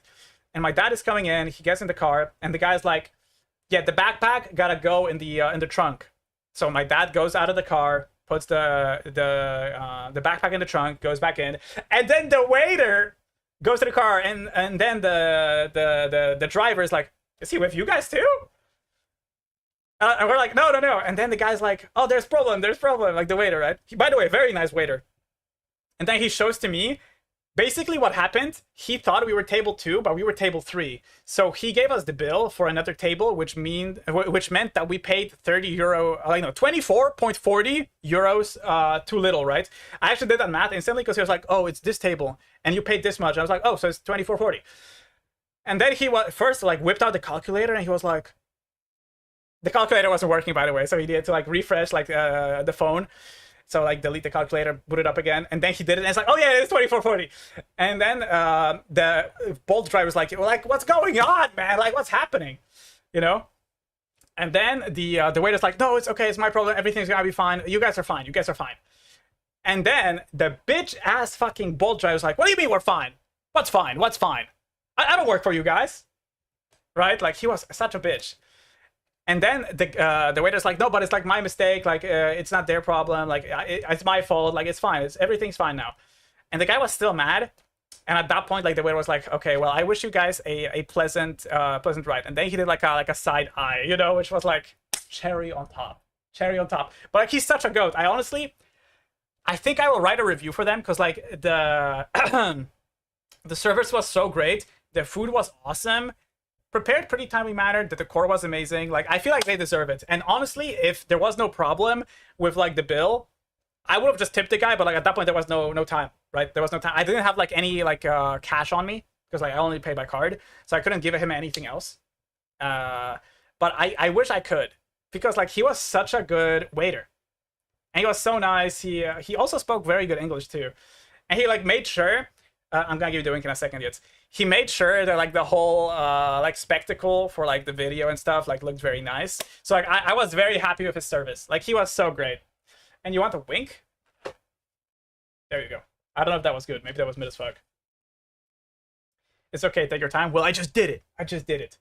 And my dad is coming in. He gets in the car, and the guy's like, "Yeah, the backpack gotta go in the trunk." So my dad goes out of the car, puts the backpack in the trunk, goes back in, and then the waiter goes to the car, and then the driver is like, "Is he with you guys too?" And we're like, no. And then the guy's like, oh, there's problem. Like the waiter, right? By the way, very nice waiter. And then he shows to me basically what happened. He thought we were table 2, but we were table 3. So he gave us the bill for another table, which meant that we paid 30 euro, 24.40 euros too little, right? I actually did that math instantly because he was like, oh, it's this table and you paid this much. I was like, oh, so it's 24.40. And then he first like whipped out the calculator and he was like, the calculator wasn't working, by the way, so he needed to like refresh like the phone. So like delete the calculator, boot it up again, and then he did it, and it's like, oh yeah, it's 24.40. And then the Bolt driver's like, what's going on, man? Like, what's happening? You know? And then the waiter's like, no, it's okay, it's my problem, everything's gonna be fine. You guys are fine. And then the bitch ass fucking Bolt driver's like, what do you mean we're fine? What's fine? I don't work for you guys, right? Like he was such a bitch. And then the waiter's like, no, but it's like my mistake. Like it's not their problem. Like it's my fault. Like it's fine. Everything's fine now. And the guy was still mad. And at that point, like the waiter was like, okay, well, I wish you guys a pleasant ride. And then he did like a side eye, you know, which was like cherry on top. cherry on top. But like, he's such a goat. I think I will write a review for them because like the the service was so great, the food was awesome, prepared pretty timely manner, the decor was amazing. Like I feel like they deserve it. And honestly, if there was no problem with like the bill, I would have just tipped the guy. But like at that point, there was no time, right? There was no time. I didn't have like any like cash on me because like I only pay by card, so I couldn't give him anything else. But I wish I could because like he was such a good waiter. And he was so nice. He also spoke very good English too, and he like made sure. I'm gonna give you the link in a second. Yet he made sure that like the whole like spectacle for like the video and stuff like looked very nice. So like I was very happy with his service. Like he was so great. And you want a wink? There you go. I don't know if that was good. Maybe that was mid as fuck. It's okay. Take your time. Well, I just did it. I just did it.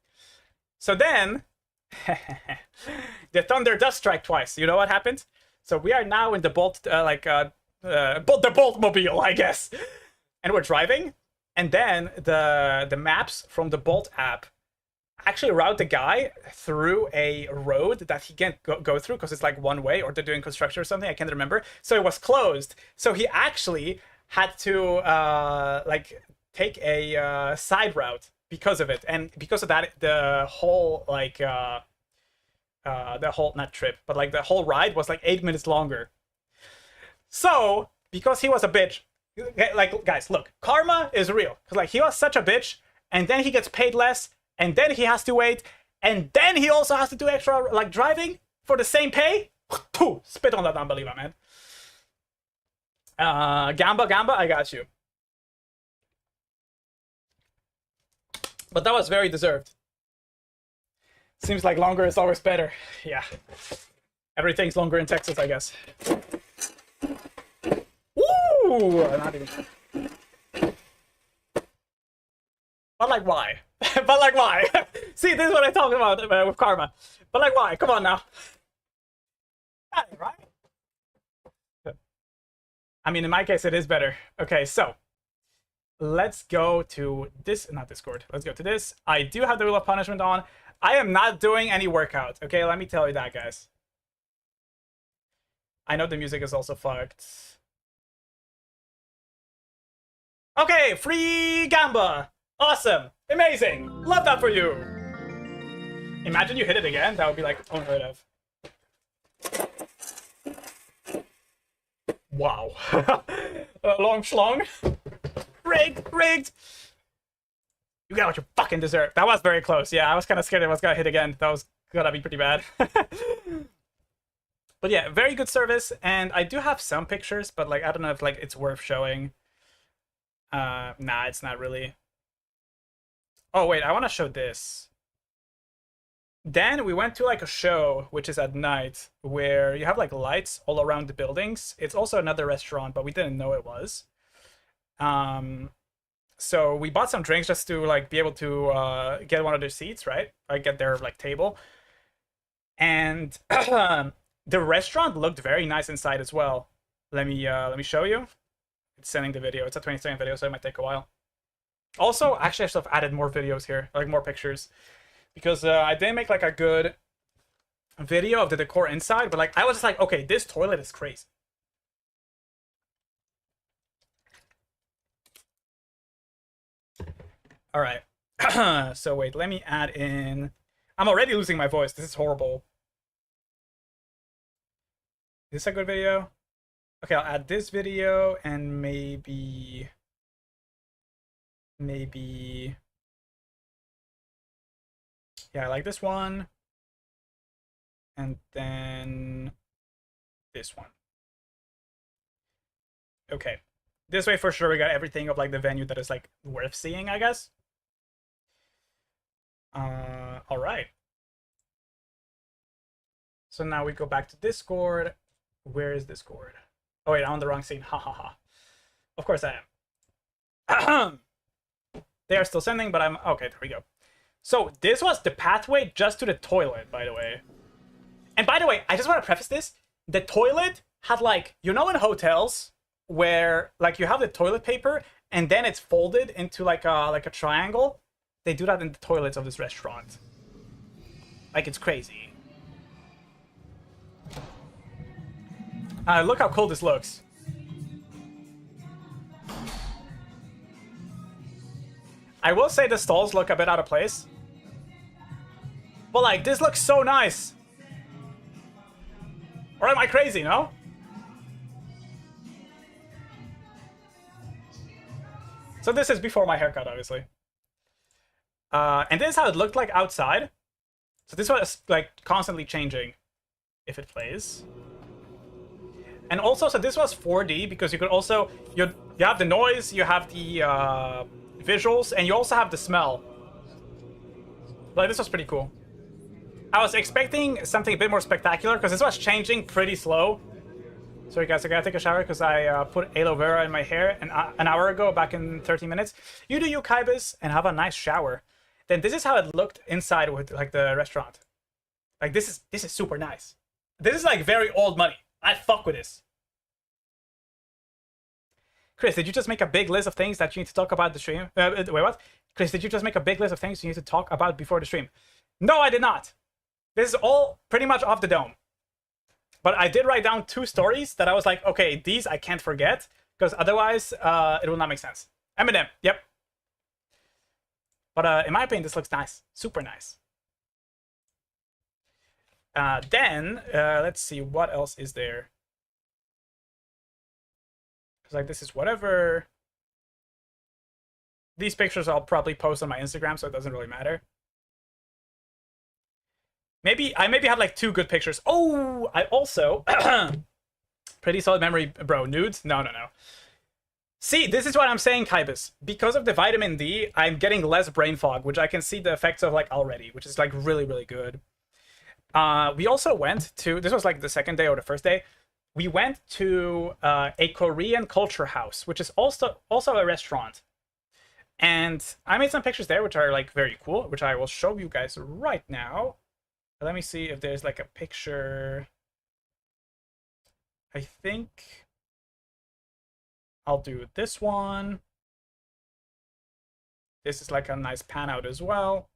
So then the thunder does strike twice. You know what happened? So we are now in the Bolt, the Boltmobile, I guess, and we're driving, and then the maps from the Bolt app actually route the guy through a road that he can't go through because it's like one way, or they're doing construction or something. I can't remember. So it was closed. So he actually had to like take a side route because of it, and because of that, the whole like. The whole not trip, but like the whole ride was like 8 minutes longer. So because he was a bitch, like guys, look, karma is real. Cause like he was such a bitch, and then he gets paid less, and then he has to wait, and then he also has to do extra like driving for the same pay. Pooh, spit on that unbeliever, man. Gamba, I got you. But that was very deserved. Seems like longer is always better. Yeah. Everything's longer in Texas, I guess. Woo! Not even. But like, why? But like, why? See, this is what I talk about with karma. But like, why? Come on now. Right? I mean, in my case, it is better. Okay, so let's go to this, not Discord. Let's go to this. I do have the Wheel of Punishment on. I am not doing any workout, okay? Let me tell you that, guys. I know the music is also fucked. Okay, free Gamba! Awesome! Amazing! Love that for you! Imagine you hit it again. That would be like unheard of. Wow. Long schlong. Rigged! You got what you fucking deserve. That was very close. Yeah, I was kind of scared it was gonna hit again. That was gonna be pretty bad. But yeah, very good service. And I do have some pictures, but like I don't know if like it's worth showing. Nah, it's not really. Oh wait, I want to show this. Then we went to like a show, which is at night, where you have like lights all around the buildings. It's also another restaurant, but we didn't know it was. So we bought some drinks just to like be able to get one of their seats, right? Like get their like table. And the restaurant looked very nice inside as well. Let me show you. It's sending the video. It's a 20-second video, so it might take a while. Also, actually, I should have added more videos here, like more pictures, because I didn't make like a good video of the decor inside. But like I was just like, okay, this toilet is crazy. All right. So wait, let me add in. I'm already losing my voice. This is horrible. Is this a good video? Okay, I'll add this video and maybe. Yeah, I like this one. And then this one. Okay. This way for sure we got everything of like the venue that is like worth seeing, I guess. All right. So now we go back to Discord. Where is Discord? Oh wait, I'm on the wrong scene. Ha ha ha. Of course I am. They are still sending, but I'm okay. There we go. So this was the pathway just to the toilet, by the way. And by the way, I just want to preface this. The toilet had like, you know, in hotels where like you have the toilet paper and then it's folded into like a triangle. They do that in the toilets of this restaurant. Like it's crazy. Look how cool this looks. I will say the stalls look a bit out of place. But like, this looks so nice. Or am I crazy, no? So this is before my haircut, obviously. And this is how it looked like outside. So this was like constantly changing if it plays. And also, so this was 4D because you could also, you have the noise, you have the visuals, and you also have the smell. Like, this was pretty cool. I was expecting something a bit more spectacular because this was changing pretty slow. Sorry guys, I gotta take a shower because I put aloe vera in my hair an hour ago, back in 30 minutes. You do you, Kybus, and have a nice shower. Then this is how it looked inside with like the restaurant. Like this is super nice. This is like very old money. I fuck with this. Chris, did you just make a big list of things that you need to talk about the stream? Wait, what? Chris, did you just make a big list of things you need to talk about before the stream? No, I did not. This is all pretty much off the dome. But I did write down 2 stories that I was like, okay, these I can't forget, because otherwise it will not make sense. Eminem, yep. But in my opinion, this looks nice. Super nice. Then, let's see, what else is there? Because like, this is whatever. These pictures I'll probably post on my Instagram, so it doesn't really matter. I maybe have like 2 good pictures. Oh, I also pretty solid memory, bro. Nudes? No. See, this is what I'm saying, Kybus. Because of the vitamin D, I'm getting less brain fog, which I can see the effects of like already, which is like really, really good. We also went to, this was like the second day or the first day. We went to a Korean culture house, which is also a restaurant. And I made some pictures there, which are like very cool, which I will show you guys right now. Let me see if there's like a picture. I think I'll do this one. This is like a nice pan out as well.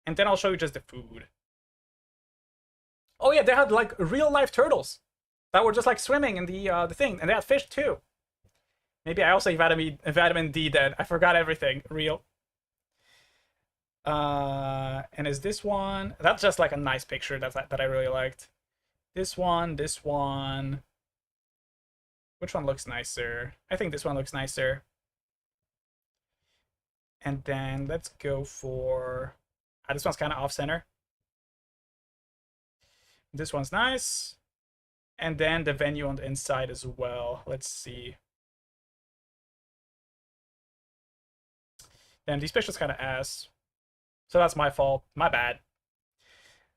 And then I'll show you just the food. Oh yeah, they had like real life turtles that were just like swimming in the thing, and they had fish too. Maybe I also ate vitamin D then. I forgot everything. Real. And is this one? That's just like a nice picture that I really liked. This one. Which one looks nicer? I think this one looks nicer. And then let's go for... this one's kind of off-center. This one's nice. And then the venue on the inside as well. Let's see. Damn, these pictures kind of ass. So that's my fault. My bad.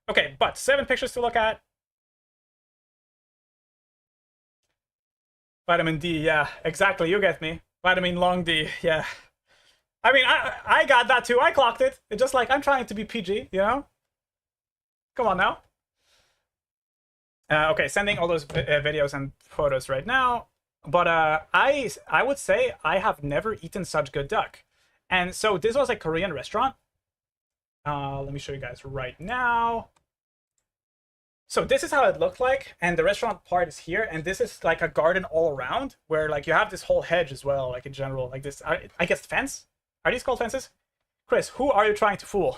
Okay, but 7 pictures to look at. Vitamin D, yeah, exactly. You get me. Vitamin long D, yeah. I mean, I got that too. I clocked it. It's just like, I'm trying to be PG, you know? Come on now. Okay, sending all those videos and photos right now. But I would say I have never eaten such good duck. And so this was a Korean restaurant. Let me show you guys right now. So this is how it looked like, and the restaurant part is here, and this is like a garden all around, where like you have this whole hedge as well, like in general, like this, I guess fence? Are these called fences? Chris, who are you trying to fool?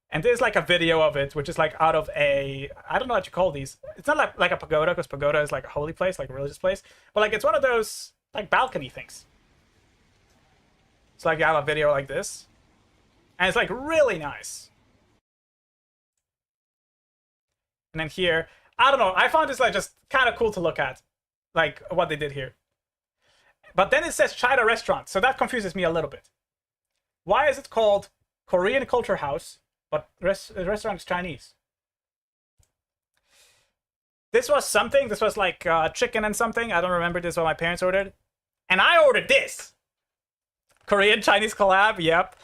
And there's like a video of it, which is like out of a, I don't know what you call these. It's not like a pagoda, because pagoda is like a holy place, like a religious place, but like it's one of those like balcony things. So like you have a video like this, and it's like really nice. And then here, I don't know, I found this like just kind of cool to look at, like what they did here. But then it says China restaurant, so that confuses me a little bit. Why is it called Korean Culture House, but the restaurant is Chinese? This was something, this was like chicken and something, I don't remember, this is what my parents ordered. And I ordered this! Korean Chinese collab, yep.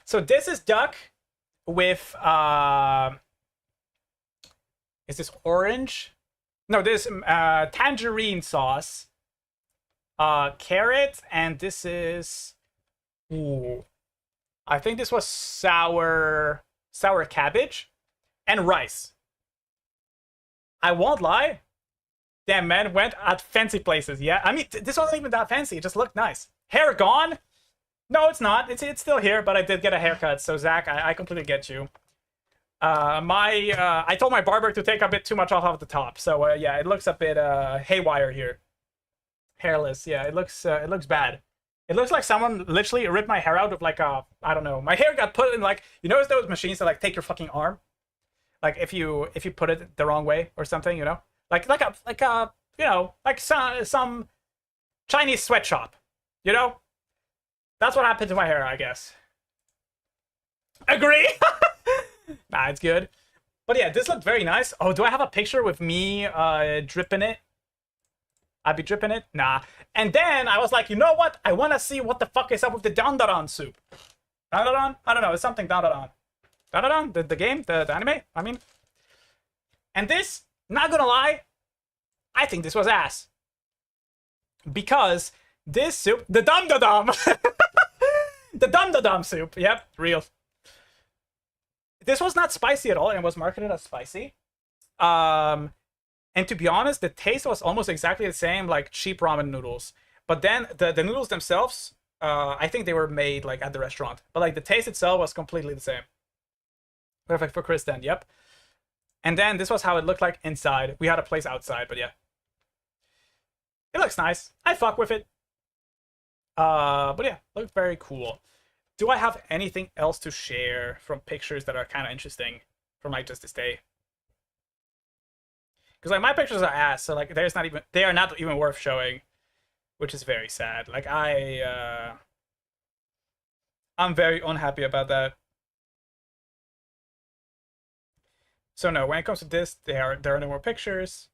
So this is duck with, is this orange? No, this tangerine sauce, carrot, and this is, ooh, I think this was sour cabbage and rice. I won't lie. Damn, man, went at fancy places. Yeah, I mean, this wasn't even that fancy. It just looked nice. Hair gone? No, it's not. It's still here, but I did get a haircut. So Zach, I completely get you. I told my barber to take a bit too much off of the top. So yeah, it looks a bit haywire here. Hairless. Yeah, it looks bad. It looks like someone literally ripped my hair out with like a, I don't know. My hair got put in like, you know those machines that like take your fucking arm? Like if you put it the wrong way or something, you know? Like a you know, like some Chinese sweatshop, you know? That's what happened to my hair, I guess. Agree? Nah, it's good. But yeah, this looked very nice. Oh, do I have a picture with me dripping it? I'd be dripping it? Nah. And then I was like, you know what? I want to see what the fuck is up with the Dandadan soup. Dandadan? I don't know. It's something Dandadan. Dandadan? The game? The anime? I mean. And this, not gonna lie, I think this was ass. Because this soup, the Dum-da-dum. The Dum-da-dum soup. Yep, real. This was not spicy at all and was marketed as spicy. And to be honest, the taste was almost exactly the same like cheap ramen noodles. But then the noodles themselves, I think they were made like at the restaurant. But like the taste itself was completely the same. Perfect for Chris then, yep. And then this was how it looked like inside. We had a place outside, but yeah. It looks nice. I fuck with it. But yeah, looked very cool. Do I have anything else to share from pictures that are kind of interesting from like just this day? Because like my pictures are ass, so like they are not even worth showing, which is very sad. Like I'm very unhappy about that. So no, when it comes to this, there are no more pictures.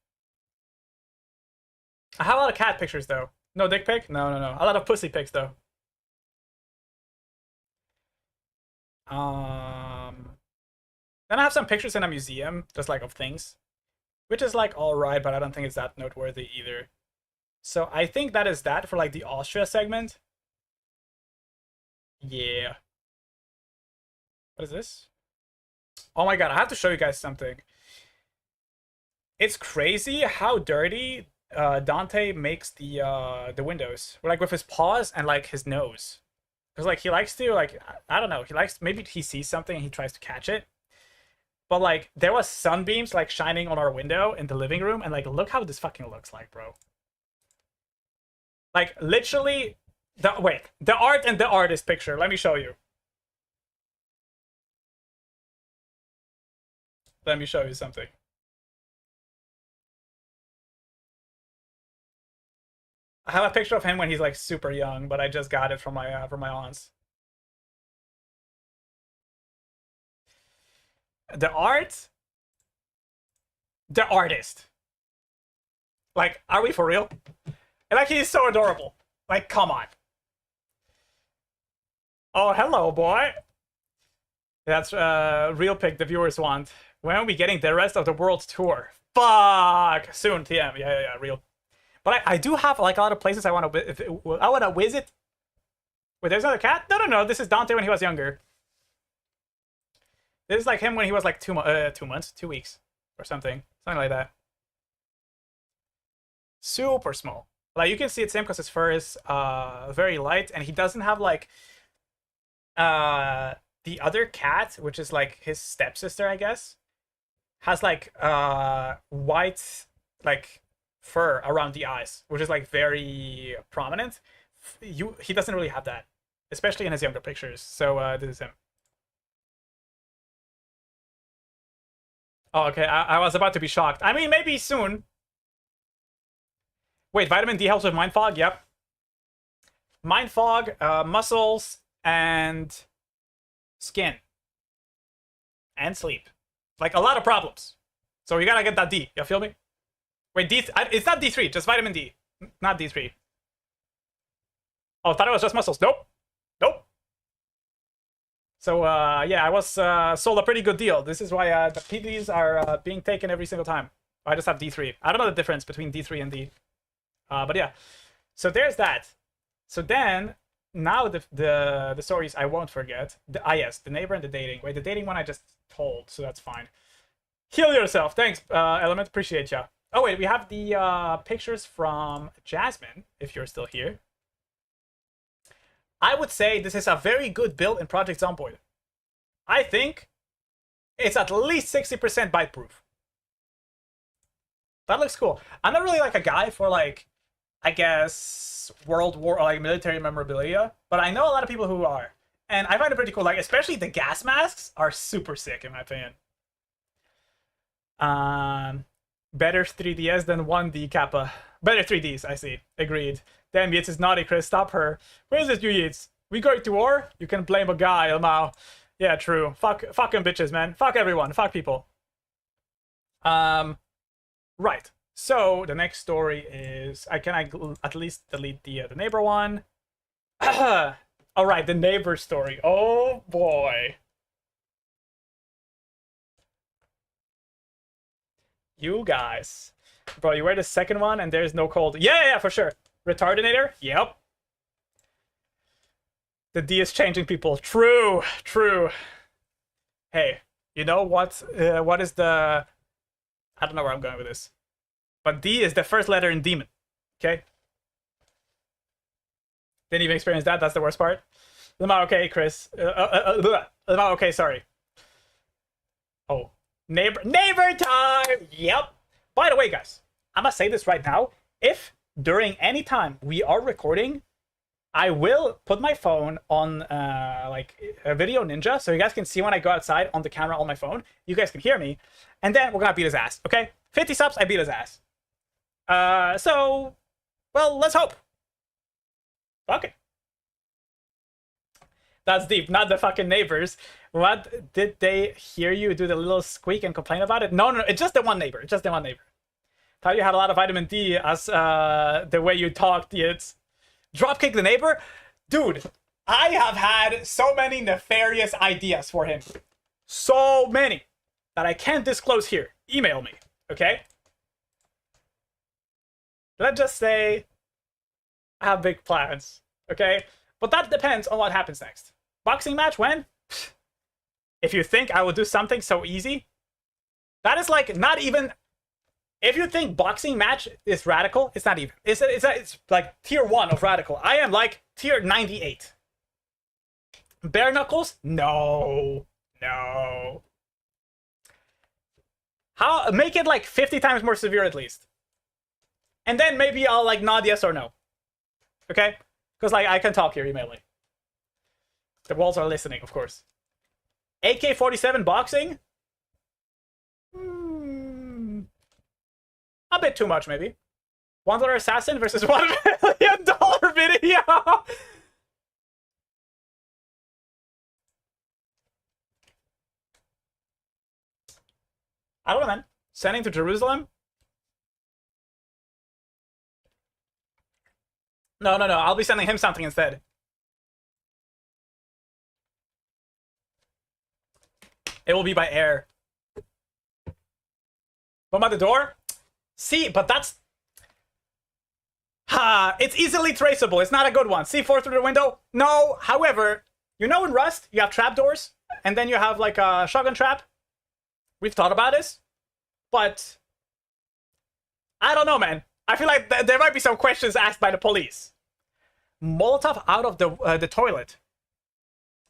I have a lot of cat pictures though. No dick pic? No. A lot of pussy pics though. Then I have some pictures in a museum, just like of things. Which is like alright, but I don't think it's that noteworthy either. So I think that is that for like the Austria segment. Yeah. What is this? Oh my god, I have to show you guys something. It's crazy how dirty Dante makes the windows. Like with his paws and like his nose. Because like he likes to like, I don't know, maybe he sees something and he tries to catch it. But like there was sunbeams like shining on our window in the living room, and like look how this fucking looks like, bro. Like literally the art and the artist picture. Let me show you. Let me show you something. I have a picture of him when he's like super young, but I just got it from my aunts. The art, the artist. Like, are we for real? And like, he's so adorable. Like, come on. Oh, hello, boy. That's real pic the viewers want. When are we getting the rest of the world tour? Fuck! Soon, TM. Yeah, real. But I do have like a lot of places I want to visit. Wait, there's another cat? No. This is Dante when he was younger. This is like him when he was like 2 months, 2 weeks, or something like that. Super small. Like you can see it's him because his fur is very light, and he doesn't have like the other cat, which is like his stepsister, I guess, has like white like fur around the eyes, which is like very prominent. He doesn't really have that, especially in his younger pictures. So this is him. Oh, okay. I was about to be shocked. I mean, maybe soon. Wait, vitamin D helps with mind fog? Yep. Mind fog, muscles, and skin. And sleep. Like, a lot of problems. So you gotta get that D. You feel me? Wait, it's not D3, just vitamin D. Not D3. Oh, I thought it was just muscles. Nope. So, yeah, I was sold a pretty good deal. This is why the PDs are being taken every single time. I just have D3. I don't know the difference between D3 and D. But yeah. So there's that. So then, now the stories I won't forget. Yes, the neighbor and the dating. Wait, the dating one I just told, so that's fine. Heal yourself. Thanks, Element. Appreciate ya. Oh wait, we have the pictures from Jasmine. If you're still here, I would say this is a very good build in Project Zomboid. I think it's at least 60% bite proof. That looks cool. I'm not really like a guy for like, I guess, World War or like military memorabilia, but I know a lot of people who are, and I find it pretty cool. Like especially the gas masks are super sick in my opinion. Better 3DS than 1D Kappa. Better 3Ds, I see. Agreed. Damn, Yates is naughty, Chris. Stop her. Where is it, you Yates? We going to war? You can blame a guy, Elmao. Yeah, true. Fuck them bitches, man. Fuck everyone. Fuck people. Right. So the next story is I at least delete the neighbor one. All right, the neighbor story. Oh boy. You guys. Bro, you wear the second one and there's no cold. Yeah, for sure. Retardinator? Yep. The D is changing people. True. Hey, you know what is the... I don't know where I'm going with this. But D is the first letter in demon. Okay? Didn't even experience that. That's the worst part. Okay, Chris. Okay, sorry. Oh. Neighbor time! Yep. By the way, guys, I'm gonna say this right now. If during any time we are recording, I will put my phone on like a Video Ninja so you guys can see when I go outside on the camera on my phone. You guys can hear me. And then we're gonna beat his ass, okay? 50 subs, I beat his ass. So, well, let's hope. Fuck it. That's deep, not the fucking neighbors. What, did they hear you do the little squeak and complain about it? No, it's just the one neighbor. It's just the one neighbor. Thought you had a lot of vitamin D as the way you talked. It's dropkick the neighbor? Dude, I have had so many nefarious ideas for him. So many that I can't disclose here. Email me, okay? Let's just say I have big plans, okay? But that depends on what happens next. Boxing match, when? If you think I will do something so easy, that is like not even... If you think boxing match is radical, it's not even. It's like tier 1 of radical. I am like tier 98. Bare knuckles? No. How? Make it like 50 times more severe at least. And then maybe I'll like nod yes or no. Okay? Because like I can talk here, email me. The walls are listening, of course. AK-47 boxing? A bit too much, maybe. $1 assassin versus $1 million video. I don't know, man. Sending to Jerusalem? No. I'll be sending him something instead. It will be by air. Bomb at the door? See, but that's... it's easily traceable. It's not a good one. C4 through the window? No. However, you know in Rust, you have trapdoors, and then you have like a shotgun trap. We've thought about this, but I don't know, man. I feel like there might be some questions asked by the police. Molotov out of the toilet.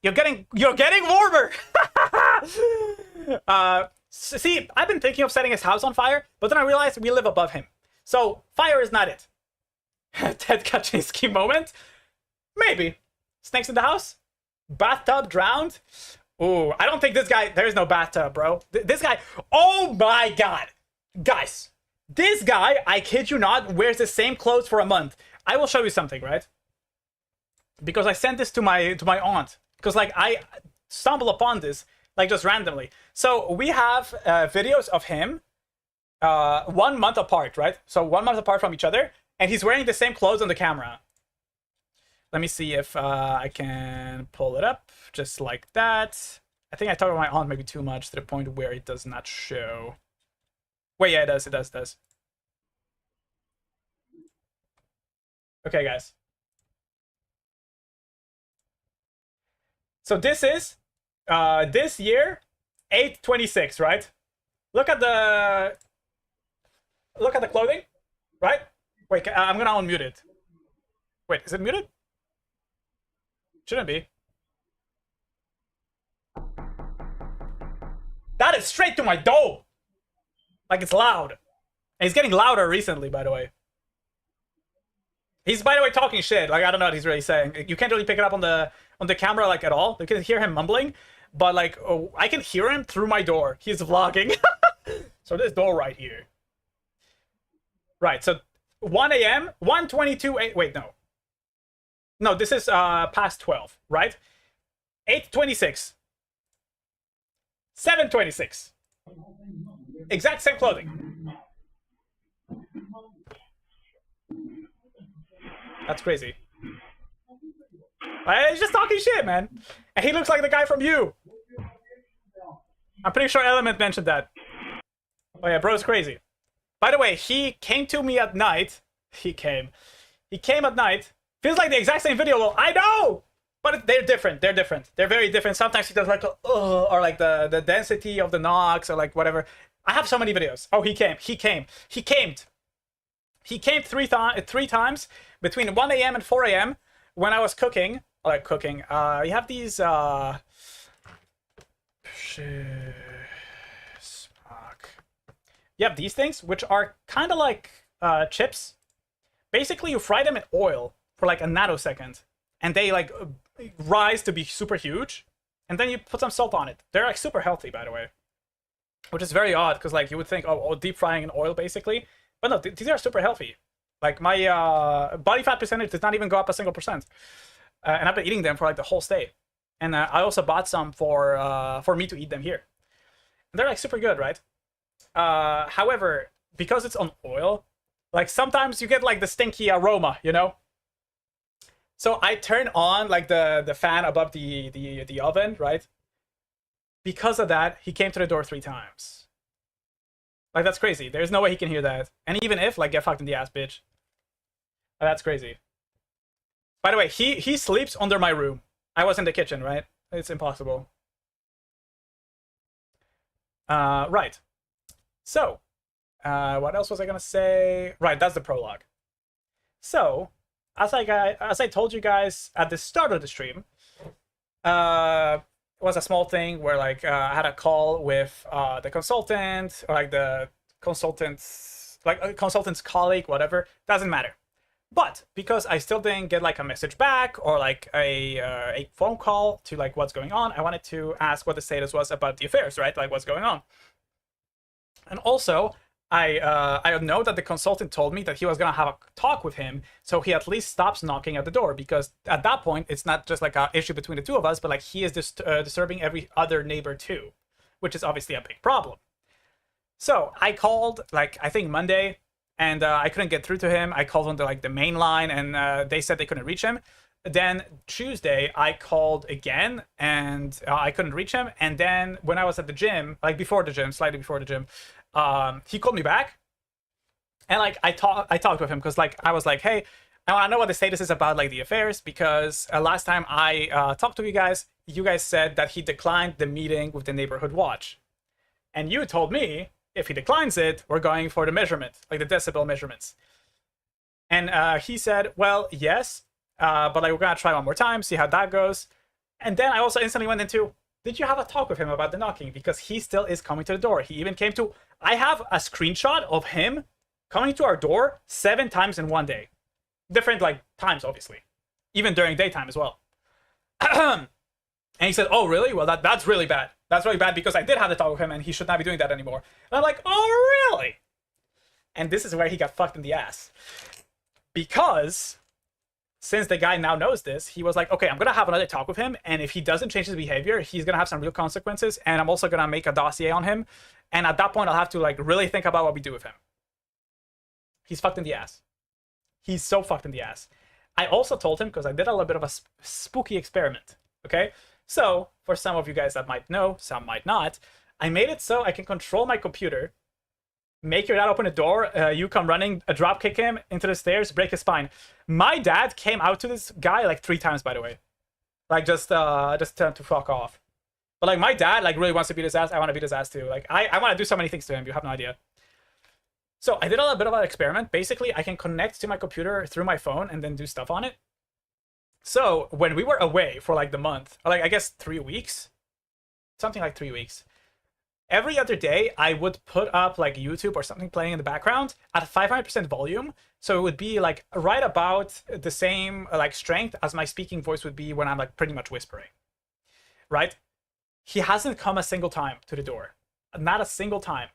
You're getting warmer. See, I've been thinking of setting his house on fire, but then I realized we live above him, so fire is not it. Ted Kaczynski moment? Maybe. Snakes in the house? Bathtub drowned? Ooh, I don't think this guy... There is no bathtub, bro. This guy... Oh my god. Guys, this guy, I kid you not, wears the same clothes for a month. I will show you something, right? Because I sent this to my aunt. Because, like, I stumbled upon this, like, just randomly. So, we have videos of him 1 month apart, right? So, 1 month apart from each other. And he's wearing the same clothes on the camera. Let me see if I can pull it up. Just like that. I think I talked about my aunt maybe too much to the point where it does not show. Wait, yeah, it does. Okay, guys. So this is, this year, 8/26, right? Look at the clothing, right? Wait, I'm gonna unmute it. Wait, is it muted? Shouldn't be. That is straight to my dome. Like it's loud. And he's getting louder recently, by the way. He's, by the way, talking shit. Like I don't know what he's really saying. You can't really pick it up on the camera like at all. You can hear him mumbling, but like I can hear him through my door. He's vlogging. So this door right here. Right. So 1 a.m. 1:22. Wait, no. No, this is past 12, right? 8:26. 7:26. Exact same clothing. That's crazy. He's just talking shit, man. And he looks like the guy from You. I'm pretty sure Element mentioned that. Oh yeah, bro's crazy. By the way, he came to me at night. He came at night. Feels like the exact same video. Well, I know! But they're different. They're different. They're very different. Sometimes he does like or like the density of the knocks or like whatever. I have so many videos. Oh, he came three times between 1 a.m. and 4 a.m. when I was cooking. Like cooking. You have these you have these things which are kind of like chips. Basically, you fry them in oil for like a nanosecond, and they like rise to be super huge, and then you put some salt on it. They're like super healthy, by the way, which is very odd because like you would think, oh, deep frying in oil basically, but no, these are super healthy. Like my body fat percentage does not even go up a single percent, and I've been eating them for like the whole stay. And I also bought some for me to eat them here. And they're like super good, right? However, because it's on oil, like sometimes you get like the stinky aroma, you know. So I turn on like the fan above the oven, right? Because of that, he came to the door 3 times. Like that's crazy. There's no way he can hear that. And even if, like, get fucked in the ass, bitch. That's crazy. By the way, he sleeps under my room. I was in the kitchen, right? It's impossible. Right. So, what else was I gonna say? Right, that's the prologue. So, as I told you guys at the start of the stream, it was a small thing where like I had a call with the consultant, or like the consultant's colleague, whatever. Doesn't matter. But because I still didn't get like a message back or like a phone call to like what's going on, I wanted to ask what the status was about the affairs, right? Like what's going on. And also, I know that the consultant told me that he was gonna have a talk with him, so he at least stops knocking at the door, because at that point it's not just like an issue between the two of us, but like he is disturbing every other neighbor too, which is obviously a big problem. So I called like I think Monday, and I couldn't get through to him. I called on the main line, and they said they couldn't reach him. Then Tuesday I called again, and I couldn't reach him. And then when I was at the gym, like before the gym, slightly before the gym, he called me back, and like I talked with him, because like I was like, hey, I want to know what the status is about like the affairs, because last time I talked to you guys said that he declined the meeting with the neighborhood watch, and you told me if he declines it, we're going for the measurement, like the decibel measurements. And he said, well, yes, but like we're gonna try one more time, see how that goes. And then I also instantly went into, did you have a talk with him about the knocking? Because he still is coming to the door. He even came to, I have a screenshot of him coming to our door 7 times in one day. Different like times, obviously. Even during daytime as well. And he said, oh, really? Well, that's really bad. That's really bad, because I did have the talk with him and he should not be doing that anymore. And I'm like, oh, really? And this is where he got fucked in the ass. Because since the guy now knows this, he was like, okay, I'm going to have another talk with him, and if he doesn't change his behavior, he's going to have some real consequences, and I'm also going to make a dossier on him, and at that point, I'll have to like really think about what we do with him. He's fucked in the ass. He's so fucked in the ass. I also told him, because I did a little bit of a spooky experiment, okay? So, for some of you guys that might know, some might not, I made it so I can control my computer, make your dad open a door, you come running, drop kick him into the stairs, break his spine. My dad came out to this guy like 3 times, by the way. Like just to fuck off. But like my dad like really wants to beat his ass. I want to beat his ass too. Like I want to do so many things to him. You have no idea. So I did a little bit of an experiment. Basically, I can connect to my computer through my phone and then do stuff on it. So when we were away for like the month, or like I guess 3 weeks, something like 3 weeks, every other day I would put up like YouTube or something playing in the background at 500% volume. So it would be like right about the same like strength as my speaking voice would be when I'm like pretty much whispering, right? He hasn't come a single time to the door, not a single time,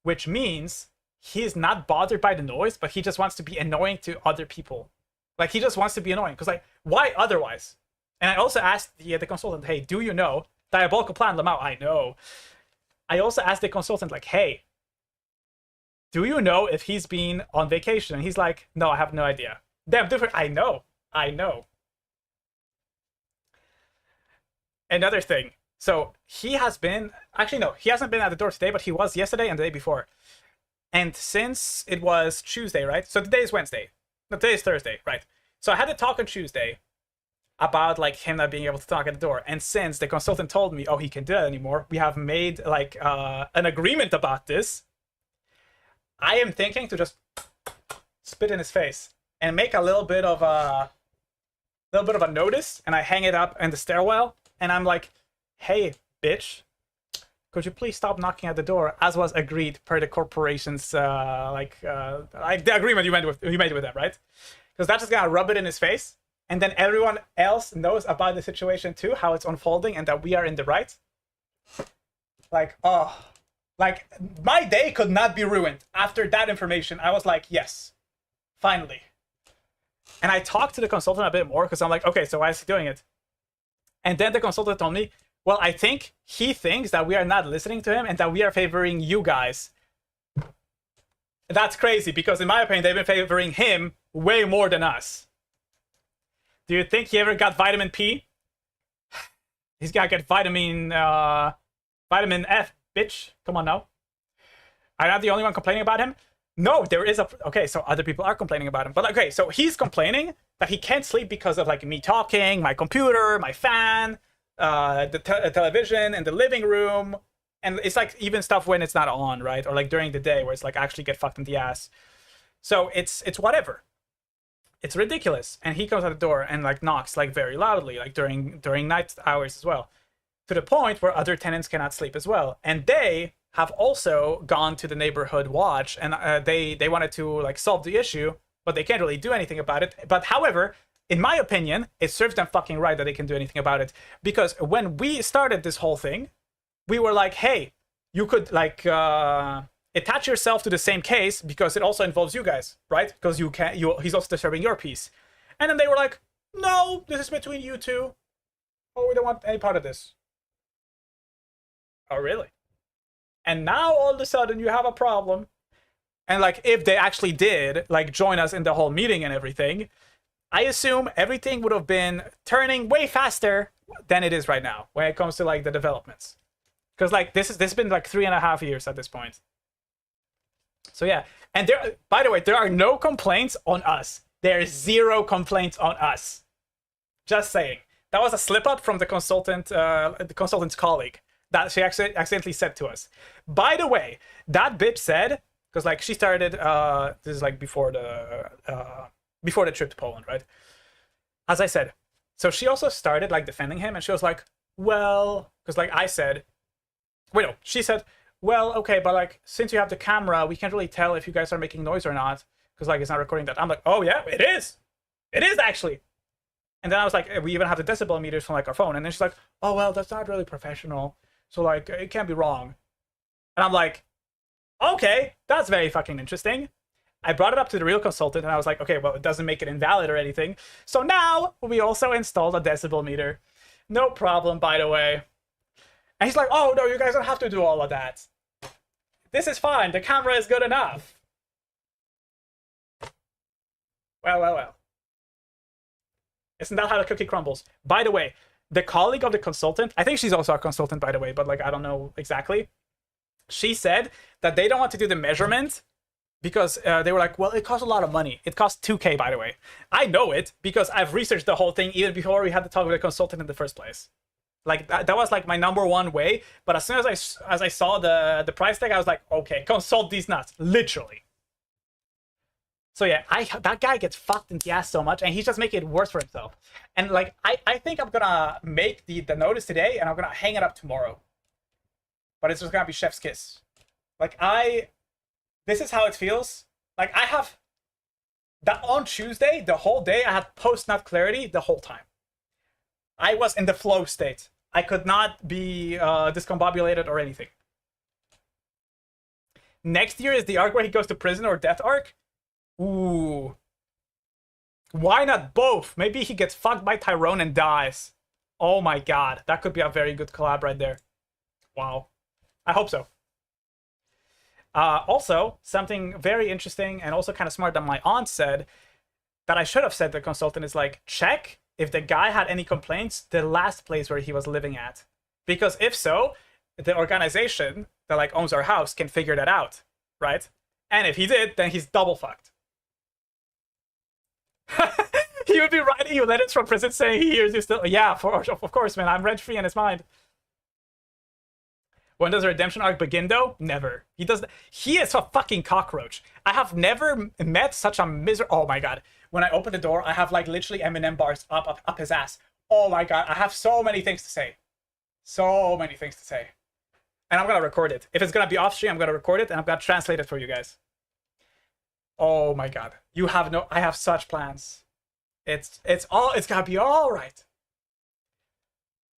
which means he's not bothered by the noise, but he just wants to be annoying to other people. Like he just wants to be annoying because like why otherwise? And I also asked the consultant, hey, do you know Diabolical Plan Lamau? I know. I also asked the consultant like, hey, do you know if he's been on vacation? And he's like, no, I have no idea. Damn different. I know. Another thing. So he has been, actually no, he hasn't been at the door today, but he was yesterday and the day before. And since it was Tuesday, right? So today is Wednesday. No, today is Thursday, right? So I had to talk on Tuesday about like him not being able to talk at the door. And since the consultant told me, oh, he can't do that anymore, we have made like an agreement about this. I am thinking to just spit in his face and make a little bit of a notice, and I hang it up in the stairwell, and I'm like, hey, bitch, could you please stop knocking at the door, as was agreed per the corporation's the agreement you made with them, right? Because that's just gonna rub it in his face, and then everyone else knows about the situation too, how it's unfolding, and that we are in the right. Like, oh, like my day could not be ruined after that information. I was like, yes, finally. And I talked to the consultant a bit more because I'm like, okay, so why is he doing it? And then the consultant told me, well, I think he thinks that we are not listening to him and that we are favoring you guys. That's crazy because in my opinion, they've been favoring him way more than us. Do you think he ever got vitamin P? He's gotta get vitamin F, bitch. Come on now. I'm not the only one complaining about him. No, there is a... Okay, so other people are complaining about him. But okay, so he's complaining that he can't sleep because of like me talking, my computer, my fan, the television in the living room. And it's like even stuff when it's not on, right? Or like during the day where it's like actually get fucked in the ass. So it's whatever. It's ridiculous. And he comes at the door and like knocks like very loudly, like during night hours as well. To the point where other tenants cannot sleep as well. And they have also gone to the neighborhood watch, and they wanted to like solve the issue, but they can't really do anything about it. But however, in my opinion, it serves them fucking right that they can do anything about it, because when we started this whole thing, we were like, hey, you could like attach yourself to the same case because it also involves you guys, right? Because he's also disturbing your peace. And then they were like, no, this is between you two. Oh, we don't want any part of this. Oh, really? And now all of a sudden you have a problem. And like if they actually did like join us in the whole meeting and everything, I assume everything would have been turning way faster than it is right now when it comes to like the developments. Because like this has been like 3.5 years at this point. So yeah, and there, by the way, there are no complaints on us. There's 0 complaints on us. Just saying. That was a slip up from the consultant's colleague that she actually accidentally said to us. By the way, that bitch said, because like she started, this is like before the trip to Poland, right? As I said, so she also started like defending him, and she was like, well, because like I said, wait, no, she said, well, okay, but like since you have the camera, we can't really tell if you guys are making noise or not, because like it's not recording that. I'm like, oh yeah, it is actually. And then I was like, we even have the decibel meters from like our phone, and then she's like, oh well, that's not really professional. So like it can't be wrong. And I'm like, okay, that's very fucking interesting. I brought it up to the real consultant and I was like, okay, well, it doesn't make it invalid or anything. So now we also installed a decibel meter. No problem, by the way. And he's like, oh no, you guys don't have to do all of that. This is fine. The camera is good enough. Well. Isn't that how the cookie crumbles? By the way, the colleague of the consultant, I think she's also a consultant, by the way, but like I don't know exactly. She said that they don't want to do the measurement because they were like, well, it costs a lot of money. It costs 2K, by the way. I know it because I've researched the whole thing even before we had to talk with the consultant in the first place. Like that was like my number one way. But as soon as I saw the price tag, I was like, okay, consult these nuts, literally. So yeah, that guy gets fucked in the ass so much, and he's just making it worse for himself. And like I think I'm gonna make the notice today, and I'm gonna hang it up tomorrow. But it's just gonna be chef's kiss. Like this is how it feels. Like I have that on Tuesday, the whole day I had post nut clarity the whole time. I was in the flow state. I could not be discombobulated or anything. Next year is the arc where he goes to prison or death arc. Ooh. Why not both? Maybe he gets fucked by Tyrone and dies. Oh my god. That could be a very good collab right there. Wow. I hope so. Also, something very interesting and also kind of smart that my aunt said that I should have said to the consultant is like, check if the guy had any complaints the last place where he was living at. Because if so, the organization that like owns our house can figure that out, right? And if he did, then he's double fucked. He would be writing you letters from prison saying he hears you still. Yeah, of course, man. I'm rent-free in his mind. When does the redemption arc begin, though? Never. He is a fucking cockroach. I have never met such a oh my god. When I open the door, I have like literally Eminem bars up his ass. Oh my god, I have so many things to say. So many things to say. And I'm gonna record it. If it's gonna be off stream, I'm gonna record it and I'm gonna translate it for you guys. Oh my god. I have such plans. It's gonna be alright.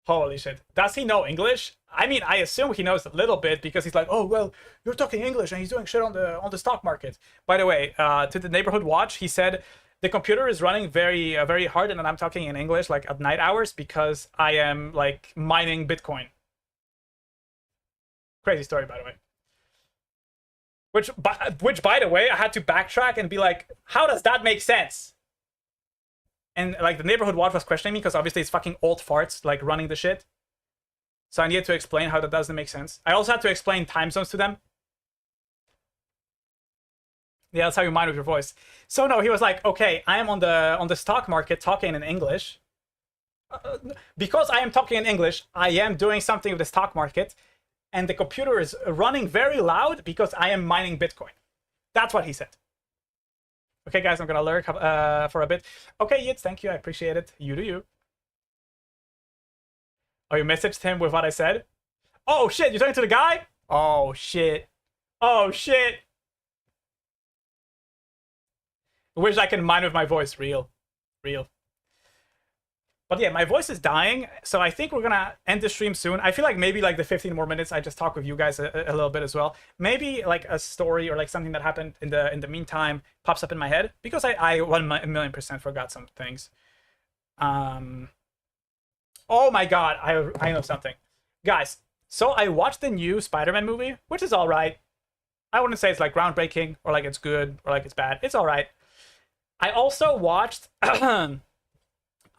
Holy shit. Does he know English? I mean, I assume he knows a little bit because he's like, oh, well, you're talking English and he's doing shit on the stock market. By the way, to the Neighborhood Watch, he said the computer is running very, very hard and I'm talking in English like at night hours because I am like mining Bitcoin. Crazy story, by the way. Which, by the way, I had to backtrack and be like, how does that make sense? And like the Neighborhood Watch was questioning me because obviously it's fucking old farts like running the shit. So I needed to explain how that doesn't make sense. I also had to explain time zones to them. Yeah, that's how you mine with your voice. So no, he was like, okay, I am on the stock market talking in English. Because I am talking in English, I am doing something with the stock market. And the computer is running very loud because I am mining Bitcoin. That's what he said. Okay, guys, I'm gonna lurk for a bit. Okay, Yitz, thank you. I appreciate it. You do you. Oh, you messaged him with what I said? Oh, shit, you're talking to the guy? Oh, shit. Oh, shit. Wish I can mine with my voice. Real. But yeah, my voice is dying, so I think we're gonna end the stream soon. I feel like maybe like the 15 more minutes I just talk with you guys a little bit as well. Maybe like a story or like something that happened in the meantime pops up in my head because I 1,000,000% forgot some things. Oh my god, I know something, guys. So I watched the new Spider-Man movie, which is all right. I wouldn't say it's like groundbreaking or like it's good or like it's bad. It's all right. I also watched.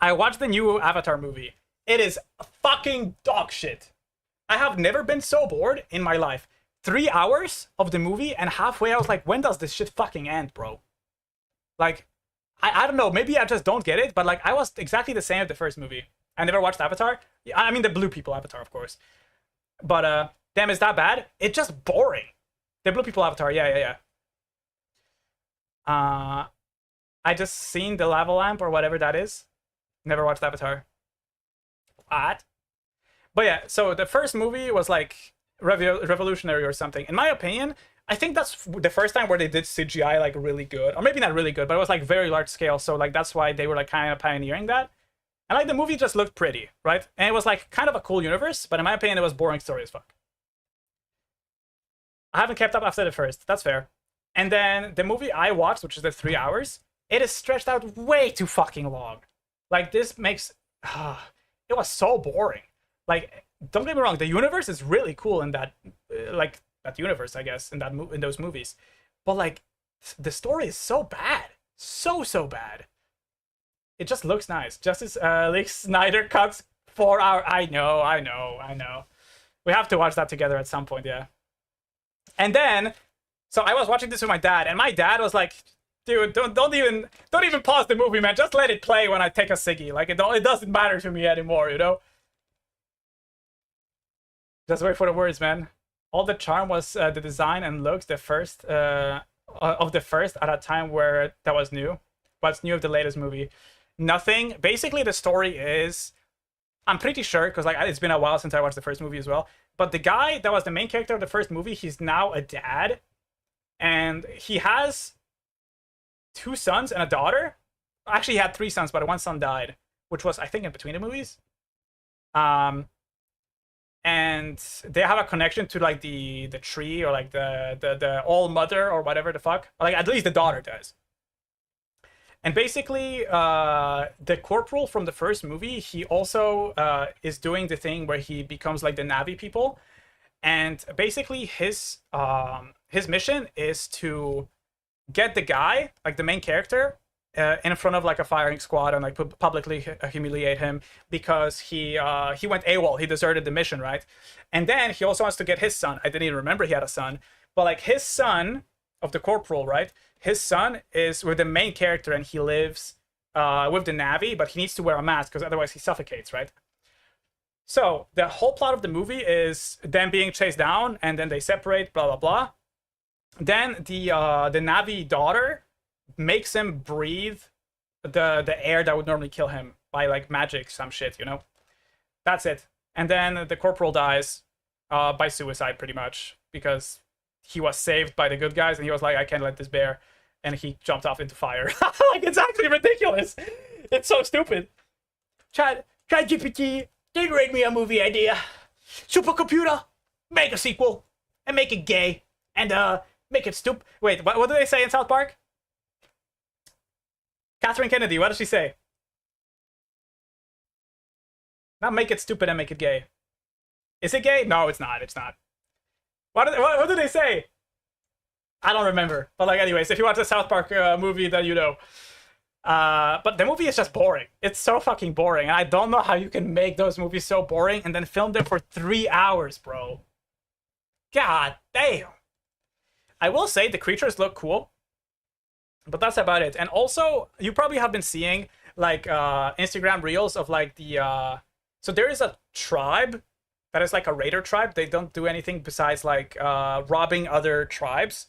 I watched the new Avatar movie. It is fucking dog shit. I have never been so bored in my life. 3 hours of the movie and halfway I was like, when does this shit fucking end, bro? Like, I don't know, maybe I just don't get it, but like I was exactly the same as the first movie. I never watched Avatar. I mean the Blue People Avatar, of course. But damn, is that bad? It's just boring. The Blue People Avatar, yeah. I just seen the lava lamp or whatever that is. Never watched Avatar. What? But yeah, so the first movie was like revolutionary or something. In my opinion, I think that's the first time where they did CGI like really good. Or maybe not really good, but it was like very large scale. So like that's why they were like kind of pioneering that. And like the movie just looked pretty, right? And it was like kind of a cool universe, but in my opinion, it was boring story as fuck. I haven't kept up after the first. That's fair. And then the movie I watched, which is the 3 hours, it is stretched out way too fucking long. Like, this makes... it was so boring. Like, don't get me wrong, the universe is really cool in that... like, that universe, I guess, in those movies. But, like, the story is so bad. So bad. It just looks nice. Justice League Snyder cuts 4 hours. I know. We have to watch that together at some point, yeah. And then... So I was watching this with my dad, and my dad was like... Dude, don't even pause the movie, man. Just let it play when I take a ciggy. Like, it doesn't matter to me anymore, you know? Just wait for the words, man. All the charm was the design and looks the first of the first at a time where that was new. What's new of the latest movie? Nothing. Basically, the story is, I'm pretty sure, because like it's been a while since I watched the first movie as well. But the guy that was the main character of the first movie, he's now a dad, and he has 2 sons and a daughter. Actually, he had 3 sons, but one son died, which was I think in between the movies. And they have a connection to like the tree or like the all mother or whatever the fuck. Like at least the daughter does. And basically, the corporal from the first movie, he also is doing the thing where he becomes like the Na'vi people, and basically his mission is to get the guy, like the main character, in front of like a firing squad and like publicly humiliate him because he went AWOL, he deserted the mission, right? And then he also wants to get his son. I didn't even remember he had a son, but like his son of the corporal, right? His son is with the main character and he lives with the Na'vi, but he needs to wear a mask because otherwise he suffocates, right? So the whole plot of the movie is them being chased down and then they separate, blah blah blah. Then the Na'vi daughter makes him breathe the air that would normally kill him by like magic, some shit, you know? That's it. And then the corporal dies by suicide pretty much because he was saved by the good guys and he was like, I can't let this bear, and he jumped off into fire. Like, it's actually ridiculous. It's so stupid. ChatGPT, generate me a movie idea. Supercomputer, make a sequel and make it gay and make it stupid. Wait, what do they say in South Park? Catherine Kennedy, what does she say? Not make it stupid and make it gay. Is it gay? No, it's not. It's not. What do they say? I don't remember. But like, anyways, if you watch the South Park movie, then you know. But the movie is just boring. It's so fucking boring. And I don't know how you can make those movies so boring and then film them for 3 hours, bro. God damn. I will say the creatures look cool, but that's about it. And also, you probably have been seeing like Instagram reels of like the so there is a tribe that is like a raider tribe. They don't do anything besides like robbing other tribes,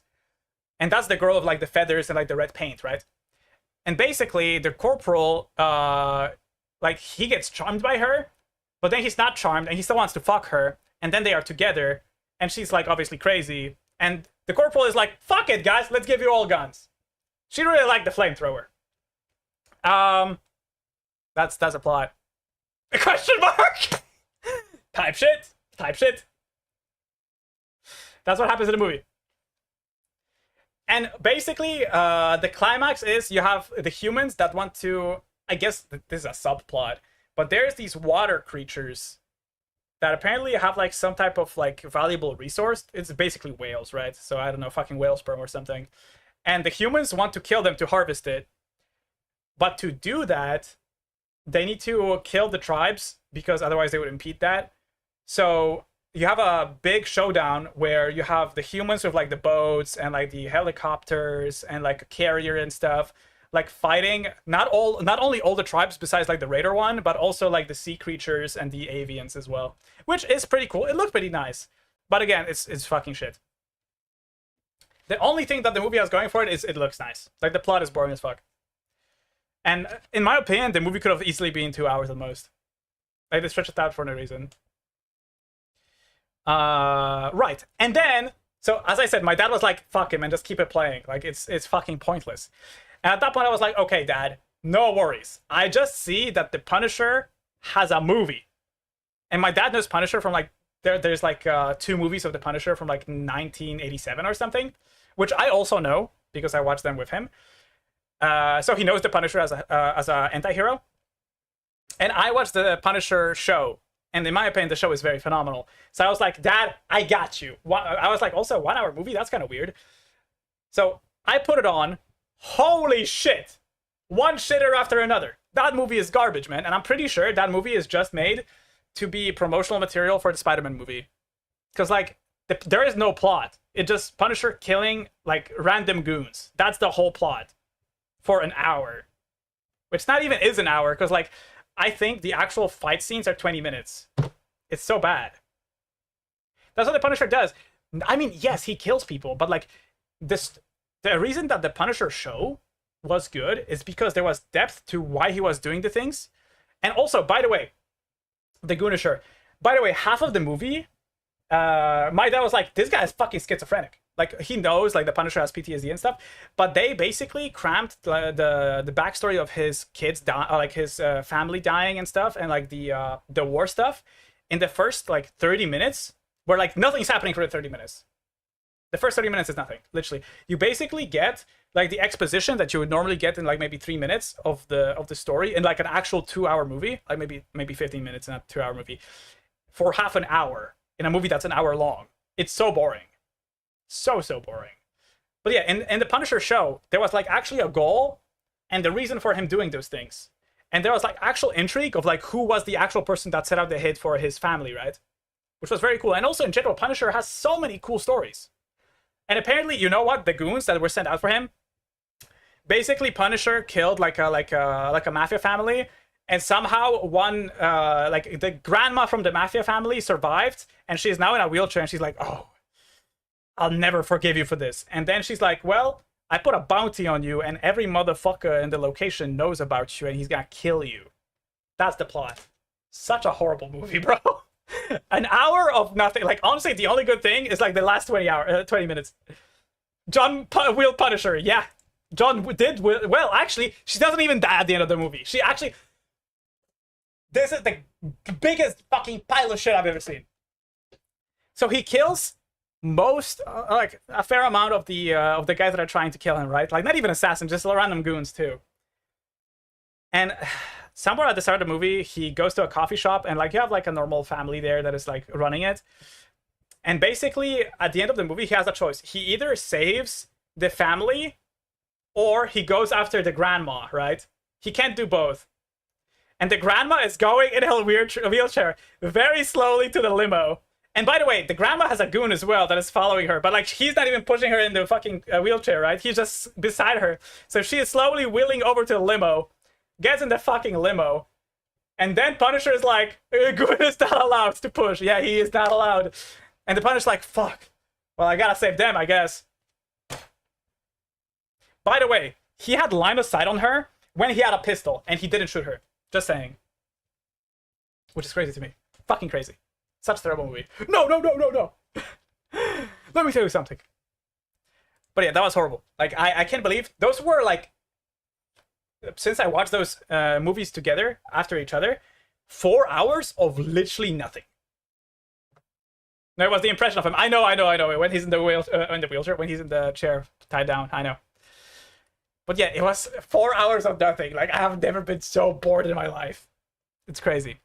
and that's the girl of like the feathers and like the red paint, right? And basically the corporal like he gets charmed by her, but then he's not charmed and he still wants to fuck her, and then they are together and she's like obviously crazy, and the corporal is like, fuck it guys, let's give you all guns. She really liked the flamethrower. That's a plot. A question mark. Type shit. Type shit. That's what happens in the movie. And basically, the climax is you have the humans that want to. I guess this is a subplot, but there's these water creatures that apparently have like some type of like valuable resource. It's basically whales, right? So I don't know, fucking whale sperm or something. And the humans want to kill them to harvest it. But to do that, they need to kill the tribes because otherwise they would impede that. So you have a big showdown where you have the humans with like the boats and like the helicopters and like a carrier and stuff, like fighting not only all the tribes besides like the raider one, but also like the sea creatures and the avians as well, which is pretty cool. It looks pretty nice. But again, it's fucking shit. The only thing that the movie has going for it is it looks nice. Like, the plot is boring as fuck. And in my opinion, the movie could have easily been 2 hours at most. Like, they stretched it out for no reason. Right. And then, so as I said, my dad was like, fuck him and just keep it playing. Like, it's fucking pointless. And at that point, I was like, okay, Dad, no worries. I just see that The Punisher has a movie. And my dad knows Punisher from like, there's like 2 movies of The Punisher from like 1987 or something, which I also know because I watched them with him. So he knows The Punisher as a anti-hero. And I watched The Punisher show. And in my opinion, the show is very phenomenal. So I was like, Dad, I got you. I was like, also, 1 hour movie? That's kind of weird. So I put it on. Holy shit. One shitter after another. That movie is garbage, man. And I'm pretty sure that movie is just made to be promotional material for the Spider-Man movie. Because, like, there is no plot. It just Punisher killing, like, random goons. That's the whole plot. For an hour. Which not even is an hour, because, like, I think the actual fight scenes are 20 minutes. It's so bad. That's what the Punisher does. I mean, yes, he kills people, but like this, the reason that the Punisher show was good is because there was depth to why he was doing the things. And also, by the way, the Gunisher. By the way, half of the movie, my dad was like, "This guy is fucking schizophrenic." Like he knows, like the Punisher has PTSD and stuff, but they basically crammed the backstory of his kids, like his family dying and stuff, and like the war stuff, in the first like 30 minutes, where like nothing's happening for the 30 minutes. The first 30 minutes is nothing. Literally, you basically get like the exposition that you would normally get in like maybe 3 minutes of the story in like an actual 2-hour movie, like maybe 15 minutes in a 2-hour movie, for half an hour in a movie that's an hour long. It's so boring. So boring. But yeah, in the Punisher show, there was like actually a goal and the reason for him doing those things. And there was like actual intrigue of like who was the actual person that set out the hit for his family, right? Which was very cool. And also in general, Punisher has so many cool stories. And apparently, you know what? The goons that were sent out for him, basically Punisher killed like a mafia family, and somehow one like the grandma from the mafia family survived, and she's now in a wheelchair, and she's like, "Oh, I'll never forgive you for this." And then she's like, "Well, I put a bounty on you, and every motherfucker in the location knows about you, and he's gonna kill you." That's the plot. Such a horrible movie, bro. An hour of nothing. Like honestly, the only good thing is like the last 20 minutes. John wheeled Punisher. Yeah, John did well. Actually, she doesn't even die at the end of the movie. She actually. This is the biggest fucking pile of shit I've ever seen. So he kills most, like a fair amount of the guys that are trying to kill him, right? Like not even assassins, just random goons too. And somewhere at the start of the movie, he goes to a coffee shop, and like you have like a normal family there that is like running it. And basically, at the end of the movie, he has a choice. He either saves the family, or he goes after the grandma, right? He can't do both. And the grandma is going in a wheelchair very slowly to the limo. And by the way, the grandma has a goon as well that is following her, but like he's not even pushing her in the fucking wheelchair, right? He's just beside her. So she is slowly wheeling over to the limo, gets in the fucking limo, and then Punisher is like, "Goon is not allowed to push." Yeah, he is not allowed. And the Punisher's like, "Fuck. Well, I gotta save them, I guess." By the way, he had line of sight on her when he had a pistol, and he didn't shoot her. Just saying. Which is crazy to me. Fucking crazy. Such a terrible movie. No. Let me tell you something. But yeah, that was horrible. Like, I can't believe those were like, since I watched those movies together after each other, 4 hours of literally nothing. That was the impression of him. I know. When he's in the wheelchair, when he's in the chair tied down, I know. But yeah, it was 4 hours of nothing. Like, I have never been so bored in my life. It's crazy.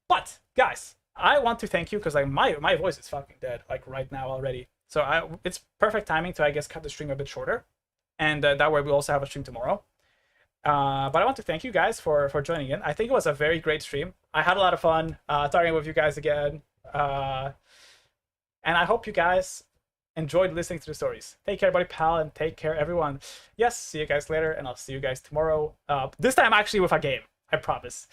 But guys, I want to thank you because like my voice is fucking dead like right now already. So it's perfect timing to I guess cut the stream a bit shorter, and that way we also have a stream tomorrow. But I want to thank you guys for joining in. I think it was a very great stream. I had a lot of fun talking with you guys again, and I hope you guys enjoyed listening to the stories. Take care, buddy, pal, and take care, everyone. Yes, see you guys later, and I'll see you guys tomorrow. This time actually with a game, I promise.